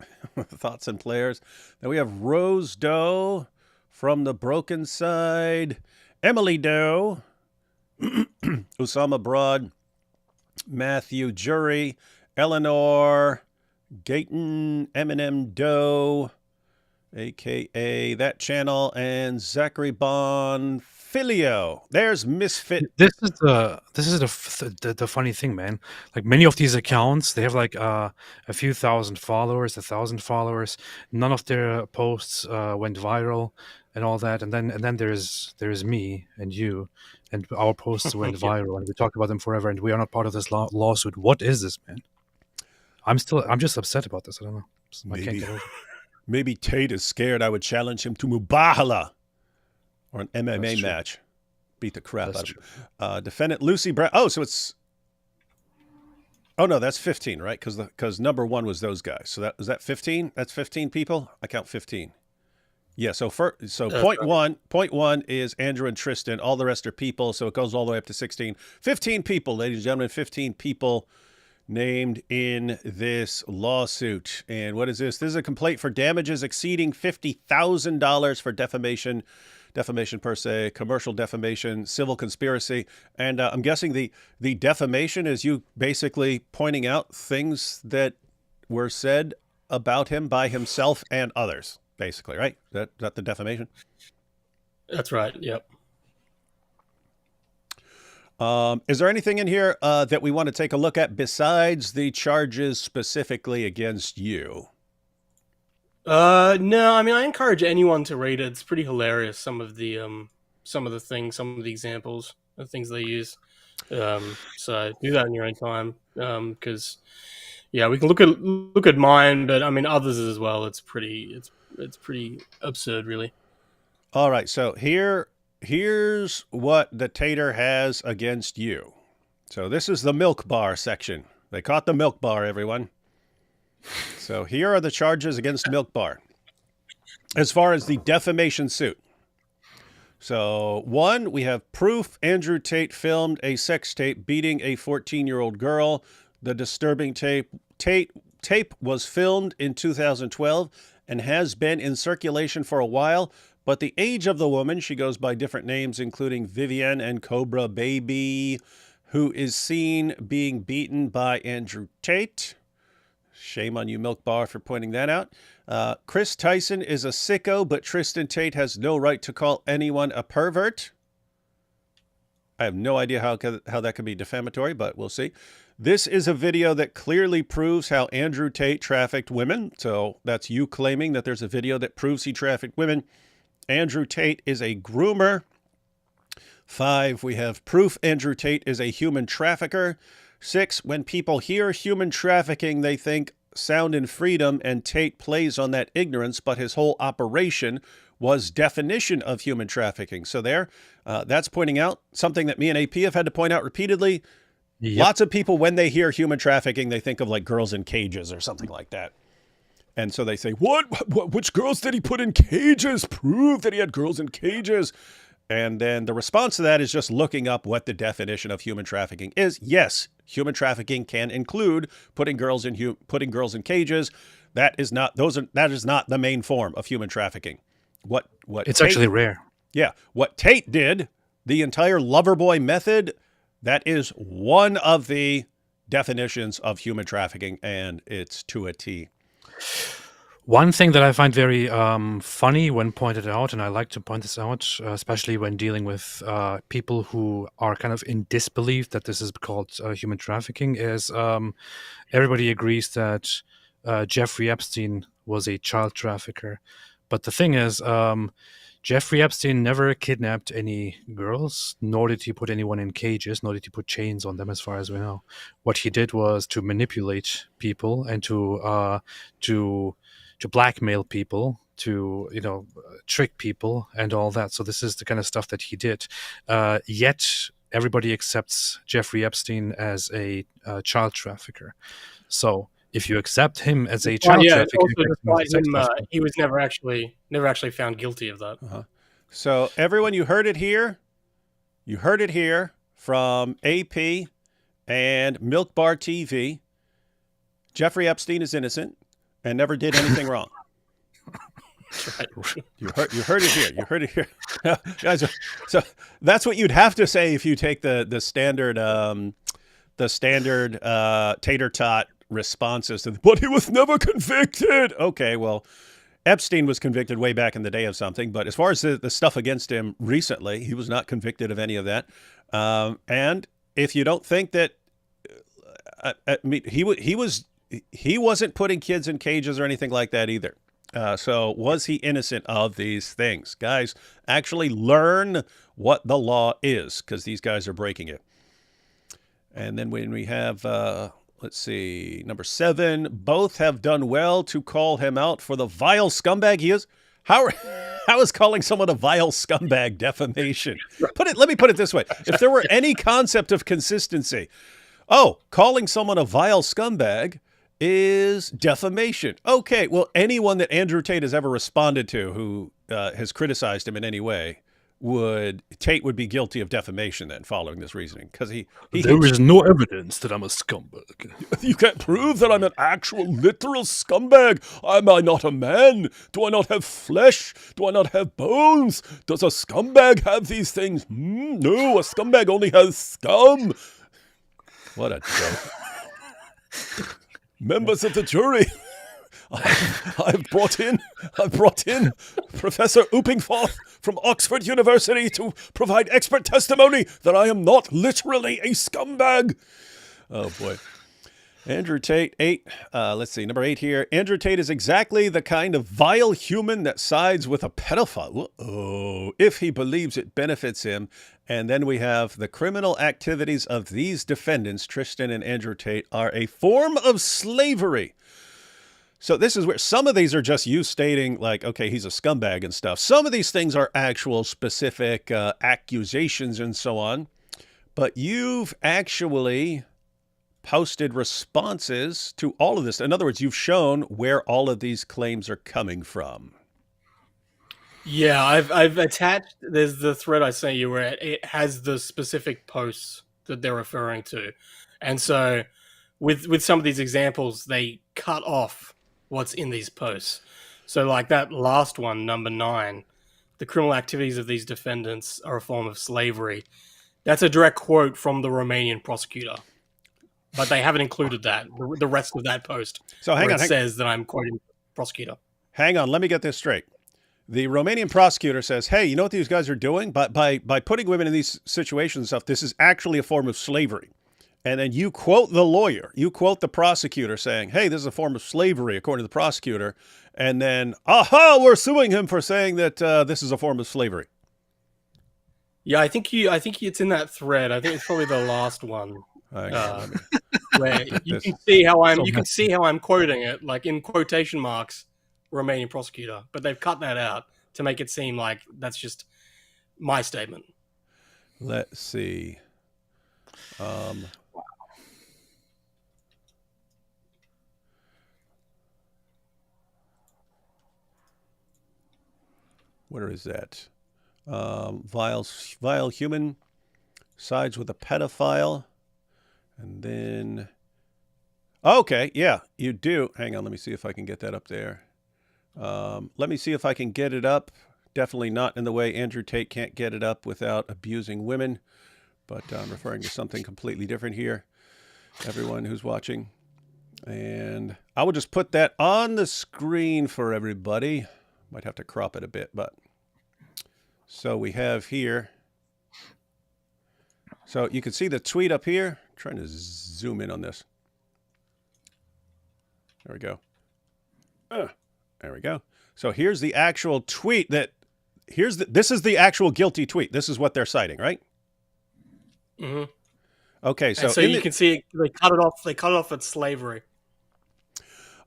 Thoughts and Players. Then we have Rose Doe from the Broken Side, Emily Doe, Osama Broad, Matthew Jury, Eleanor, Gayton, Eminem Doe, a.k.a. That Channel, and Zachary Bonfilio. There's Misfit. This is the funny thing, man. Like many of these accounts, they have like a few thousand followers, 1,000 followers. None of their posts went viral and all that. And then there's me and you, and our posts went viral, and we talked about them forever. And we are not part of this lawsuit. What is this, man? I'm just upset about this. I don't know. I can't get over it. Maybe Tate is scared I would challenge him to Mubahala or an MMA match. Beat the crap out of him. Defendant Lucy Brown. Oh, so it's... Oh, no, that's 15, right? Because number one was those guys. So was that 15? That's 15 people? I count 15. Yeah, so That's point right. one is Andrew and Tristan. All the rest are people, so it goes all the way up to 16. 15 people, ladies and gentlemen, 15 people named in this lawsuit. And what is this? This is a complaint for damages exceeding $50,000 for defamation per se, commercial defamation, civil conspiracy. And I'm guessing the defamation is you basically pointing out things that were said about him by himself and others. Basically, right? Is that the defamation? That's right. Yep. Is there anything in here that we want to take a look at besides the charges specifically against you? No. I mean, I encourage anyone to read it. It's pretty hilarious. Some of the things, some of the examples of things they use. So do that in your own time. Because yeah, we can look at mine, but I mean others as well. It's pretty absurd, really. All right, so here's what the Tater has against you. So this is the milk bar section. They caught the milk bar, everyone. So here are the charges against Milk Bar as far as the defamation suit. So 1, we have proof Andrew Tate filmed a sex tape beating a 14-year-old girl. The disturbing tape was filmed in 2012 and has been in circulation for a while, but the age of the woman, she goes by different names, including Vivienne and Cobra Baby, who is seen being beaten by Andrew Tate. Shame on you, Milk Bar, for pointing that out. Chris Tyson is a sicko, but Tristan Tate has no right to call anyone a pervert. I have no idea how that could be defamatory, but we'll see. This is a video that clearly proves how Andrew Tate trafficked women. So that's you claiming that there's a video that proves he trafficked women. Andrew Tate is a groomer. 5, we have proof Andrew Tate is a human trafficker. 6, when people hear human trafficking, they think sound and freedom, and Tate plays on that ignorance, but his whole operation was definition of human trafficking. So that's pointing out something that me and AP have had to point out repeatedly. Yep. Lots of people, when they hear human trafficking, they think of like girls in cages or something like that. And so they say, which girls did he put in cages? Prove that he had girls in cages. And then the response to that is just looking up what the definition of human trafficking is. Yes, human trafficking can include putting girls in cages. That is not the main form of human trafficking. What it's Tate, actually rare. Yeah, what Tate did, the entire Loverboy method, that is one of the definitions of human trafficking, and it's to a T. One thing that I find very funny when pointed out, and I like to point this out, especially when dealing with people who are kind of in disbelief that this is called human trafficking, is everybody agrees that Jeffrey Epstein was a child trafficker. But the thing is, Jeffrey Epstein never kidnapped any girls, nor did he put anyone in cages, nor did he put chains on them, as far as we know. What he did was to manipulate people and to blackmail people, to trick people and all that. So this is the kind of stuff that he did. Yet everybody accepts Jeffrey Epstein as a child trafficker. So if you accept him as a child trafficker, he was never actually found guilty of that. Uh-huh. So everyone, you heard it here. You heard it here from AP and MilkBarTV. Jeffrey Epstein is innocent and never did anything wrong. You heard it here. You heard it here. Guys, so that's what you'd have to say if you take the standard tater tot responses to, but he was never convicted. Okay, well, Epstein was convicted way back in the day of something, but as far as the stuff against him recently, he was not convicted of any of that. And if you don't think that he wasn't putting kids in cages or anything like that either. So was he innocent of these things? Guys, actually learn what the law is, because these guys are breaking it. And then when we have, let's see, number 7, both have done well to call him out for the vile scumbag he is. How is calling someone a vile scumbag defamation? Let me put it this way. If there were any concept of consistency, calling someone a vile scumbag is defamation. Okay, well, anyone that Andrew Tate has ever responded to who has criticized him in any way, Tate would be guilty of defamation then, following this reasoning, because there is no evidence that I'm a scumbag. You can't prove that I'm an actual literal scumbag. Am I not a man? Do I not have flesh? Do I not have bones? Does a scumbag have these things? No, a scumbag only has scum. What a joke. Members of the jury, I've brought in Professor Oopingforth from Oxford University to provide expert testimony that I am not literally a scumbag. Oh boy. Andrew Tate, 8. Let's see, number 8 here. Andrew Tate is exactly the kind of vile human that sides with a pedophile. Oh, if he believes it benefits him. And then we have the criminal activities of these defendants, Tristan and Andrew Tate, are a form of slavery. So this is where some of these are just you stating like, okay, he's a scumbag and stuff. Some of these things are actual specific accusations and so on. But you've actually posted responses to all of this. In other words, you've shown where all of these claims are coming from. Yeah, I've attached, there's the thread I sent you where it has the specific posts that they're referring to. And so with some of these examples, they cut off what's in these posts. So like that last one, number 9, the criminal activities of these defendants are a form of slavery. That's a direct quote from the Romanian prosecutor. But they haven't included that, the rest of that post. So hang on. It says that I'm quoting the prosecutor. Hang on, let me get this straight. The Romanian prosecutor says, hey, you know what these guys are doing? By putting women in these situations and stuff, this is actually a form of slavery. And then you quote the lawyer, you quote the prosecutor saying, hey, this is a form of slavery, according to the prosecutor. And then, we're suing him for saying that this is a form of slavery. Yeah, I think it's in that thread. I think it's probably the last one. Where you can see how I'm quoting it, like in quotation marks, Romanian prosecutor. But they've cut that out to make it seem like that's just my statement. Let's see. Where is that? Vile human sides with a pedophile. And then, okay, yeah, you do. Hang on, let me see if I can get that up there. Let me see if I can get it up. Definitely not in the way Andrew Tate can't get it up without abusing women. But I'm referring to something completely different here, everyone who's watching. And I will just put that on the screen for everybody. Might have to crop it a bit, but. So we have here. So you can see the tweet up here. I'm trying to zoom in on this. There we go. There we go. So here's the actual tweet that, this is the actual guilty tweet. This is what they're citing, right? Mm-hmm. Okay, so you can see they cut it off. They cut it off at slavery.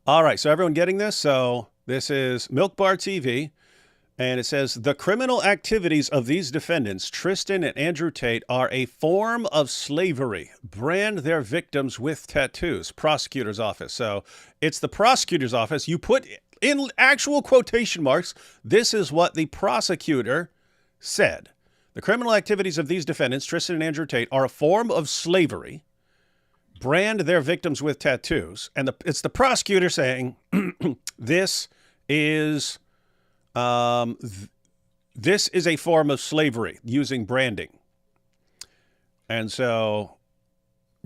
All right, so everyone getting this? So this is MilkBarTV, and it says the criminal activities of these defendants, Tristan and Andrew Tate, are a form of slavery. Brand their victims with tattoos. Prosecutor's office. So it's the prosecutor's office. You put in actual quotation marks. This is what the prosecutor said. The criminal activities of these defendants, Tristan and Andrew Tate, are a form of slavery. Brand their victims with tattoos. And it's the prosecutor saying this is a form of slavery, using branding. And so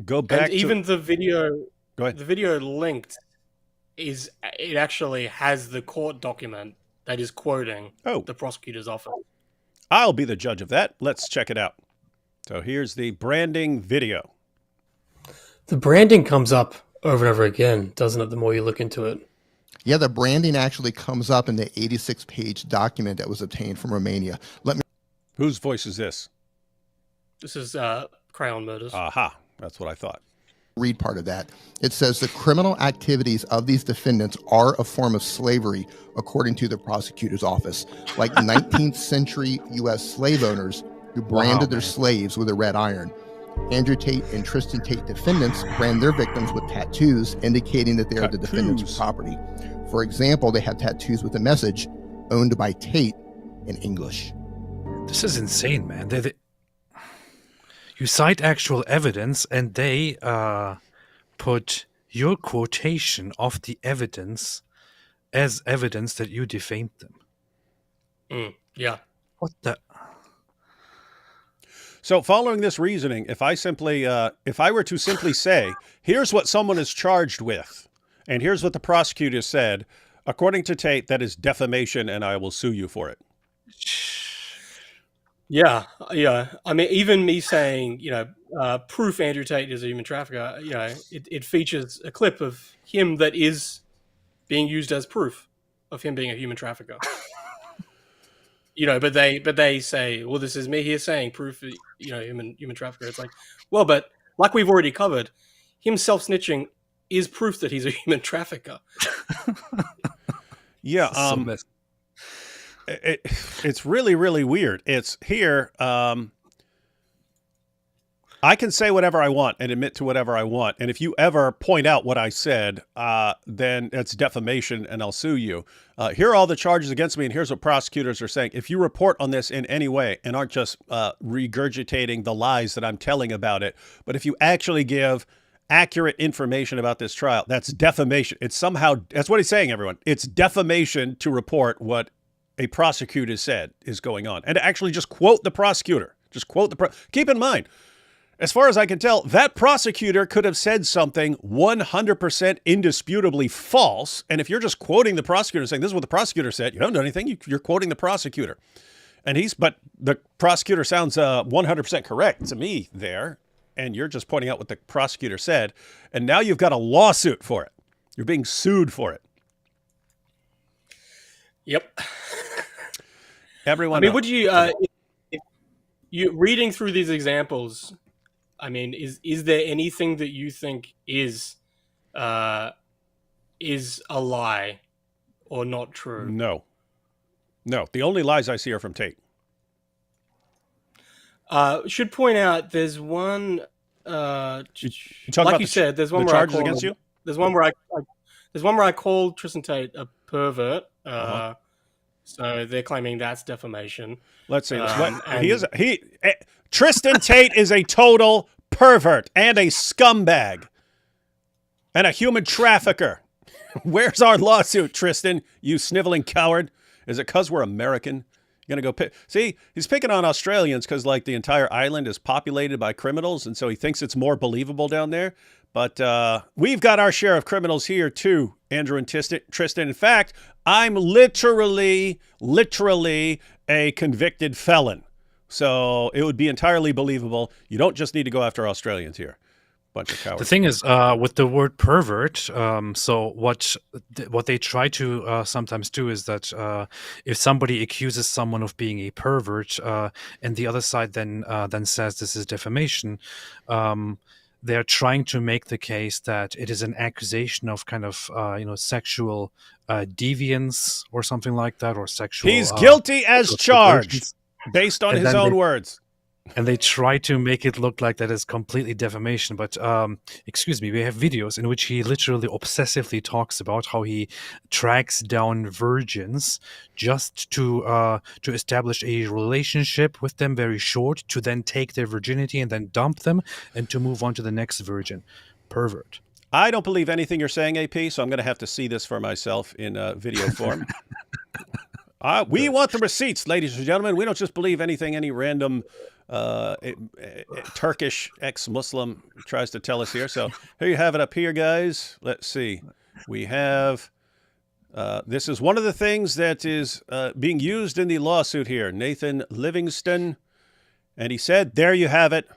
go back and to... the video. Go ahead. The video linked it actually has the court document that is quoting the prosecutor's office. I'll be the judge of that. Let's check it out. So here's the branding video. The branding comes up over and over again, doesn't it, the more you look into it? Yeah, the branding actually comes up in the 86-page document that was obtained from Romania. Whose voice is this? This is Crayon Murders. Aha, that's what I thought. Read part of that. It says the criminal activities of these defendants are a form of slavery, according to the prosecutor's office, like 19th century U.S. slave owners who branded their slaves with a red iron. Andrew Tate and Tristan Tate defendants brand their victims with tattoos indicating that they are the defendant's property. For example, they have tattoos with the message, owned by Tate, in English. This is insane, man. You cite actual evidence, and they put your quotation of the evidence as evidence that you defamed them. Yeah. What the? So following this reasoning, if I were to simply say, here's what someone is charged with, and here's what the prosecutor said, according to Tate, that is defamation, and I will sue you for it. Yeah. I mean, even me saying, proof Andrew Tate is a human trafficker, it features a clip of him that is being used as proof of him being a human trafficker. But they say, well, this is me here saying proof, human trafficker. It's like, well, but like we've already covered, him self-snitching is proof that he's a human trafficker. Yeah. It's really, really weird. It's here. I can say whatever I want and admit to whatever I want. And if you ever point out what I said, then it's defamation and I'll sue you. Here are all the charges against me, and here's what prosecutors are saying. If you report on this in any way and aren't just regurgitating the lies that I'm telling about it, but if you actually give accurate information about this trial, that's defamation. It's somehow, that's what he's saying, everyone. It's defamation to report what a prosecutor said is going on. And to actually just quote the prosecutor. Just quote the keep in mind, as far as I can tell, that prosecutor could have said something 100% indisputably false. And if you're just quoting the prosecutor saying, this is what the prosecutor said, you haven't done anything. You're quoting the prosecutor. But the prosecutor sounds 100% correct to me there. And you're just pointing out what the prosecutor said. And now you've got a lawsuit for it. You're being sued for it. Yep. Everyone. I mean, would you, if you reading through these examples, I mean, is there anything that you think is a lie or not true? No. The only lies I see are from Tate. Should point out there's one. Like you said, there's one the where charges I called, against you. There's one where I called Tristan Tate a pervert. So they're claiming that's defamation. Let's see. Tristan Tate is a total pervert and a scumbag and a human trafficker. Where's our lawsuit, Tristan? You sniveling coward. Is it because we're American? You're going to go pick. See, he's picking on Australians because like the entire island is populated by criminals. And so he thinks it's more believable down there. But we've got our share of criminals here too, Andrew and Tristan. In fact, I'm literally a convicted felon. So it would be entirely believable. You don't just need to go after Australians here. Bunch of cowards. The thing is, with the word pervert, so what they try to sometimes do is that if somebody accuses someone of being a pervert, and the other side then says this is defamation, they're trying to make the case that it is an accusation of kind of sexual deviance or something like that, or sexual. He's guilty as charged, based on his own words. And they try to make it look like that is completely defamation. But excuse me, we have videos in which he literally obsessively talks about how he tracks down virgins just to establish a relationship with them, very short, to then take their virginity and then dump them and to move on to the next virgin. Pervert. I don't believe anything you're saying, AP, so I'm going to have to see this for myself in video form. We want the receipts, ladies and gentlemen. We don't just believe anything any random Turkish ex-Muslim tries to tell us here. So here you have it up here, guys. Let's see. We have, this is one of the things that is being used in the lawsuit here. Nathan Livingston. And he said, there you have it.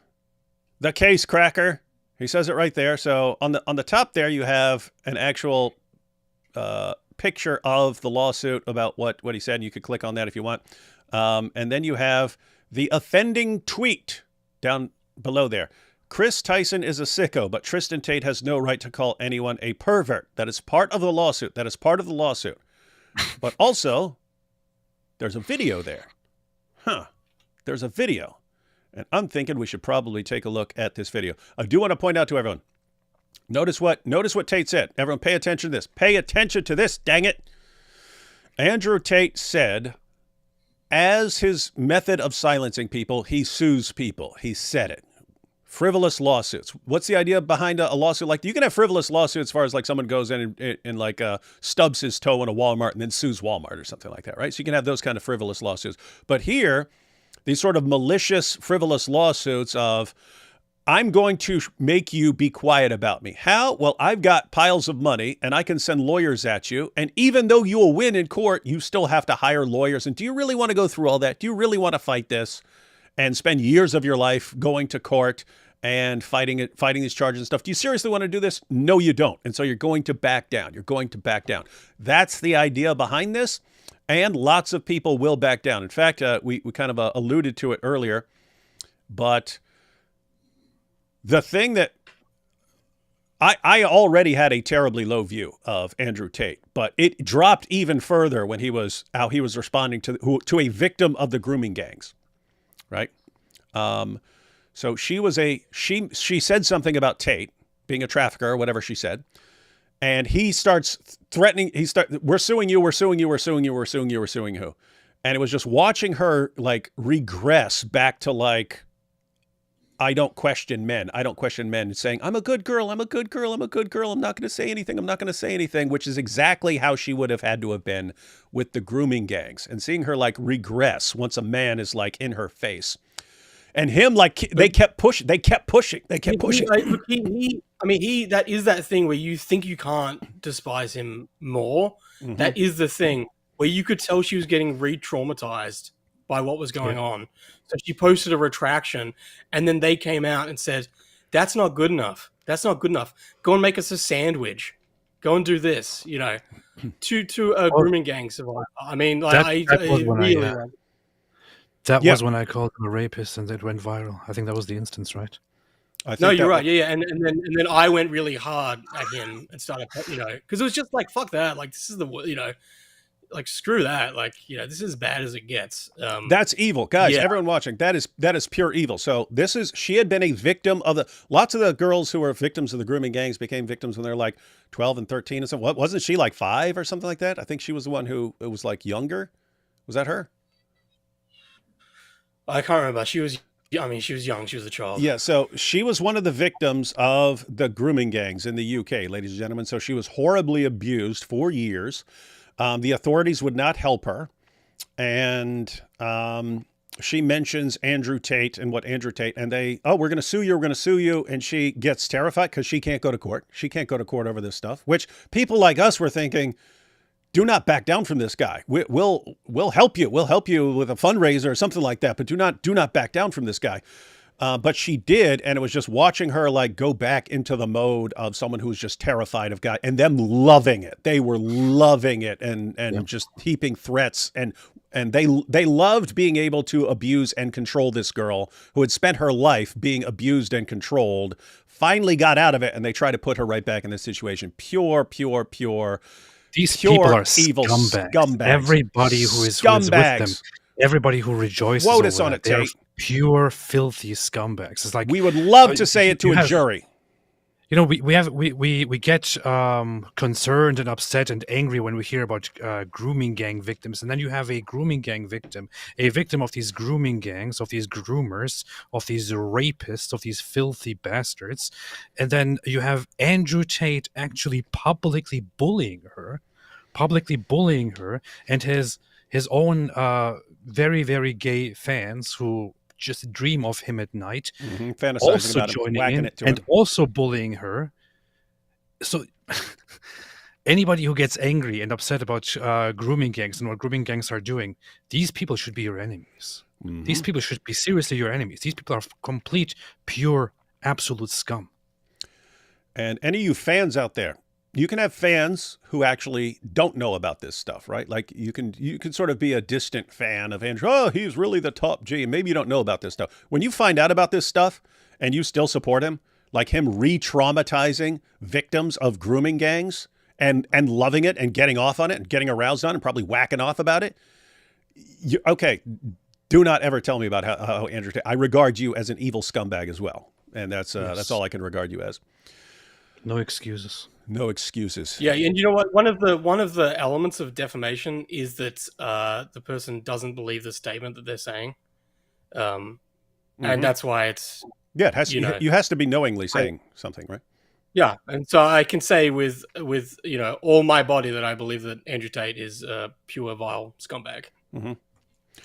The case cracker. He says it right there. So on the top there, you have an actual picture of the lawsuit about what he said. You could click on that if you want. And then you have the offending tweet down below there. Chris Tyson is a sicko, but Tristan Tate has no right to call anyone a pervert. That is part of the lawsuit. But also, there's a video there. There's a video. And I'm thinking we should probably take a look at this video. I do want to point out to everyone. Notice what Tate said. Everyone pay attention to this. Pay attention to this, dang it. Andrew Tate said as his method of silencing people, he sues people. He said it. Frivolous lawsuits. What's the idea behind a lawsuit? Like, you can have frivolous lawsuits as far as like someone goes in and like stubs his toe in a Walmart and then sues Walmart or something like that, right? So you can have those kind of frivolous lawsuits. But here, these sort of malicious, frivolous lawsuits of, I'm going to make you be quiet about me. How? Well, I've got piles of money and I can send lawyers at you. And even though you will win in court, you still have to hire lawyers. And do you really want to go through all that? Do you really want to fight this and spend years of your life going to court and fighting these charges and stuff? Do you seriously want to do this? No, you don't. And so you're going to back down. You're going to back down. That's the idea behind this. And lots of people will back down. In fact, we kind of alluded to it earlier, but the thing that I already had a terribly low view of Andrew Tate, but it dropped even further when he was responding to a victim of the grooming gangs, right? So she said something about Tate being a trafficker or whatever she said, and he starts threatening. We're suing you. We're suing you. We're suing you. We're suing you. We're suing who? And it was just watching her like regress back to like, I don't question men. I don't question men. Saying, I'm a good girl. I'm a good girl. I'm a good girl. I'm not going to say anything. I'm not going to say anything, which is exactly how she would have had to have been with the grooming gangs. And seeing her like regress once a man is like in her face. And him, like, they kept pushing. They kept pushing. They kept pushing. That is that thing where you think you can't despise him more. Mm-hmm. That is the thing where you could tell she was getting re-traumatized by what was going on. So she posted a retraction, and then they came out and said, that's not good enough. That's not good enough. Go and make us a sandwich. Go and do this, you know, to a grooming gang survivor. I mean, like, that was when I called him a rapist and it went viral. I think that was the instance, right? No, you're right. Yeah. And then I went really hard at him and started, you know, because it was just like, fuck that. Like, this is the, you know, like, screw that. Like, you know, this is as bad as it gets. That's evil, guys. Yeah. Everyone watching, that is pure evil. So she had been a victim of lots of the girls who were victims of the grooming gangs became victims when they're like 12 and 13 and something. What, wasn't she like 5 or something like that? I think she was the one who was like younger. Was that her? I can't remember. She was young. She was a child. Yeah. So she was one of the victims of the grooming gangs in the UK, ladies and gentlemen. So she was horribly abused for years. The authorities would not help her. And she mentions Andrew Tate and what Andrew Tate, and we're going to sue you. We're going to sue you. And she gets terrified because she can't go to court. She can't go to court over this stuff, which people like us were thinking, do not back down from this guy. We'll help you. We'll help you with a fundraiser or something like that. But do not back down from this guy. But she did, and it was just watching her like go back into the mode of someone who's just terrified of God, and them loving it. They were loving it and just heaping threats, and they loved being able to abuse and control this girl who had spent her life being abused and controlled. Finally got out of it, and they try to put her right back in this situation. Pure. These people are evil scumbags. Everybody who is with them, everybody who rejoices over it, they're pure, filthy scumbags. It's like, we would love to say it to a jury. You know, we get concerned and upset and angry when we hear about grooming gang victims, and then you have a grooming gang victim, a victim of these grooming gangs, of these groomers, of these rapists, of these filthy bastards, and then you have Andrew Tate actually publicly bullying her, and his own very, very gay fans who just dream of him at night, fantasizing also about him, joining whacking in it to and him. also bullying her. So anybody who gets angry and upset about grooming gangs and what grooming gangs are doing, these people should be your enemies. These people should be seriously your enemies. These people are complete, pure, absolute scum. And any of you fans out there, you can have fans who actually don't know about this stuff, right? Like you can sort of be a distant fan of Andrew. Oh, he's really the top G. And maybe you don't know about this stuff. When you find out about this stuff and you still support him, like him re-traumatizing victims of grooming gangs and loving it and getting off on it and getting aroused on it and probably whacking off about it. Okay, do not ever tell me about how Andrew Tate. I regard you as an evil scumbag as well. And that's all I can regard you as. No excuses. No excuses. Yeah, and you know what? One of the elements of defamation is that the person doesn't believe the statement that they're saying, and that's why it's it has you has to be knowingly saying something, right? Yeah, and so I can say with all my body that I believe that Andrew Tate is a pure vile scumbag and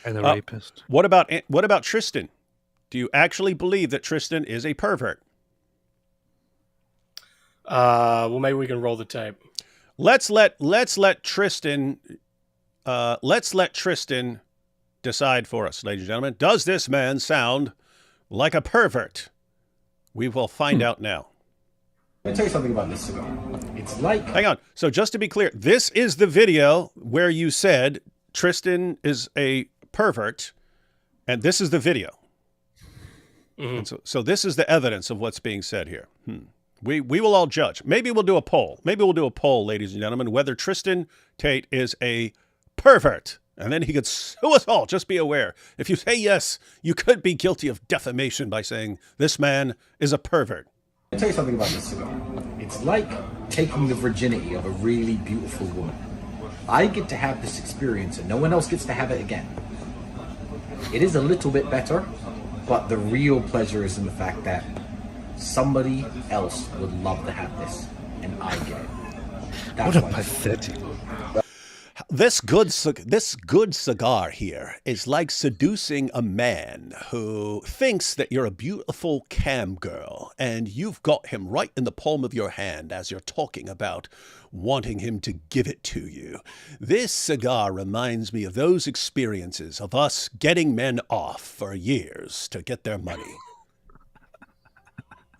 a rapist. What about Tristan? Do you actually believe that Tristan is a pervert? Well, maybe we can roll the tape. Let's let Tristan decide for us, ladies and gentlemen. Does this man sound like a pervert? We will find out now. Let me tell you something about this cigar. It's like... Hang on. So just to be clear, this is the video where you said Tristan is a pervert, and this is the video. And so this is the evidence of what's being said here. We will all judge. Maybe we'll do a poll. Ladies and gentlemen, whether Tristan Tate is a pervert. And then he could sue us all. Just be aware. If you say yes, you could be guilty of defamation by saying this man is a pervert. Let me tell you something about this cigar. It's like taking the virginity of a really beautiful woman. I get to have this experience and no one else gets to have it again. It is a little bit better, but the real pleasure is in the fact that somebody else would love to have this, and I get it. What a pathetic. This good cigar here is like seducing a man who thinks that you're a beautiful cam girl, and you've got him right in the palm of your hand as you're talking about wanting him to give it to you. This cigar reminds me of those experiences of us getting men off for years to get their money.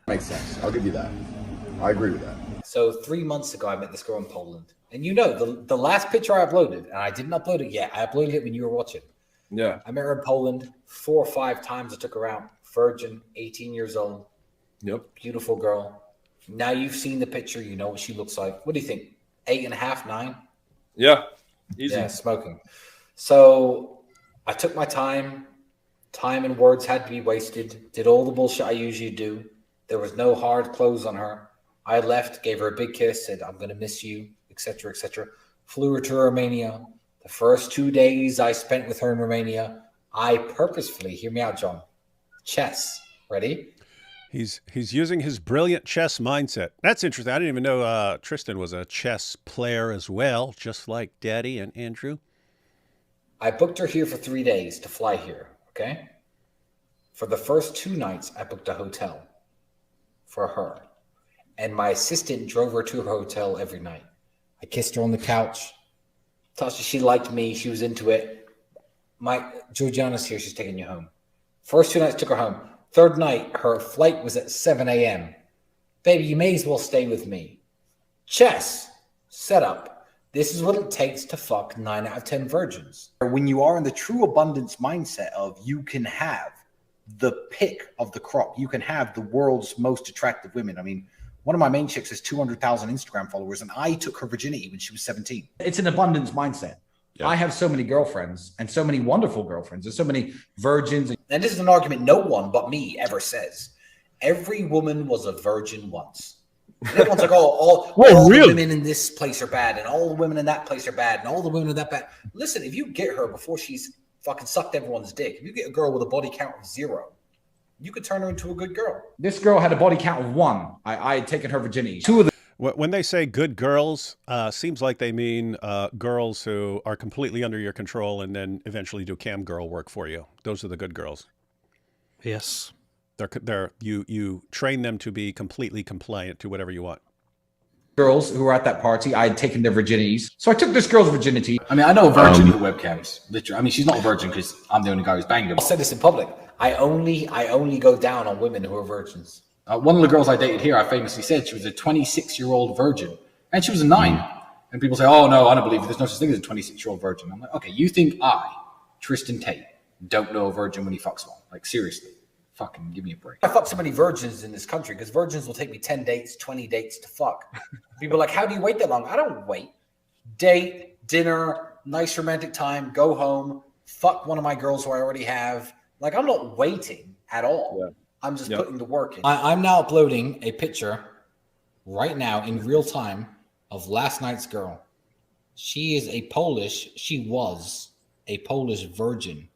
Makes sense. I'll give you that. I agree with that. So 3 months ago, I met this girl in Poland. And the last picture I uploaded, and I didn't upload it yet. I uploaded it when you were watching. Yeah. I met her in Poland 4 or 5 times. I took her out. Virgin, 18 years old. Yep. Beautiful girl. Now you've seen the picture. You know what she looks like. What do you think? 8.5, 9? Yeah. Easy. Yeah, smoking. So I took my time. Time and words had to be wasted. Did all the bullshit I usually do. There was no hard close on her. I left, gave her a big kiss, said, I'm going to miss you, etc., etc. Flew her to Romania. The first 2 days I spent with her in Romania, I purposefully, hear me out, John, chess. Ready? He's using his brilliant chess mindset. That's interesting. I didn't even know Tristan was a chess player as well, just like Daddy and Andrew. I booked her here for 3 days to fly here, okay? For the first 2 nights, I booked a hotel for her. And my assistant drove her to her hotel every night. I kissed her on the couch. Touched her. She liked me. She was into it. Georgiana's here. She's taking you home. First 2 nights, took her home. Third night, her flight was at 7 a.m. Baby, you may as well stay with me. Chess. Setup. This is what it takes to fuck 9 out of 10 virgins. When you are in the true abundance mindset of you can have the pick of the crop. You can have the world's most attractive women. I mean, one of my main chicks has 200,000 Instagram followers, and I took her virginity when she was 17. It's an abundance mindset. Yeah. I have so many girlfriends and so many wonderful girlfriends and so many virgins. And this is an argument no one but me ever says. Every woman was a virgin once. And everyone's like, all the women in this place are bad, and all the women in that place are bad, and all the women in that bad. Listen, if you get her before she's fucking sucked everyone's dick, if you get a girl with a body count of 0, you could turn her into a good girl. This girl had a body count of 1. I had taken her virginity. 2 of them. When they say good girls, seems like they mean girls who are completely under your control and then eventually do cam girl work for you. Those are the good girls. Yes. You train them to be completely compliant to whatever you want. Girls who were at that party, I had taken their virginities. So I took this girl's virginity. I mean, I know a virgin with webcams. Literally. I mean, she's not a virgin because I'm the only guy who's banged them. I said this in public. I only go down on women who are virgins. One of the girls I dated here, I famously said she was a 26-year-old virgin, and she was a 9. And people say, "Oh no, I don't believe it. There's no such thing as a 26-year-old virgin." I'm like, okay, you think I, Tristan Tate, don't know a virgin when he fucks one? Like seriously, fucking give me a break. I fuck so many virgins in this country because virgins will take me 10 dates, 20 dates to fuck. People are like, how do you wait that long? I don't wait. Date, dinner, nice romantic time, go home, fuck one of my girls who I already have. Like, I'm not waiting at all. Yeah. I'm just putting the work in. I'm now uploading a picture right now in real time of last night's girl. She was a Polish virgin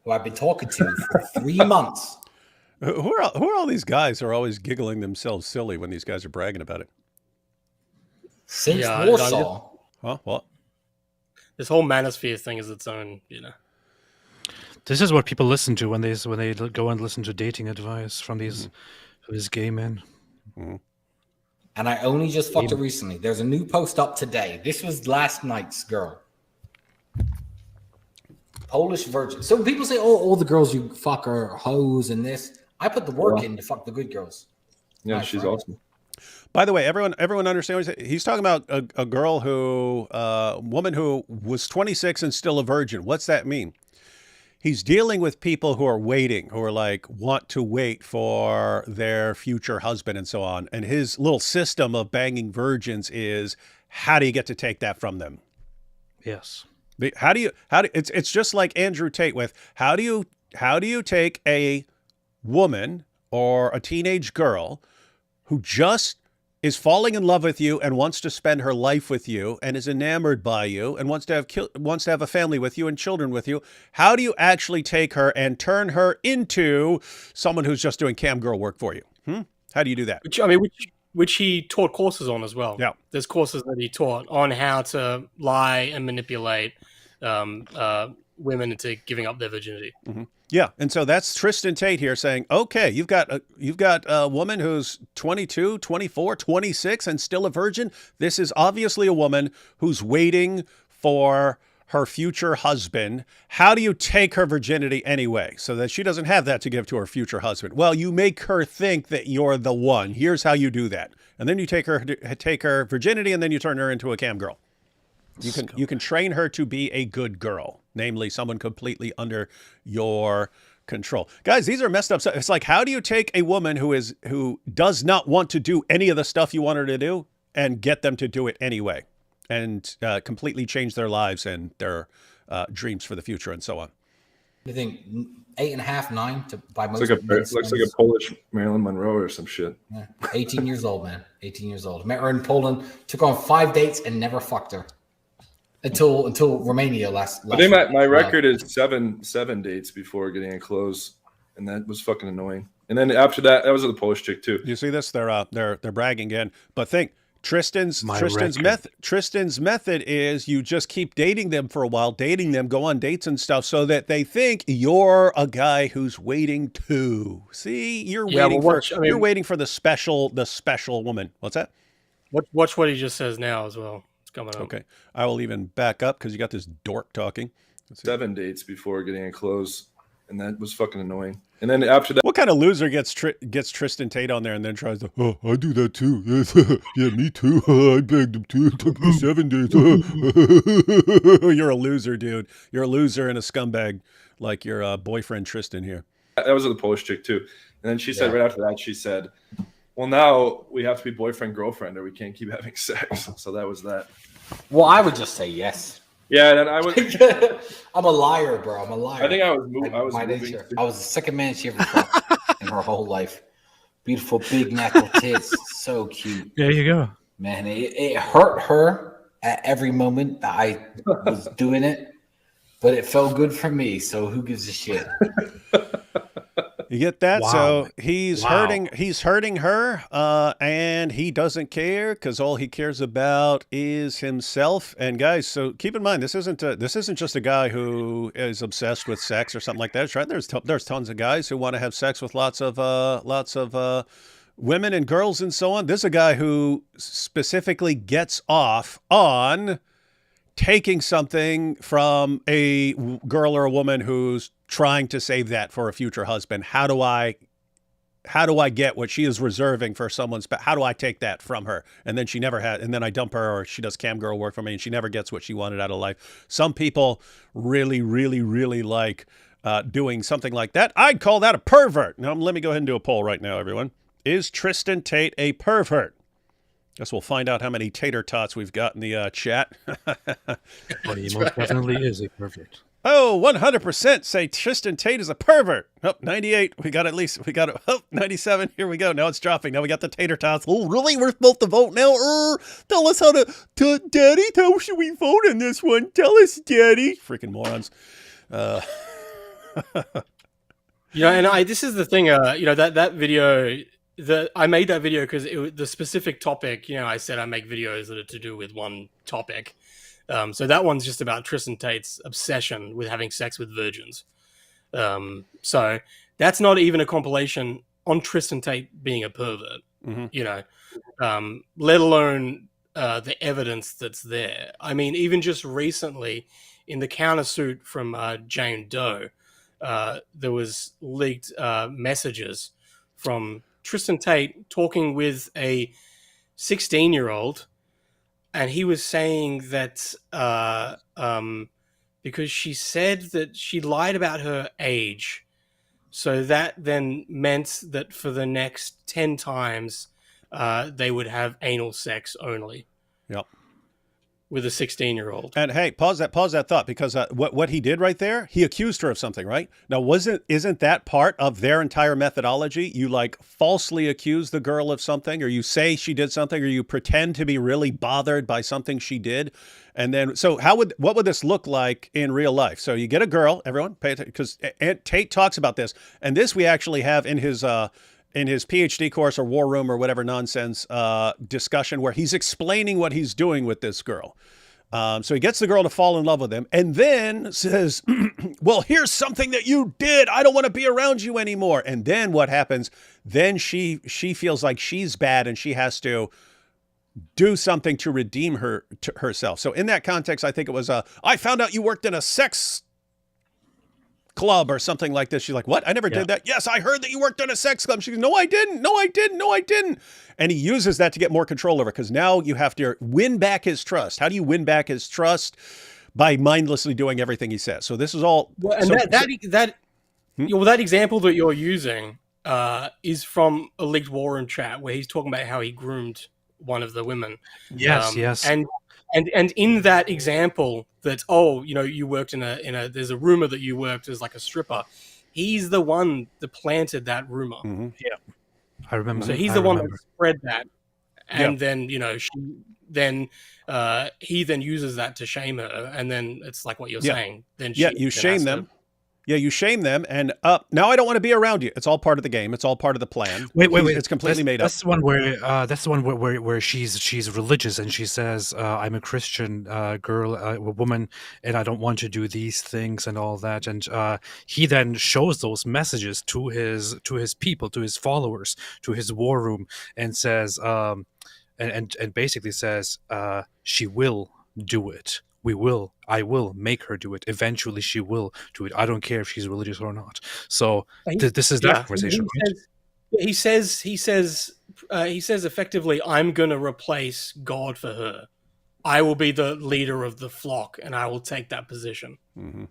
who I've been talking to for 3 months. Who are all these guys who are always giggling themselves silly when these guys are bragging about it? Since Warsaw. Huh? What? This whole manosphere thing is its own, This is what people listen to when they go and listen to dating advice from these gay men. Mm-hmm. And I only just fucked her recently. There's a new post up today. This was last night's girl. Polish virgin. So people say, oh, all the girls you fuck are hoes and this. I put the work in to fuck the good girls. Yeah, Nice, she's right? awesome. By the way, everyone understands what he's talking about. A girl woman who was 26 and still a virgin. What's that mean? He's dealing with people who are waiting, who are like, want to wait for their future husband and so on. And his little system of banging virgins is, how do you get to take that from them? Yes. It's just like Andrew Tate with, how do you take a woman or a teenage girl who just is falling in love with you and wants to spend her life with you and is enamored by you and wants to have a family with you and children with you. How do you actually take her and turn her into someone who's just doing cam girl work for you? How do you do that? Which he taught courses on as well. Yeah. There's courses that he taught on how to lie and manipulate women into giving up their virginity. Mm-hmm. Yeah, and so that's Tristan Tate here saying, okay, you've got a woman who's 22, 24, 26 and still a virgin. This is obviously a woman who's waiting for her future husband. How do you take her virginity anyway so that she doesn't have that to give to her future husband? Well, you make her think that you're the one. Here's how you do that. And then you take her virginity and then you turn her into a cam girl. You can train her to be a good girl, namely someone completely under your control. Guys, these are messed up stuff. It's like, how do you take a woman who does not want to do any of the stuff you want her to do and get them to do it anyway and completely change their lives and their dreams for the future and so on? I think 8.5, 9 to by most. Looks like a Polish Marilyn Monroe or some shit. Yeah. 18 years old, man. 18 years old. Met her in Poland. Took on 5 dates and never fucked her. Until Romania last I think my record is seven dates before getting a close, and that was fucking annoying. And then after that was a Polish chick too. You see this? They're bragging again. But think Tristan's method is you just keep dating them for a while, go on dates and stuff, so that they think you're a guy who's waiting too. See, you're waiting for the special woman. What's that? Watch what he just says now as well. Coming up. Okay, I will even back up because you got this dork talking. 7 dates before getting a close, and that was fucking annoying. And then after that, what kind of loser gets Tristan Tate on there and then tries to, oh, I do that too. Yes, yeah, me too. I begged him too. It took me 7 days. You're a loser, dude. You're a loser and a scumbag like your boyfriend Tristan here. That was a Polish chick too. And then she said right after that, she said, well, now we have to be boyfriend, girlfriend, or we can't keep having sex. So that was that. Well, I would just say yes. Yeah, and then I would. I'm a liar, bro. I'm a liar. I think I was moving. I was the second man she ever fucked in her whole life. Beautiful, big, natural tits. So cute. There you go. Man, it hurt her at every moment that I was doing it, but it felt good for me. So who gives a shit? You get that? Wow. So he's hurting her, and he doesn't care because all he cares about is himself. And guys, so keep in mind, this isn't just a guy who is obsessed with sex or something like that. Right? There's tons of guys who want to have sex with lots of women and girls and so on. This is a guy who specifically gets off on taking something from a girl or a woman who's trying to save that for a future husband. How do I get what she is reserving for someone's? How do I take that from her? And then she never had, and then I dump her, or she does cam girl work for me and she never gets what she wanted out of life. Some people really, really, really like doing something like that. I'd call that a pervert. Now, let me go ahead and do a poll right now, everyone. Is Tristan Tate a pervert? Guess we'll find out how many tater tots we've got in the chat. Well, he most definitely is a pervert. Oh, 100% say Tristan Tate is a pervert. Oh, 98. We got 97. Here we go. Now it's dropping. Now we got the tater tots. Oh, really? We're supposed to vote now? Tell us how Daddy, how should we vote on this one? Tell us, Daddy. Freaking morons. This is the thing, that video, I made that video because the specific topic, I said I make videos that are to do with one topic. So that one's just about Tristan Tate's obsession with having sex with virgins. So that's not even a compilation on Tristan Tate being a pervert, let alone the evidence that's there. I mean, even just recently in the countersuit from Jane Doe, there was leaked messages from Tristan Tate talking with a 16-year-old, and he was saying that because she said that she lied about her age, so that then meant that for the next 10 times they would have anal sex only. Yep. With a 16-year-old. And hey, pause that thought, because what he did right there, he accused her of something, right? Now, isn't that part of their entire methodology? You falsely accuse the girl of something, or you say she did something, or you pretend to be really bothered by something she did. And then, so what would this look like in real life? So you get a girl, everyone pay attention, because Tate talks about this, and this we actually have in his PhD course or War Room or whatever nonsense discussion, where he's explaining what he's doing with this girl. So he gets the girl to fall in love with him, and then says, well, here's something that you did. I don't want to be around you anymore. And then what happens? Then she feels like she's bad, and she has to do something to redeem herself. So in that context, I think it was, I found out you worked in a sex club or something like this. She's like, what? I never did that. Yes, I heard that you worked in a sex club. She goes, no, I didn't. No, I didn't. No, I didn't. And he uses that to get more control over, because now you have to win back his trust. How do you win back his trust? By mindlessly doing everything he says. So this is all. Well, and that example that you're using is from a leaked War Room chat where he's talking about how he groomed one of the women. Yes. And in that example, that you worked in a there's a rumor that you worked as like a stripper. He's the one that planted that rumor. Mm-hmm. Yeah, I remember. So he's the one that spread that, and then he then uses that to shame her, and then it's like what you're saying. Then you shame them. Yeah, you shame them, and now I don't want to be around you. It's all part of the game. It's all part of the plan. Wait! It's completely made up. That's the one where she's religious, and she says, "I'm a Christian girl, a woman, and I don't want to do these things and all that." And he then shows those messages to his people, to his followers, to his War Room, and says, and basically says, "She will do it. I will make her do it. Eventually she will do it. I don't care if she's religious or not." So this is that conversation. He says effectively, I'm going to replace God for her. I will be the leader of the flock, and I will take that position. Mm-hmm.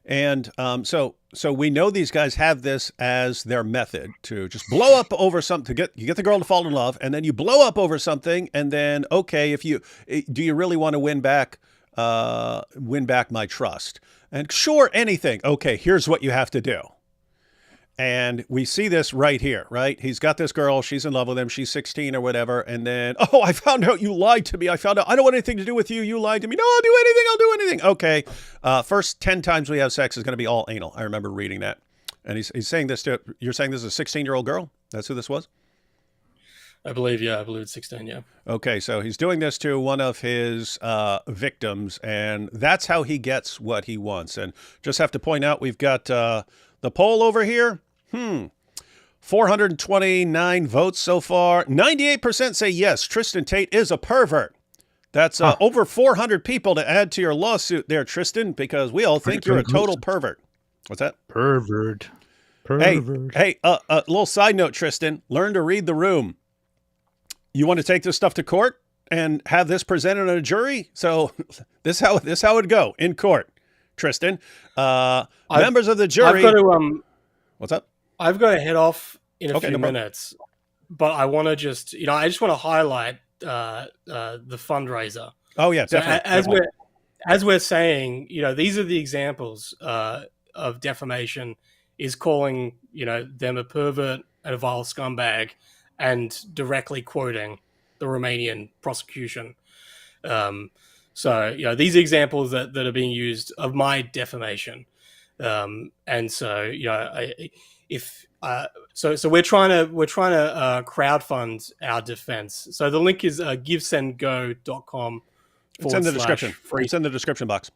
And so we know these guys have this as their method to just blow up over something, you get the girl to fall in love, and then you blow up over something, and then, okay, do you really want to win back my trust? And sure, anything. Okay, here's what you have to do. And we see this right here, right? He's got this girl. She's in love with him. She's 16 or whatever. And then, I found out you lied to me. I found out I don't want anything to do with you. You lied to me. No, I'll do anything. Okay. First 10 times we have sex is going to be all anal. I remember reading that. And he's saying this you're saying this is a 16-year-old girl? That's who this was? I believe it's 16, yeah. Okay, so he's doing this to one of his victims, and that's how he gets what he wants. And just have to point out, we've got the poll over here. 429 votes so far. 98% say yes, Tristan Tate is a pervert. That's over 400 people to add to your lawsuit there, Tristan, because we all think you're a total pervert. What's that? Pervert. Hey, a little side note, Tristan. Learn to read the room. You want to take this stuff to court and have this presented on a jury? So this how it'd go in court, Tristan. Members of the jury. I've got to, what's up? I've got to head off in a few minutes, but I want to just want to highlight the fundraiser. Oh yeah, definitely. as we're saying, these are the examples of defamation, is calling, them a pervert and a vile scumbag and directly quoting the Romanian prosecution. So, these are examples that are being used of my defamation. And so, so we're trying to crowdfund our defense. So the link is givesendgo.com. It's in the description. It's in the description box.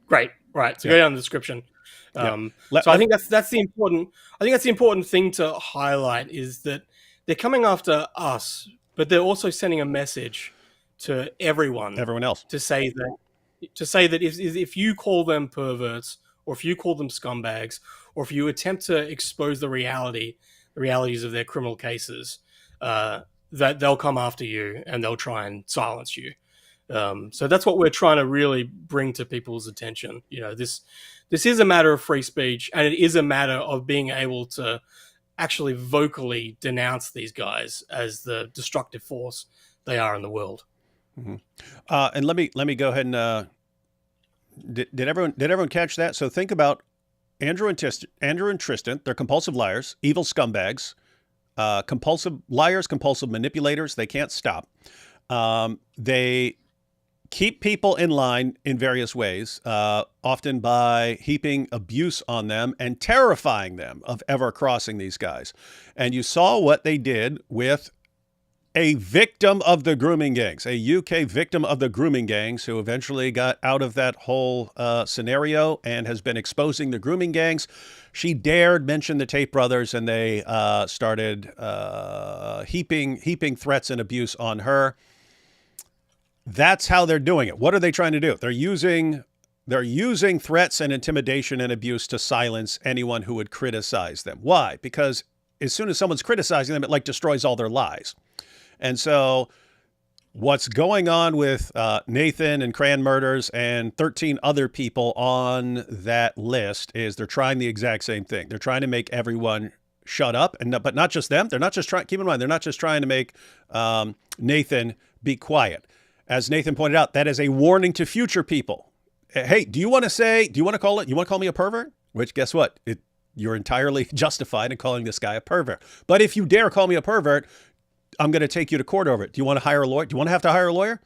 Great. Right. So go down the description. So I think that's the important. I think that's the important thing to highlight, is that they're coming after us, but they're also sending a message to everyone else, to say that if you call them perverts, or if you call them scumbags, or if you attempt to expose the realities of their criminal cases, that they'll come after you and they'll try and silence you. So that's what we're trying to really bring to people's attention. This is a matter of free speech, and it is a matter of being able to actually vocally denounce these guys as the destructive force they are in the world. Mm-hmm. And let me go ahead and did everyone catch that? So think about Andrew and Tristan. They're compulsive liars, evil scumbags, compulsive liars, compulsive manipulators. They can't stop. They keep people in line in various ways, often by heaping abuse on them and terrifying them of ever crossing these guys. And you saw what they did with a victim of the grooming gangs, a UK victim of the grooming gangs, who eventually got out of that whole scenario and has been exposing the grooming gangs. She dared mention the Tate brothers, and they started heaping threats and abuse on her. That's how they're doing it. What are they trying to do? They're using threats and intimidation and abuse to silence anyone who would criticize them. Why? Because as soon as someone's criticizing them, it destroys all their lies. And so what's going on with Nathan and Cran murders and 13 other people on that list is they're trying the exact same thing. They're trying to make everyone shut up, but not just them. They're not just trying, keep in mind, they're not just trying to make Nathan be quiet. As Nathan pointed out, that is a warning to future people. Hey, do you want to call me a pervert? Which, guess what? You're entirely justified in calling this guy a pervert. But if you dare call me a pervert, I'm going to take you to court over it. Do you want to hire a lawyer? Do you want to have to hire a lawyer?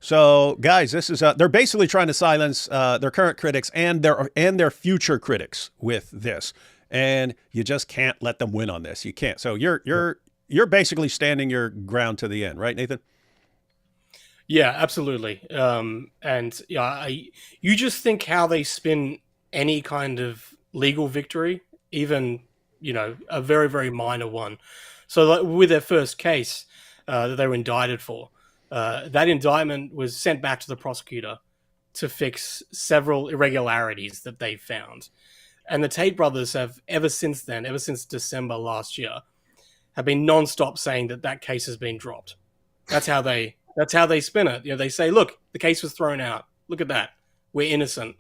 So, guys, this is they're basically trying to silence their current critics and their future critics with this, and you just can't let them win on this. You can't. So you're basically standing your ground to the end, right, Nathan? Yeah, absolutely. And you just think how they spin any kind of legal victory, even a very, very minor one. So with their first case that they were indicted for, that indictment was sent back to the prosecutor to fix several irregularities that they found. And the Tate brothers have ever since December last year, have been nonstop saying that case has been dropped. That's how they spin it. They say, look, the case was thrown out. Look at that. We're innocent.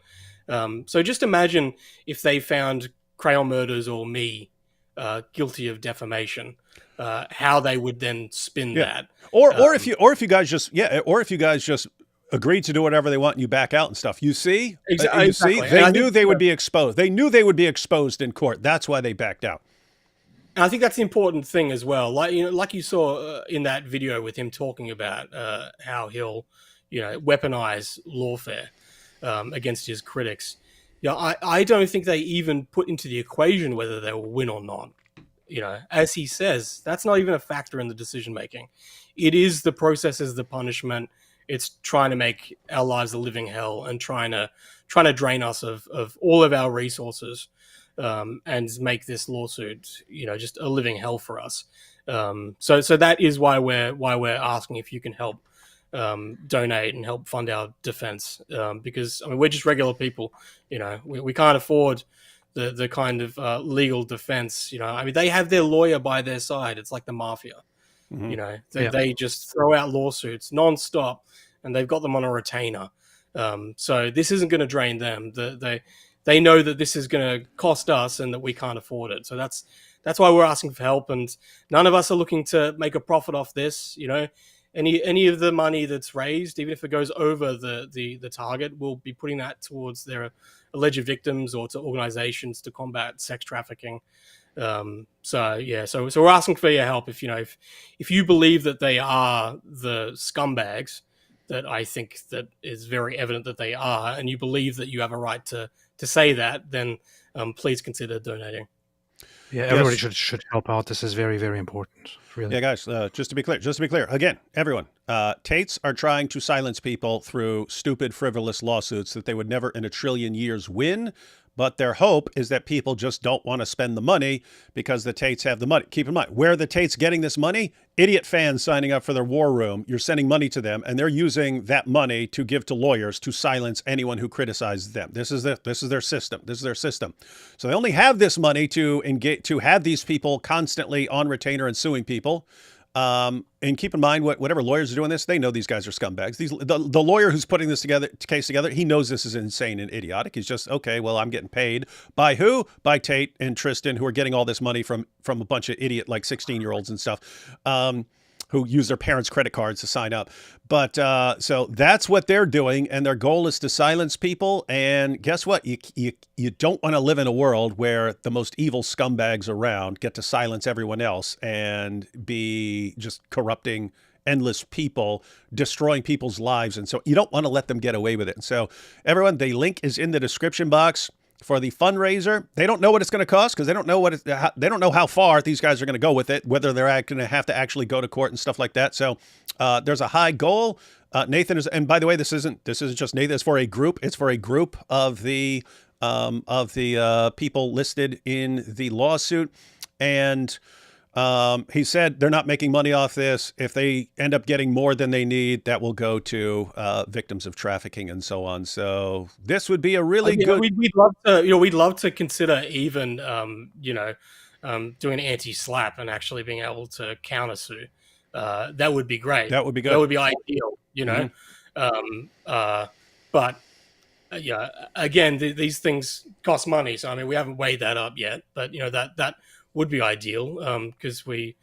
So just imagine if they found Crayon Murders or me guilty of defamation, how they would then spin that. Or if you guys just agreed to do whatever they want and you back out and stuff. You see? Exactly. They knew they would be exposed. They knew they would be exposed in court. That's why they backed out. And I think that's the important thing as well. Like you saw in that video with him talking about how he'll, weaponize lawfare against his critics. I don't think they even put into the equation whether they will win or not. As he says, that's not even a factor in the decision making. It is the process, is the punishment. It's trying to make our lives a living hell and trying to drain us of all of our resources, and make this lawsuit, just a living hell for us. So that is why we're asking if you can help donate and help fund our defense, because we're just regular people. We can't afford the kind of legal defense. They have their lawyer by their side. It's like the mafia. Mm-hmm. They just throw out lawsuits nonstop, and they've got them on a retainer. So this isn't going to drain them. They know that this is going to cost us and that we can't afford it. So that's why we're asking for help. And none of us are looking to make a profit off this. any of the money that's raised, even if it goes over the target, we'll be putting that towards their alleged victims or to organizations to combat sex trafficking. So we're asking for your help. If if you believe that they are the scumbags that I think that is very evident that they are, and you believe that you have a right to say that, then please consider donating. Yeah, everybody should help out. This is very, very important. Really. Yeah, guys, just to be clear, again, everyone, Tates are trying to silence people through stupid, frivolous lawsuits that they would never in a trillion years win. But their hope is that people just don't want to spend the money because the Tates have the money. Keep in mind, where are the Tates getting this money? Idiot fans signing up for their war room. You're sending money to them, and they're using that money to give to lawyers to silence anyone who criticizes them. This is their system. This is their system. So they only have this money to engage, to have these people constantly on retainer and suing people. And keep in mind, whatever lawyers are doing this, they know these guys are scumbags. The lawyer who's putting this case together, he knows this is insane and idiotic. He's just, okay, well, I'm getting paid by who? By Tate and Tristan, who are getting all this money from a bunch of idiot, like 16-year-olds and stuff, who use their parents' credit cards to sign up. But so that's what they're doing, and their goal is to silence people. And guess what? You don't want to live in a world where the most evil scumbags around get to silence everyone else and be just corrupting endless people, destroying people's lives. And so you don't want to let them get away with it. And so everyone, the link is in the description box for the fundraiser. They don't know what it's going to cost because they don't know they don't know how far these guys are going to go with it, whether they're going to have to actually go to court and stuff like that. So there's a high goal. Nathan is, and by the way, this isn't just Nathan. It's for a group. It's for a group of the people listed in the lawsuit, and he said they're not making money off this. If they end up getting more than they need, that will go to victims of trafficking and so on. So this would be a really good. We'd love to, we'd love to consider even, doing anti-slap and actually being able to countersue. That would be great. That would be good. That would be ideal. But yeah, again, these things cost money. So I mean, we haven't weighed that up yet. But that would be ideal because we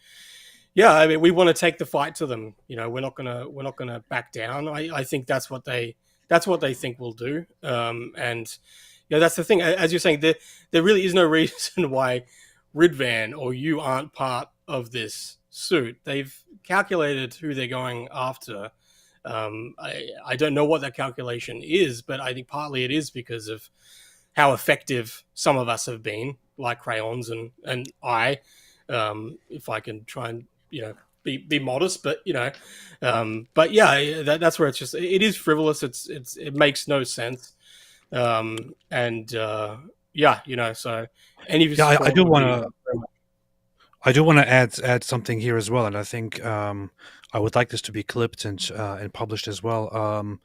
want to take the fight to them. We're not gonna back down. I think that's what they think we'll do. And that's the thing. As you're saying, there really is no reason why Ridvan or you aren't part of this suit. They've calculated who they're going after. I don't know what that calculation is, but I think partly it is because of how effective some of us have been, like Crayons and I, if I can try and be modest, but that's where it's just, it is frivolous. It makes no sense. So any of I do want to add something here as well, and I think I would like this to be clipped and published as well.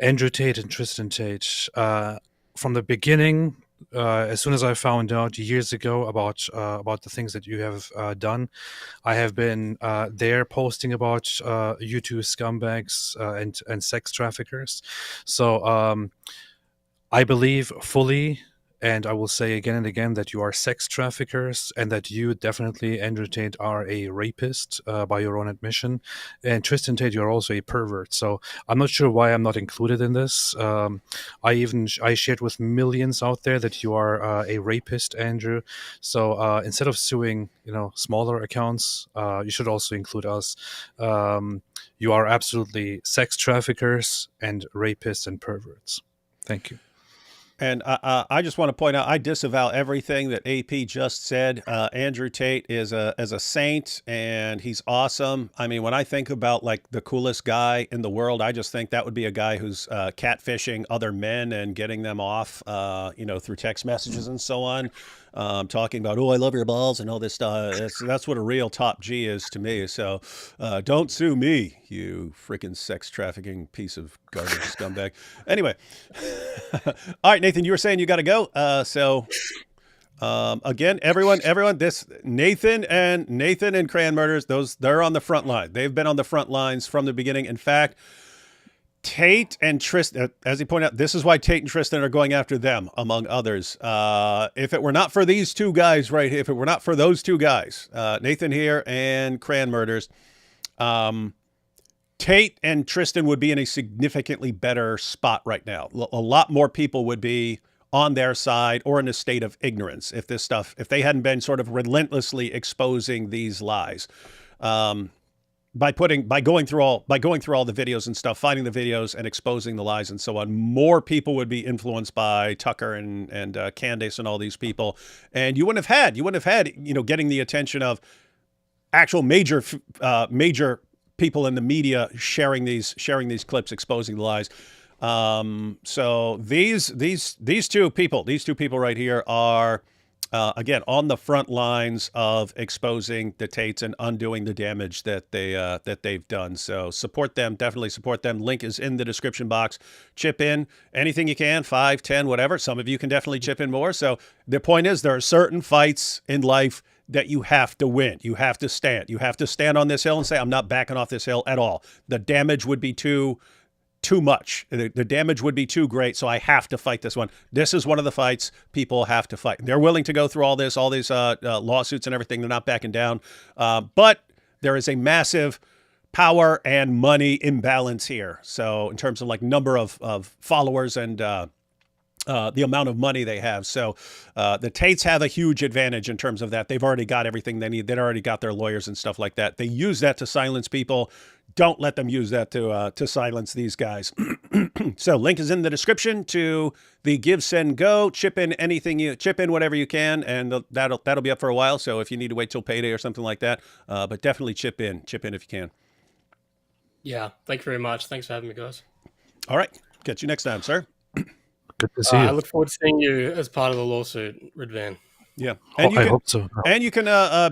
Andrew Tate and Tristan Tate, from the beginning, as soon as I found out years ago about the things that you have done, I have been there posting about you two scumbags and sex traffickers. So I believe fully, and I will say again and again, that you are sex traffickers and that you definitely, Andrew Tate, are a rapist by your own admission. And Tristan Tate, you're also a pervert. So I'm not sure why I'm not included in this. I shared with millions out there that you are a rapist, Andrew. So instead of suing, smaller accounts, you should also include us. You are absolutely sex traffickers and rapists and perverts. Thank you. And I just want to point out, I disavow everything that AP just said. Andrew Tate is a saint, and he's awesome. I mean, when I think about like the coolest guy in the world, I just think that would be a guy who's catfishing other men and getting them off, through text messages and so on. Talking about, oh, I love your balls and all this stuff. That's what a real top G is to me. So don't sue me, you freaking sex trafficking piece of garbage scumbag. Anyway. All right, Nathan, you were saying you got to go. Again, everyone, this Nathan and Crayon Murders, they're on the front line. They've been on the front lines from the beginning. In fact, Tate and Tristan, as he pointed out, this is why Tate and Tristan are going after them, among others. If it were not for these two guys right here, if it were not for those two guys, Nathan here and Crayon Murders, Tate and Tristan would be in a significantly better spot right now. A lot more people would be on their side or in a state of ignorance if they hadn't been sort of relentlessly exposing these lies. By going through all the videos and stuff, finding the videos and exposing the lies and so on, more people would be influenced by Tucker and Candace and all these people, and you wouldn't have had getting the attention of actual major people in the media sharing these clips, exposing the lies. So these two people right here are. Again, on the front lines of exposing the Tates and undoing the damage that they've done. So support them, definitely support them. Link is in the description box. Chip in anything you can, 5, 10, whatever. Some of you can definitely chip in more. So the point is, there are certain fights in life that you have to win. You have to stand. You have to stand on this hill and say, I'm not backing off this hill at all. The damage would be too much. The damage would be too great, so I have to fight this one. This is one of the fights people have to fight. They're willing to go through all these lawsuits and everything. They're not backing down. But there is a massive power and money imbalance here. So in terms of like number of followers and the amount of money they have. So the Tates have a huge advantage in terms of that. They've already got everything they need. They've already got their lawyers and stuff like that. They use that to silence people. Don't let them use that to silence these guys. So link is in the description to the Give, Send, Go. Chip in whatever you can, and that'll be up for a while. So if you need to wait till payday or something like that, but definitely chip in if you can. Yeah, thank you very much. Thanks for having me, guys. All right, catch you next time, sir. Good to see you. I look forward to seeing you as part of the lawsuit, Ridvan. Yeah, and I hope so. And you can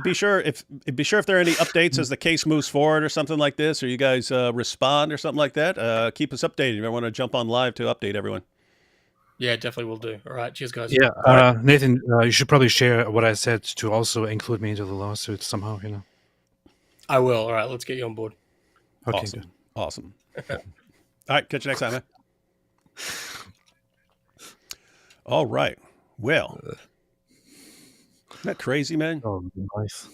be sure if there are any updates as the case moves forward or something like this, or you guys respond or something like that. Keep us updated. You might want to jump on live to update everyone. Yeah, definitely will do. All right, cheers, guys. Yeah, Nathan, you should probably share what I said to also include me into the lawsuit somehow. I will. All right, let's get you on board. Okay, awesome. All right, catch you next time, man. All right. Well. Isn't that crazy, man? Oh, nice.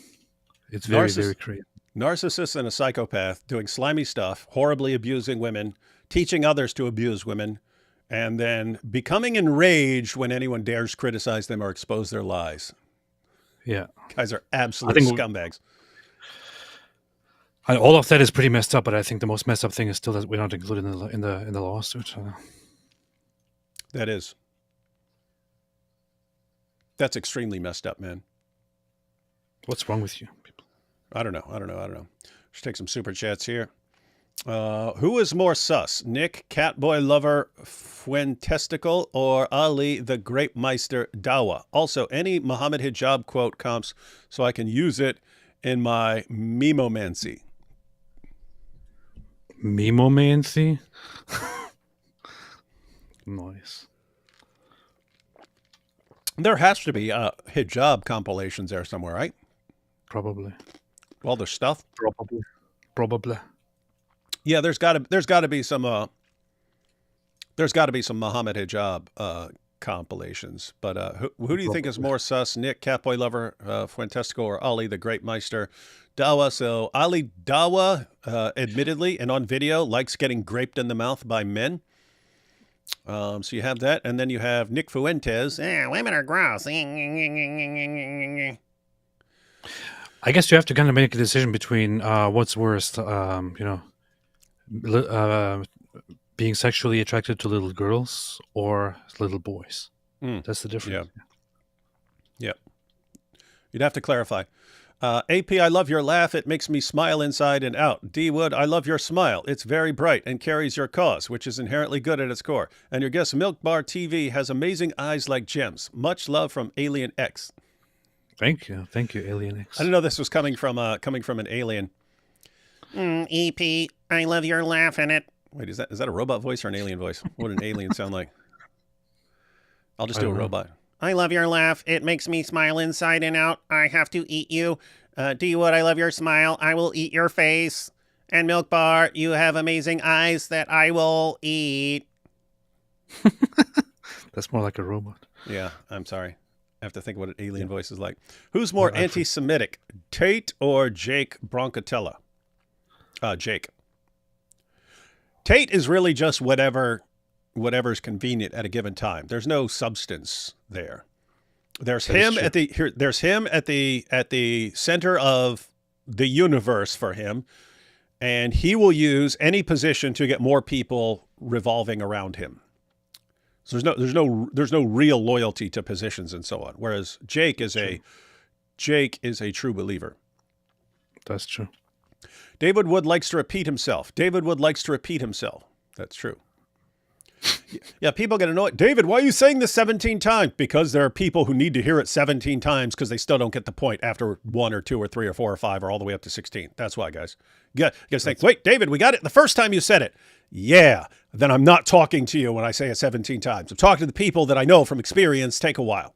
It's very, very crazy. Narcissist and a psychopath doing slimy stuff, horribly abusing women, teaching others to abuse women, and then becoming enraged when anyone dares criticize them or expose their lies. Yeah. Guys are absolute scumbags. All of that is pretty messed up, but I think the most messed up thing is still that we're not included in the lawsuit. That is. That's extremely messed up, man. What's wrong with you, people? I don't know. Let's take some super chats here. Who is more sus, Nick, Catboy Lover Fuentesticle, or Ali the Grape Meister Dawa? Also, any Muhammad Hijab quote comps so I can use it in my memomancy. Memomancy? Nice. There has to be hijab compilations there somewhere, right? Probably. All the stuff. Probably. Yeah, there's got to be some Muhammad hijab compilations. But who do you think is more sus, Nick, Catboy Lover, Fuentestico, or Ali the Great Meister Dawa? So Ali Dawa, admittedly and on video, likes getting graped in the mouth by men. So you have that, and then you have Nick Fuentes. Women are gross. I guess you have to kind of make a decision between what's worse, being sexually attracted to little girls or little boys. That's the difference. Yeah. You'd have to clarify. AP, I love your laugh. It makes me smile inside and out. D Wood, I love your smile. It's very bright and carries your cause, which is inherently good at its core. And your guest, MilkBarTV, has amazing eyes like gems. Much love from Alien X. Thank you, Alien X. I didn't know this was coming from an alien. EP, I love your laugh in it. Wait, is that a robot voice or an alien voice? What would an alien sound like? I'll just do a robot. I love your laugh. It makes me smile inside and out. I have to eat you. D Wood, I love your smile. I will eat your face. And Milk Bar, you have amazing eyes that I will eat. That's more like a robot. Yeah, I'm sorry. I have to think what an alien voice is like. Who's more anti-Semitic, Tate or Jake Broncatella? Jake. Tate is really just whatever's convenient at a given time. There's no substance there. There's him at the center of the universe for him, and he will use any position to get more people revolving around him. So there's no real loyalty to positions and so on. Whereas Jake is a true believer. That's true. David Wood likes to repeat himself. David Wood likes to repeat himself. That's true. Yeah, people get annoyed. David, why are you saying this 17 times? Because there are people who need to hear it 17 times because they still don't get the point after 1 or 2 or 3 or 4 or 5 or all the way up to 16. That's why, guys. You guys think, wait, David, we got it the first time you said it. Yeah, then I'm not talking to you when I say it 17 times. I'm talking to the people that I know from experience take a while.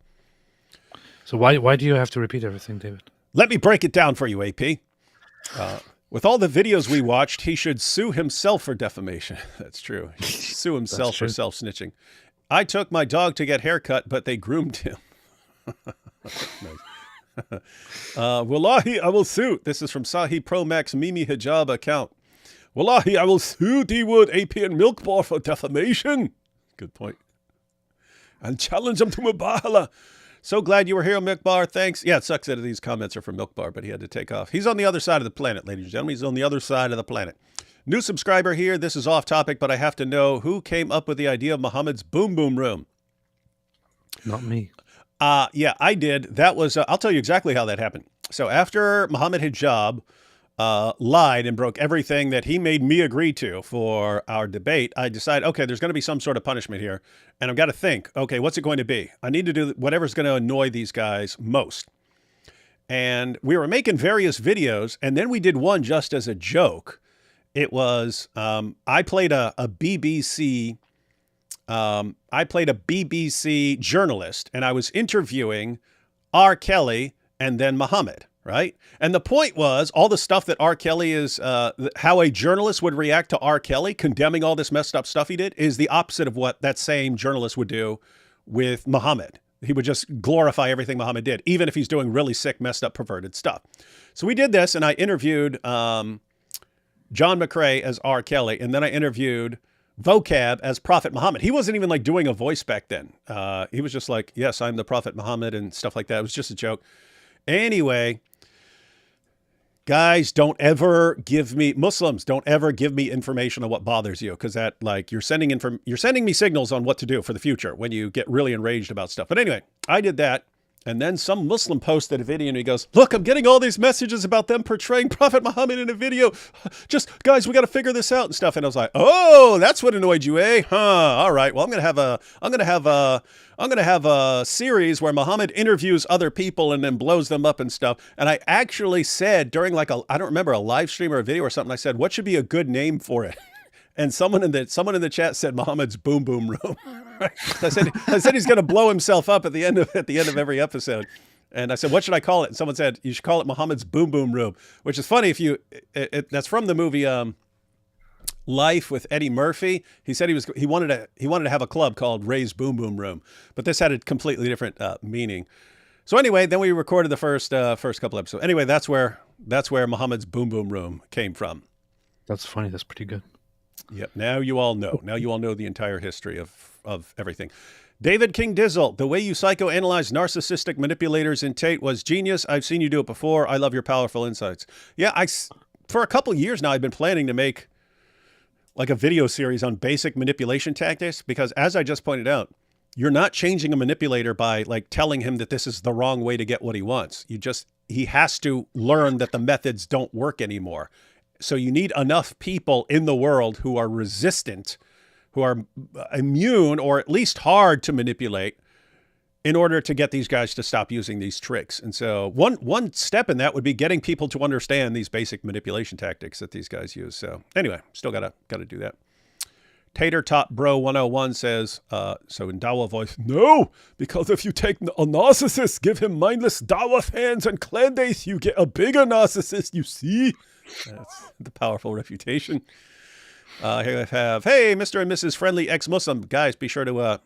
So why do you have to repeat everything, David? Let me break it down for you, AP. With all the videos we watched, he should sue himself for defamation. That's true. He should sue himself for self-snitching. I took my dog to get haircut, but they groomed him. Nice. Wallahi, I will sue. This is from Sahi Pro Max Mimi Hijab account. Wallahi, I will sue D-Wood, AP, and Milk Bar for defamation. Good point. And challenge them to Mubahala. So glad you were here, Milk Bar. Thanks. Yeah, it sucks that these comments are from Milk Bar, but he had to take off. He's on the other side of the planet, ladies and gentlemen. He's on the other side of the planet. New subscriber here. This is off topic, but I have to know who came up with the idea of Muhammad's Boom Boom Room. Not me. Yeah, I did. That was, I'll tell you exactly how that happened. So after Muhammad Hijab lied and broke everything that he made me agree to for our debate, I decided, okay, there's going to be some sort of punishment here. And I've got to think, okay, what's it going to be? I need to do whatever's going to annoy these guys most. And we were making various videos, and then we did one just as a joke. It was, I played a BBC journalist, and I was interviewing R. Kelly and then Muhammad. Right. And the point was all the stuff that R. Kelly is, how a journalist would react to R. Kelly condemning all this messed up stuff he did is the opposite of what that same journalist would do with Muhammad. He would just glorify everything Muhammad did, even if he's doing really sick, messed up, perverted stuff. So we did this, and I interviewed John McCrae as R. Kelly, and then I interviewed Vocab as Prophet Muhammad. He wasn't even like doing a voice back then. He was just like, yes, I'm the Prophet Muhammad and stuff like that. It was just a joke. Anyway, guys, Muslims don't ever give me information on what bothers you, because that, like, you're sending me signals on what to do for the future when you get really enraged about stuff. But anyway, I did that. And then some Muslim posted a video and he goes, look, I'm getting all these messages about them portraying Prophet Muhammad in a video. Just, guys, we got to figure this out and stuff. And I was like, oh, that's what annoyed you, eh? Huh. All right. Well, I'm going to have a series where Muhammad interviews other people and then blows them up and stuff. And I actually said during I don't remember, a live stream or a video or something, I said, what should be a good name for it? And someone in the chat said Muhammad's Boom Boom Room. I said he's going to blow himself up at the end of every episode. And I said, what should I call it? And someone said, you should call it Muhammad's Boom Boom Room, which is funny. That's from the movie Life with Eddie Murphy. He said he wanted to have a club called Ray's Boom Boom Room, but this had a completely different meaning. So anyway, then we recorded the first couple episodes. Anyway, that's where Muhammad's Boom Boom Room came from. That's funny. That's pretty good. Yep. Now you all know. Now you all know the entire history of everything. David King Dizzle, the way you psychoanalyze narcissistic manipulators in Tate was genius. I've seen you do it before. I love your powerful insights. Yeah, for a couple years now, I've been planning to make like a video series on basic manipulation tactics, because as I just pointed out, you're not changing a manipulator by like telling him that this is the wrong way to get what he wants. He has to learn that the methods don't work anymore. So you need enough people in the world who are resistant, who are immune, or at least hard to manipulate, in order to get these guys to stop using these tricks. And so one step in that would be getting people to understand these basic manipulation tactics that these guys use. So anyway, still gotta do that. Tater Top Bro 101 says, so in Dawa voice, no, because if you take a narcissist, give him mindless Dawa fans and clan days, you get a bigger narcissist, you see? That's the powerful refutation. Here I have, hey, Mr. and Mrs. Friendly Ex-Muslim. Guys, be sure to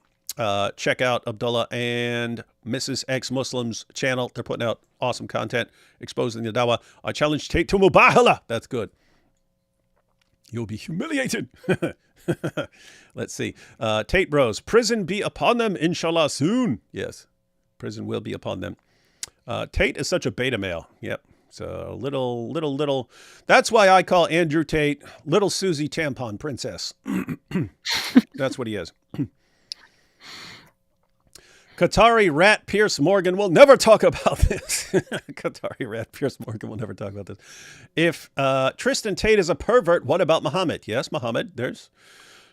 check out Abdullah and Mrs. Ex-Muslim's channel. They're putting out awesome content exposing the Dawa. I challenge Tate to Mubahala. That's good. You'll be humiliated. Let's see. Tate Bros. Prison be upon them, inshallah, soon. Yes, prison will be upon them. Tate is such a beta male. Yep. So little. That's why I call Andrew Tate Little Susie Tampon Princess. That's what he is. Qatari rat Pierce Morgan will never talk about this. Qatari rat Pierce Morgan will never talk about this. If Tristan Tate is a pervert, what about Muhammad? Yes, Muhammad.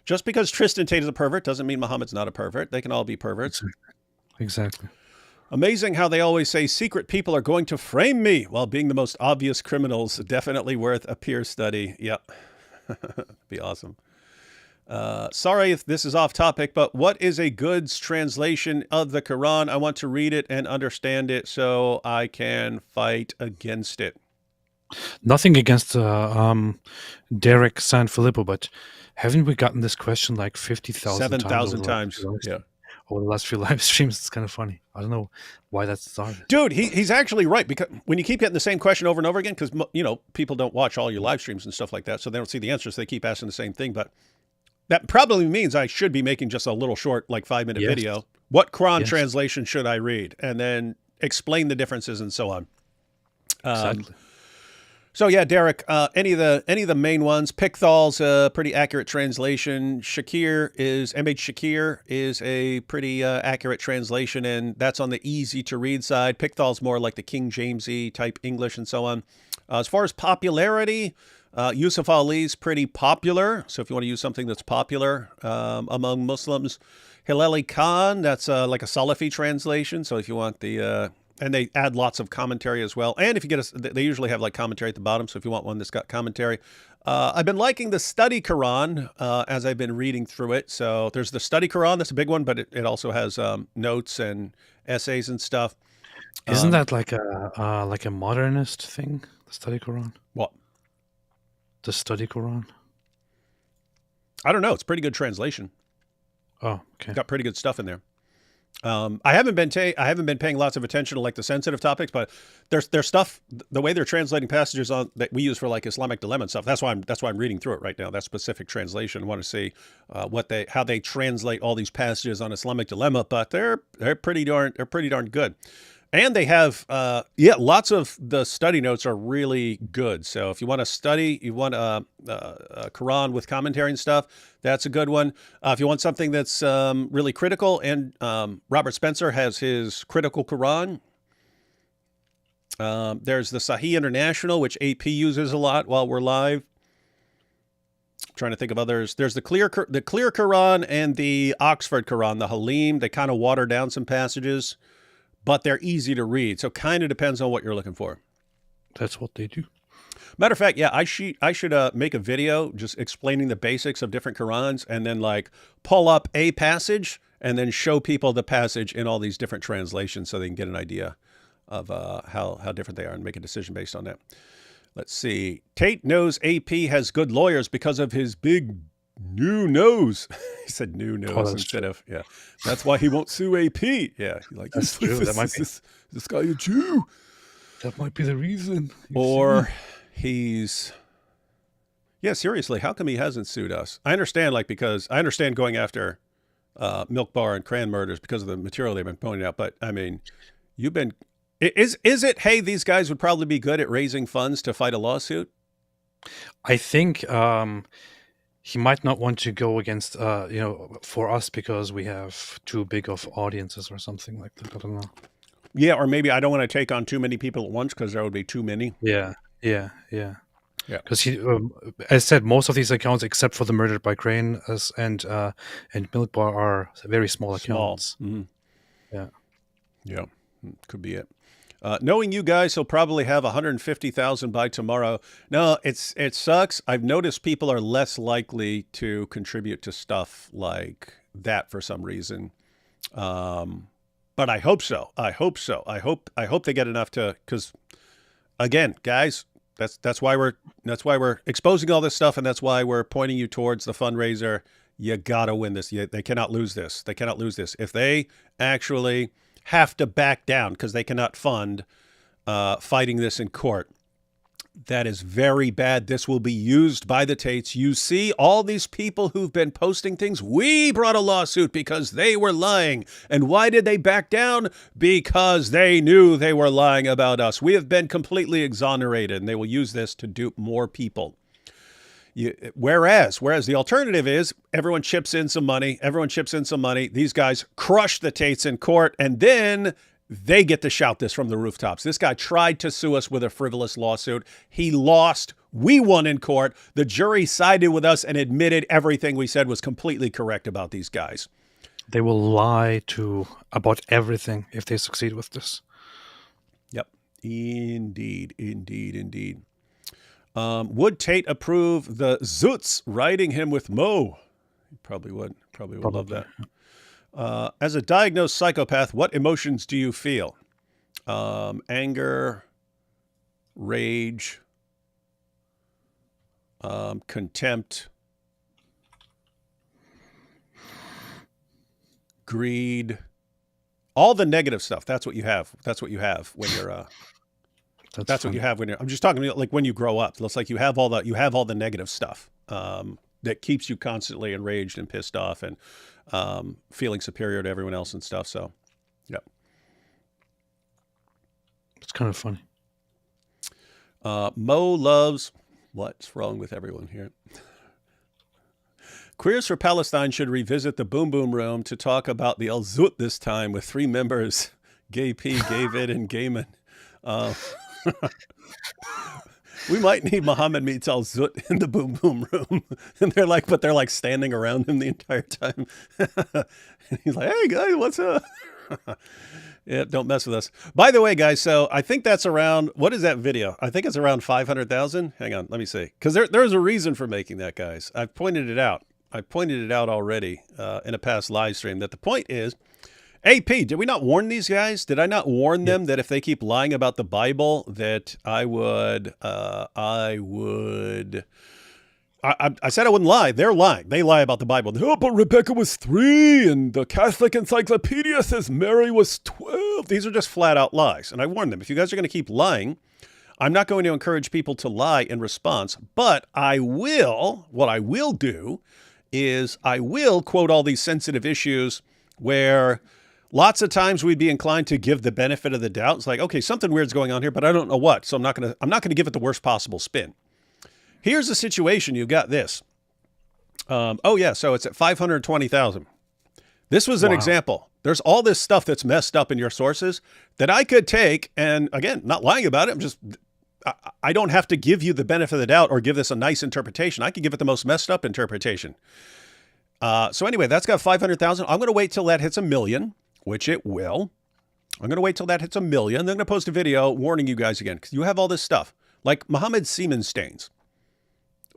Just because Tristan Tate is a pervert doesn't mean Muhammad's not a pervert. They can all be perverts. Exactly. Amazing how they always say secret people are going to frame me while being the most obvious criminals. Definitely worth a peer study. Yep. Be awesome. Sorry if this is off topic, but what is a good translation of the Quran? I want to read it and understand it so I can fight against it. Nothing against Derek Sanfilippo, but haven't we gotten this question like 50,000 times? 7,000 times. Yeah. Over the last few live streams. It's kind of funny. I don't know why that started. Dude, he's actually right, because when you keep getting the same question over and over again, because, people don't watch all your live streams and stuff like that, so they don't see the answers. They keep asking the same thing, but that probably means I should be making just a little short, like 5-minute video. What Quran translation should I read? And then explain the differences and so on. Exactly. So yeah, Derek, any of the main ones. Pichthal's a pretty accurate translation. M.H. Shakir is a pretty accurate translation, and that's on the easy to read side. Pichthal's more like the King Jamesy type English and so on. As far as popularity, Yusuf Ali's pretty popular. So if you want to use something that's popular among Muslims, Hilali Khan, that's like a Salafi translation. So if you want and they add lots of commentary as well. And if you they usually have like commentary at the bottom. So if you want one that's got commentary, I've been liking the Study Quran as I've been reading through it. So there's the Study Quran. That's a big one, but it also has notes and essays and stuff. Isn't that like a modernist thing? The Study Quran? What? The Study Quran? I don't know. It's a pretty good translation. Oh, okay. Got pretty good stuff in there. I haven't been paying lots of attention to like the sensitive topics, but there's stuff, the way they're translating passages that we use for like Islamic dilemma and stuff. That's why I'm reading through it right now. That specific translation. I want to see how they translate all these passages on Islamic dilemma, but they're pretty darn good. And they have, lots of the study notes are really good. So if you want to study, you want a Quran with commentary and stuff, that's a good one. If you want something that's really critical, and Robert Spencer has his Critical Quran. There's the Sahih International, which AP uses a lot while we're live. I'm trying to think of others. There's the Clear Quran and the Oxford Quran, the Halim. They kind of water down some passages, but they're easy to read. So kind of depends on what you're looking for. That's what they do. Matter of fact, yeah, I should make a video just explaining the basics of different Qurans, and then like pull up a passage and then show people the passage in all these different translations so they can get an idea of how different they are and make a decision based on that. Let's see. Tate knows AP has good lawyers because of his big new nose. He said new nose instead of, yeah. That's why he won't sue AP. Yeah. Like, that's true. This guy a Jew? That might be the reason. Or seriously, how come he hasn't sued us? I understand, because I understand going after Milk Bar and Cran murders because of the material they've been pointing out. But I mean, is it, hey, these guys would probably be good at raising funds to fight a lawsuit? I think he might not want to go against, for us because we have too big of audiences or something like that. I don't know. Yeah, or maybe I don't want to take on too many people at once because there would be too many. Yeah. Because he, as I said, most of these accounts, except for the Murdered by Crane and Milk Bar, are very small accounts. Mm-hmm. Yeah, could be it. Knowing you guys, he'll probably have 150,000 by tomorrow. No, it sucks. I've noticed people are less likely to contribute to stuff like that for some reason. But I hope so. I hope they get enough to, because again, guys, that's why we're exposing all this stuff, and that's why we're pointing you towards the fundraiser. You gotta win this. They cannot lose this. They cannot lose this. If they actually have to back down because they cannot fund fighting this in court, That is very bad. This will be used by the Tates. You see all these people who've been posting things. We brought a lawsuit because they were lying. And why did they back down? Because they knew they were lying about us. We have been completely exonerated, and they will use this to dupe more people. Whereas the alternative is everyone chips in some money. These guys crush the Tates in court, and then they get to shout this from the rooftops. This guy tried to sue us with a frivolous lawsuit. He lost. We won in court. The jury sided with us and admitted everything we said was completely correct about these guys. They will lie about everything if they succeed with this. Yep. Indeed. Would Tate approve the Zoots riding him with Mo? He probably would. Probably would love that. As a diagnosed psychopath, what emotions do you feel? Anger, rage, contempt, greed, all the negative stuff. That's what you have. That's what you have when you're. That's what you have when you're. I'm just talking about like when you grow up. Looks like you have all the negative stuff that keeps you constantly enraged and pissed off and feeling superior to everyone else and stuff. So, yeah, it's kind of funny. Mo loves. What's wrong with everyone here? Queers for Palestine should revisit the Boom Boom Room to talk about the El Zut this time with 3 members, Gay P, Gayvid, and Gayman. We might need Muhammad meets Al Zut in the Boom Boom Room. And they're like standing around him the entire time. And he's like, hey guys, what's up? Yeah, don't mess with us. By the way, guys, so I think that's around, what is that video? I think it's around 500,000. Hang on, let me see. Because there's a reason for making that, guys. I've pointed it out. I pointed it out already in a past live stream that the point is, AP, did we not warn these guys? Did I not warn them that if they keep lying about the Bible, that I said I wouldn't lie. They're lying. They lie about the Bible. Oh, but Rebecca was 3 and the Catholic Encyclopedia says Mary was 12. These are just flat out lies. And I warned them, if you guys are going to keep lying, I'm not going to encourage people to lie in response, but what I will do is I will quote all these sensitive issues where lots of times we'd be inclined to give the benefit of the doubt. It's like, okay, something weird's going on here, but I don't know what. So I'm not going to give it the worst possible spin. Here's the situation. You've got this. So it's at 520,000. This was an example. There's all this stuff that's messed up in your sources that I could take. And again, not lying about it. I don't have to give you the benefit of the doubt or give this a nice interpretation. I can give it the most messed up interpretation. So anyway, that's got 500,000. I'm going to wait till that hits 1 million, which it will. I'm going to wait till that hits 1 million. Then I'm going to post a video warning you guys again, because you have all this stuff like Muhammad's semen stains.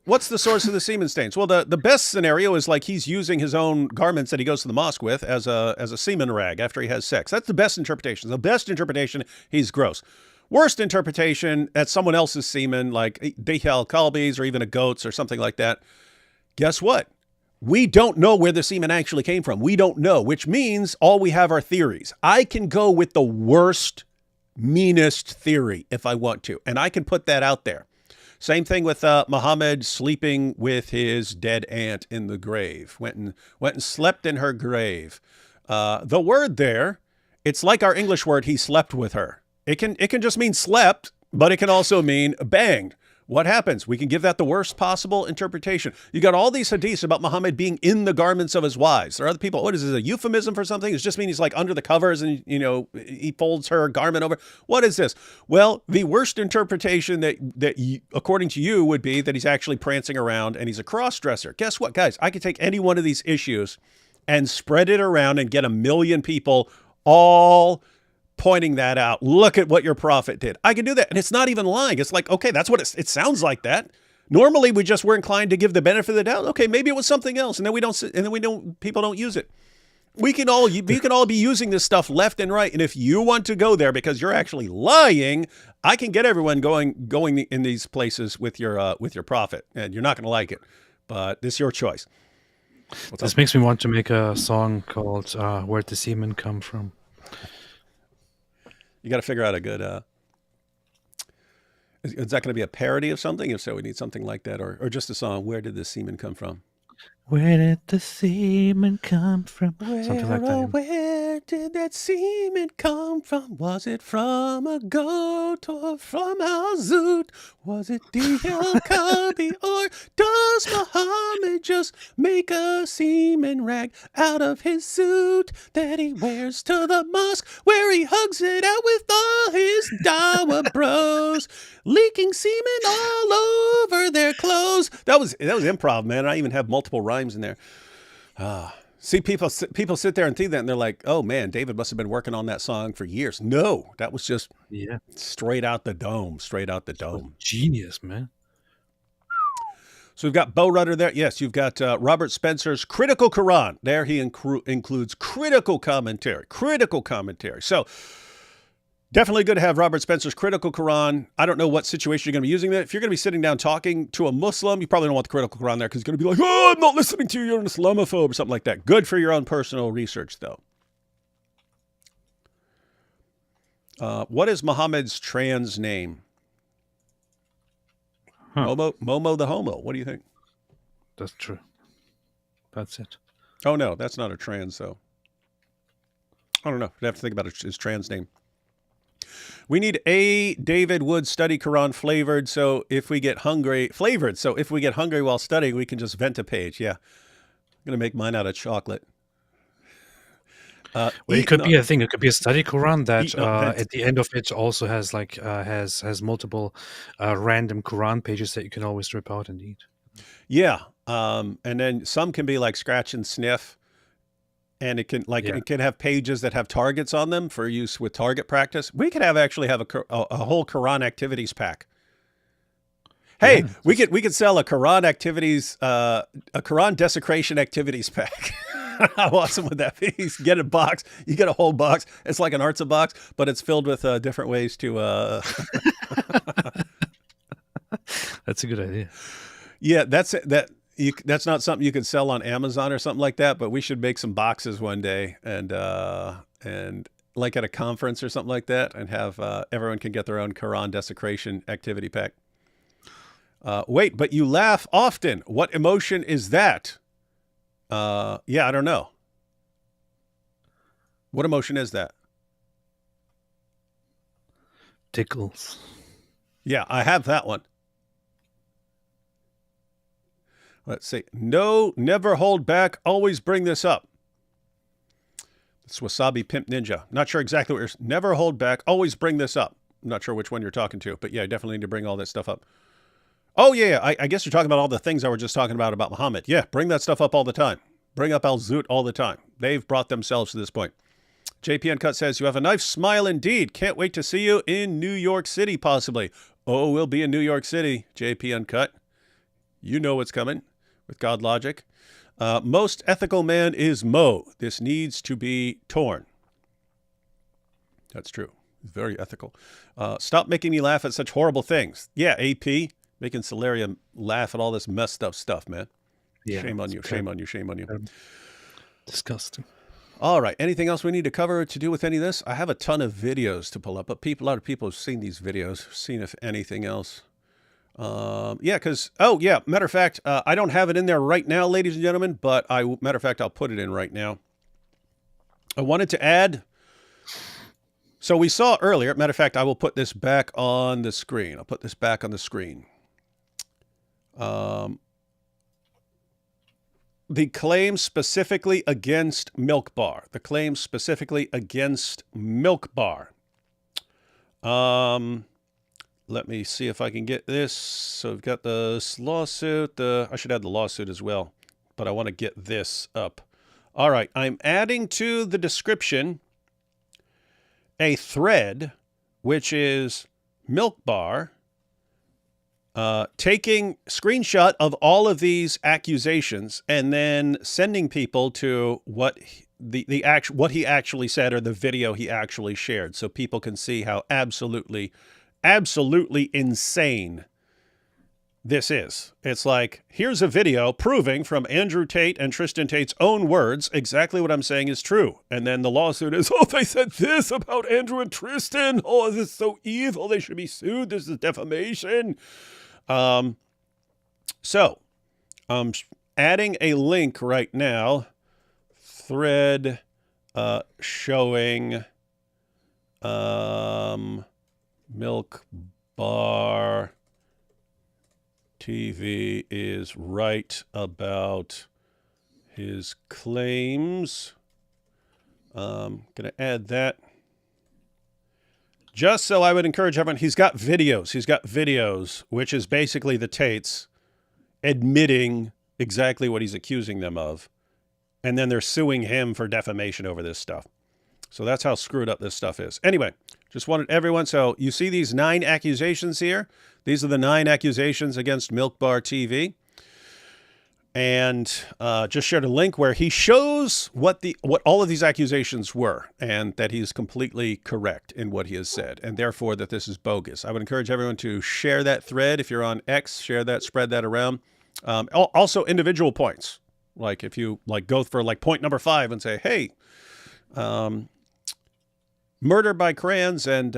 What's the source of the semen stains? Well, the best scenario is like he's using his own garments that he goes to the mosque with as a semen rag after he has sex. That's the best interpretation. The best interpretation, he's gross. Worst interpretation, that's someone else's semen, like Behel Kalbi's or even a goat's or something like that. Guess what? We don't know where the semen actually came from. We don't know, which means all we have are theories. I can go with the worst, meanest theory if I want to, and I can put that out there. Same thing with Muhammad sleeping with his dead aunt in the grave. Went and slept in her grave. The word there, it's like our English word, he slept with her. It can just mean slept, but it can also mean banged. What happens? We can give that the worst possible interpretation. You got all these hadiths about Muhammad being in the garments of his wives. There are other people, what is this, a euphemism for something? It's just mean he's like under the covers and, he folds her garment over. What is this? Well, the worst interpretation that according to you would be that he's actually prancing around and he's a cross-dresser. Guess what, guys? I could take any one of these issues and spread it around and get 1 million people all pointing that out. Look at what your prophet did. I can do that. And it's not even lying. It's like, okay, that's what it sounds like that. Normally we just were inclined to give the benefit of the doubt. Okay, maybe it was something else. And then people don't use it. We can all be using this stuff left and right. And if you want to go there because you're actually lying, I can get everyone going in these places with your prophet, and you're not going to like it, but this is your choice. This makes me want to make a song called Where'd the Semen Come From? You got to figure out a good. Is that going to be a parody of something? If so, we need something like that, or just a song. Where did the semen come from? Where did the semen come from? Something like that. Where did that semen come from? Was it from a goat or from our zoot? Was it D.L. Cubby or does Muhammad just make a semen rag out of his suit that he wears to the mosque where he hugs it out with all his Dawa bros, leaking semen all over their clothes? That was improv, man. I even have multiple rhymes in there. See, people sit there and think that, and they're like, "Oh man, David must have been working on that song for years." No, that was just straight out the dome. Genius, man. So we've got Bo Rudder there. Yes, you've got Robert Spencer's Critical Quran. There he includes critical commentary. So definitely good to have Robert Spencer's Critical Quran. I don't know what situation you're going to be using that. If you're going to be sitting down talking to a Muslim, you probably don't want the Critical Quran there because he's going to be like, "Oh, I'm not listening to you. You're an Islamophobe," or something like that. Good for your own personal research, though. What is Muhammad's trans name? Momo the Homo. What do you think? That's true. That's it. Oh, no, that's not a trans, though. I don't know. I'd have to think about his trans name. We need a David Wood study Quran flavored. So if we get hungry while studying, we can just vent a page. Yeah. I'm going to make mine out of chocolate. It could be a thing. It could be a study Quran that at the end of it also has has multiple random Quran pages that you can always rip out and eat. Yeah. And then some can be like scratch and sniff. And it can have pages that have targets on them for use with target practice. We could actually have a whole Quran activities pack. Hey, we could sell a Quran activities a Quran desecration activities pack. How awesome would that be? You get a box, you get a whole box. It's like an Artsa box, but it's filled with different ways to. That's a good idea. Yeah, that's not something you could sell on Amazon or something like that. But we should make some boxes one day and like at a conference or something like that, and have everyone can get their own Quran desecration activity pack. Wait, but you laugh often. What emotion is that? Yeah, I don't know. What emotion is that? Tickles. Yeah, I have that one. Let's see. No, never hold back. Always bring this up. It's Wasabi Pimp Ninja. Not sure exactly what you're... Never hold back. Always bring this up. I'm not sure which one you're talking to, but yeah, I definitely need to bring all that stuff up. Oh, yeah. I guess you're talking about all the things I were just talking about Muhammad. Yeah, bring that stuff up all the time. Bring up Al-Zut all the time. They've brought themselves to this point. JP Uncut says, you have a nice smile indeed. Can't wait to see you in New York City, possibly. Oh, we'll be in New York City, JP Uncut. You know what's coming with God Logic. Most ethical man is Mo. This needs to be torn. That's true. Very ethical. Stop making me laugh at such horrible things. Yeah, AP, making Celeria laugh at all this messed up stuff, man. Yeah, shame on you, shame on you, shame on you. Disgusting. All right. Anything else we need to cover to do with any of this? I have a ton of videos to pull up, but a lot of people have seen these videos, seen if anything else. Yeah, because, matter of fact, I don't have it in there right now, ladies and gentlemen, but matter of fact, I'll put it in right now. I wanted to add, so we saw earlier, matter of fact, I will put this back on the screen. I'll put this back on the screen. The claim specifically against MilkBar. The claim specifically against MilkBar. Let me see if I can get this. So we've got this lawsuit. I should add the lawsuit as well, but I want to get this up. All right. I'm adding to the description a thread, which is MilkBar taking screenshot of all of these accusations and then sending people to what he actually said or the video he actually shared, so people can see how absolutely insane this is. It's like, here's a video proving from Andrew Tate and Tristan Tate's own words exactly what I'm saying is true. And then the lawsuit is, oh, they said this about Andrew and Tristan. Oh, this is so evil. They should be sued. This is defamation. So I'm adding a link right now. Thread showing MilkBarTV is right about his claims. Going to add that. Just so I would encourage everyone, he's got videos. He's got videos, which is basically the Tates admitting exactly what he's accusing them of. And then they're suing him for defamation over this stuff. So that's how screwed up this stuff is. Anyway, just wanted everyone. So you see these 9 accusations here. These are the 9 accusations against MilkBarTV. And just shared a link where he shows what all of these accusations were, and that he is completely correct in what he has said, and therefore that this is bogus. I would encourage everyone to share that thread. If you're on X, share that, spread that around. Also individual points. Like if you go for point number 5 and say, hey, Murder by Crayons and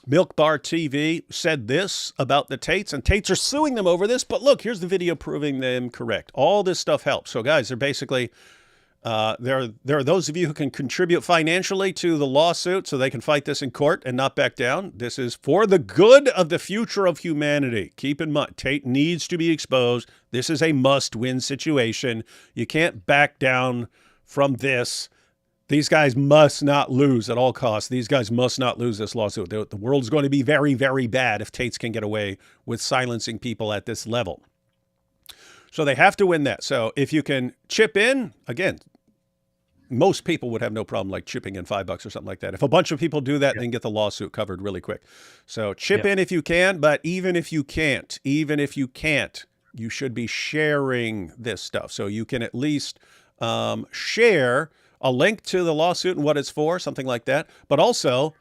MilkBarTV said this about the Tates, and Tates are suing them over this, but look, here's the video proving them correct. All this stuff helps. So guys, they're basically, there are those of you who can contribute financially to the lawsuit so they can fight this in court and not back down. This is for the good of the future of humanity. Keep in mind, Tate needs to be exposed. This is a must-win situation. You can't back down from this. These guys must not lose at all costs. These guys must not lose this lawsuit. The world's going to be very, very bad if Tates can get away with silencing people at this level. So they have to win that. So if you can chip in, again, most people would have no problem chipping in $5 or something like that. If a bunch of people do that, then get the lawsuit covered really quick. So chip in if you can, but even if you can't, you should be sharing this stuff. So you can at least share a link to the lawsuit and what it's for, something like that, but also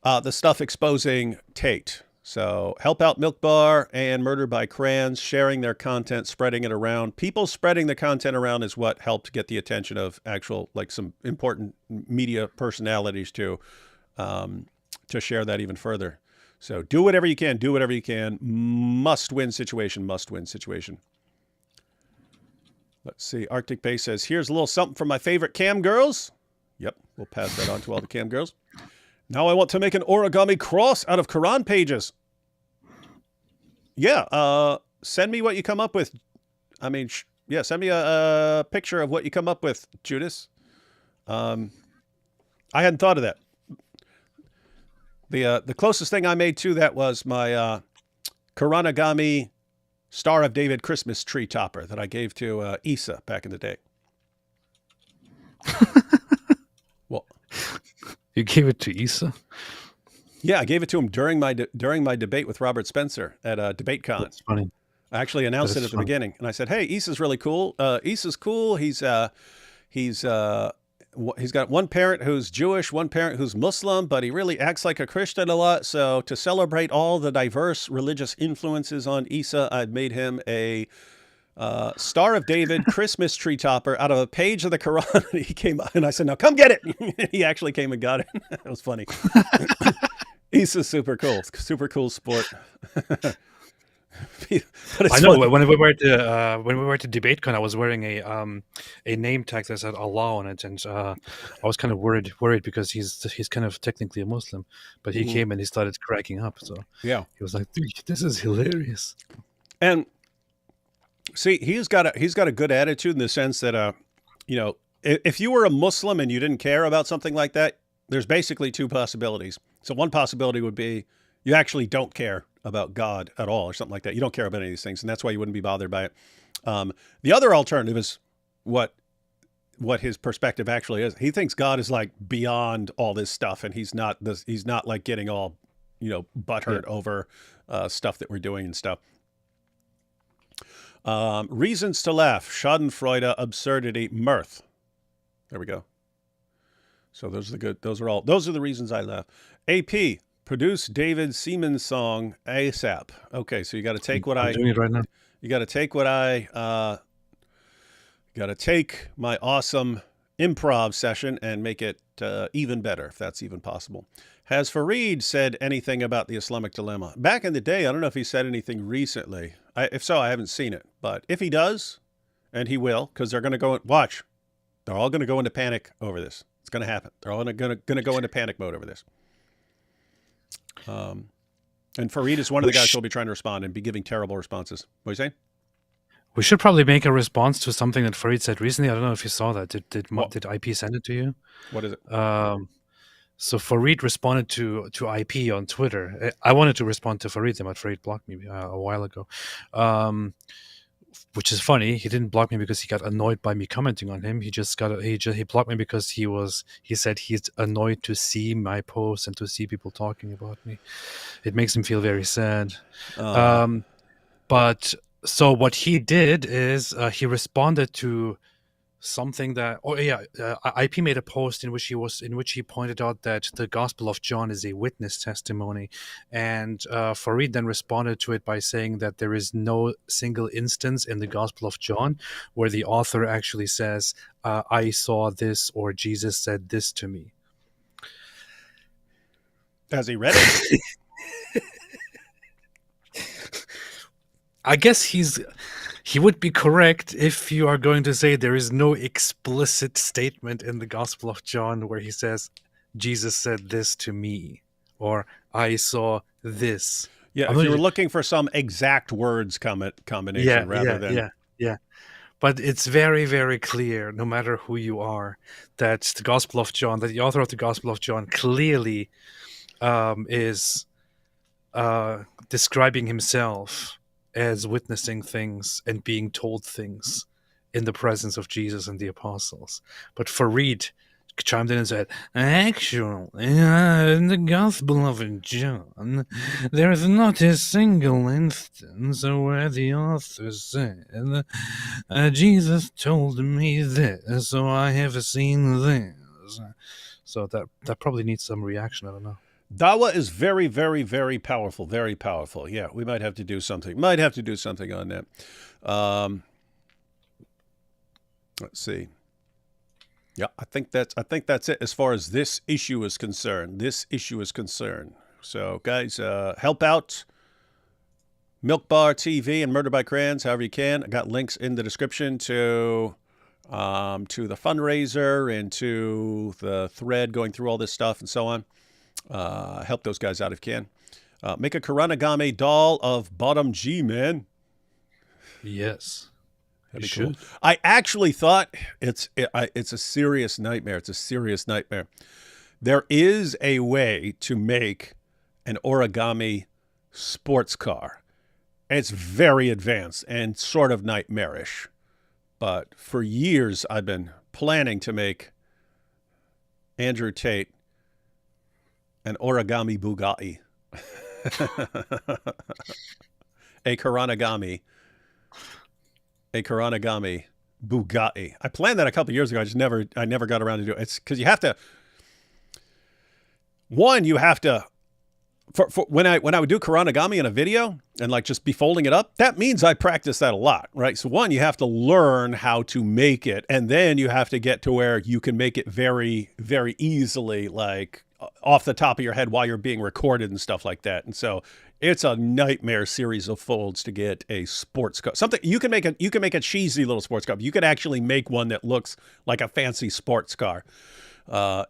the stuff exposing Tate. So help out MilkBar and Murder by Crayons, sharing their content, spreading it around. People spreading the content around is what helped get the attention of actual, some important media personalities to share that even further. So do whatever you can, do whatever you can. Must-win situation, must-win situation. Let's see. Arctic Base says, here's a little something from my favorite cam girls. Yep, we'll pass that on to all the cam girls. Now I want to make an origami cross out of Quran pages. Yeah, send me what you come up with. I mean, yeah, send me a picture of what you come up with, Judas. I hadn't thought of that. The closest thing I made to that was my Kuranagami Star of David Christmas tree topper that I gave to Issa back in the day. Well, you gave it to Issa? Yeah, I gave it to him during my debate with Robert Spencer at DebateCon. That's funny. I actually announced it at the beginning, and I said, "Hey, Issa's really cool. Issa's cool. He's got one parent who's Jewish, one parent who's Muslim, but he really acts like a Christian a lot. So to celebrate all the diverse religious influences on Issa, I've made him a Star of David Christmas tree topper out of a page of the Quran." And he came and I said, "Now come get it." He actually came and got it. That was funny. Issa's super cool sport. I know when we were at DebateCon, I was wearing a name tag that said Allah on it, and I was kind of worried because he's kind of technically a Muslim, but he came and he started cracking up. So yeah, he was like, "Dude, this is hilarious." And see, he's got a good attitude in the sense that if you were a Muslim and you didn't care about something like that, there's basically 2 possibilities. So one possibility would be you actually don't care about God at all or something like that. You don't care about any of these things, and that's why you wouldn't be bothered by it. The other alternative is what his perspective actually is. He thinks God is beyond all this stuff, and he's not getting all butthurt over stuff that we're doing and stuff. Reasons to laugh: Schadenfreude, absurdity, mirth. There we go. So those are the reasons I laugh. AP, Produce David Seaman's song ASAP. Okay, so you got to take what I'm doing it right now. You got to take what got to take my awesome improv session and make it even better, if that's even possible. Has Fareed said anything about the Islamic dilemma? Back in the day, I don't know if he said anything recently. If so, I haven't seen it. But if he does, and he will, because they're going to go, watch, they're all going to go into panic over this. It's going to happen. They're all going to go into panic mode over this. And Fareed is one of the guys who'll be trying to respond and be giving terrible responses. What are you saying? We should probably make a response to something that Fareed said recently. I don't know if you saw that. Did IP send it to you? What is it? So Fareed responded to IP on Twitter. I wanted to respond to Fareed, but Fareed blocked me a while ago. Which is funny. He didn't block me because he got annoyed by me commenting on him. He blocked me because he said he's annoyed to see my posts and to see people talking about me. It makes him feel very sad. But so what he did is he responded to something that IP made a post in which he pointed out that the Gospel of John is a witness testimony, and Fareed then responded to it by saying that there is no single instance in the Gospel of John where the author actually says, I saw this or Jesus said this to me. Has he read it? I guess he would be correct if you are going to say there is no explicit statement in the Gospel of John where he says, Jesus said this to me, or I saw this. Yeah, if you were looking for some exact words combination rather than... Yeah. But it's very, very clear, no matter who you are, that the Gospel of John, that the author of the Gospel of John clearly is describing himself as witnessing things and being told things in the presence of Jesus and the apostles. But Fareed chimed in and said, actually, in the Gospel of John, there is not a single instance where the author said, Jesus told me this, so I have seen this. So that probably needs some reaction, I don't know. Dawa is very, very, very powerful. Very powerful. Yeah, we might have to do something. Might have to do something on that. Let's see. Yeah, I think that's it as far as this issue is concerned. So, guys, help out MilkBarTV and Murder by Crayons, however you can. I got links in the description to the fundraiser and to the thread going through all this stuff and so on. Help those guys out if you can. Make a Kuranagame doll of Bottom G, man. Yes. That'd be cool. I actually thought it's a serious nightmare. It's a serious nightmare. There is a way to make an origami sports car. It's very advanced and sort of nightmarish. But for years, I've been planning to make Andrew Tate an origami Bugatti. A Kuranagami Bugatti. I planned that a couple years ago. I never got around to do it. It's because you have to. For when I would do Kuranagami in a video and like just be folding it up, that means I practice that a lot, right? So one, you have to learn how to make it, and then you have to get to where you can make it very, very easily, like off the top of your head while you're being recorded and stuff like that. And so it's a nightmare series of folds to get a sports car. Something you can make a cheesy little sports car. But you could actually make one that looks like a fancy sports car.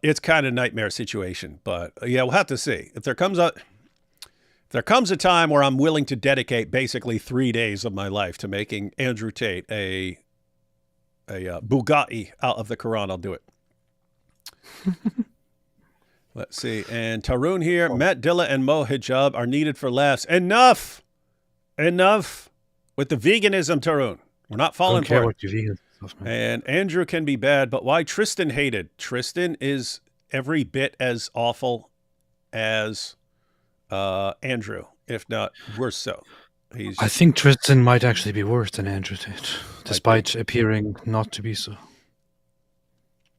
It's kind of a nightmare situation, but yeah, we'll have to see if there comes a time where I'm willing to dedicate basically 3 days of my life to making Andrew Tate a Bugatti out of the Quran. I'll do it. Let's see. And Tarun here. Matt Dilla and Mo Hijab are needed for laughs. Enough with the veganism, Tarun. We're not falling for it. And Andrew can be bad, but why Tristan hated? Tristan is every bit as awful as Andrew, if not worse so. I think Tristan might actually be worse than Andrew Tate, despite appearing not to be so.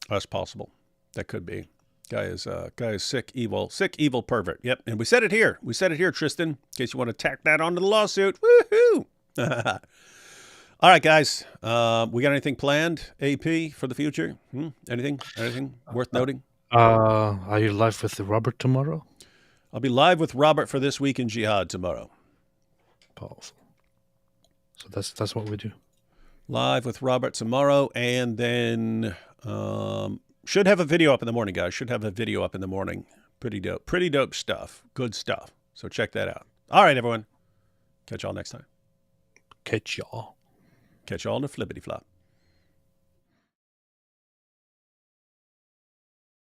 That's possible. That could be. Guy is sick, evil pervert. Yep. And we said it here. We said it here, Tristan, in case you want to tack that onto the lawsuit. Woohoo! All right, guys. We got anything planned, AP, for the future? Anything worth noting? Are you live with Robert tomorrow? I'll be live with Robert for This Week in Jihad tomorrow. Powerful. So that's what we do. Live with Robert tomorrow, and then should have a video up in the morning, guys. Should have a video up in the morning. Pretty dope stuff. Good stuff. So check that out. All right, everyone. Catch y'all next time. Catch y'all on the flippity flop.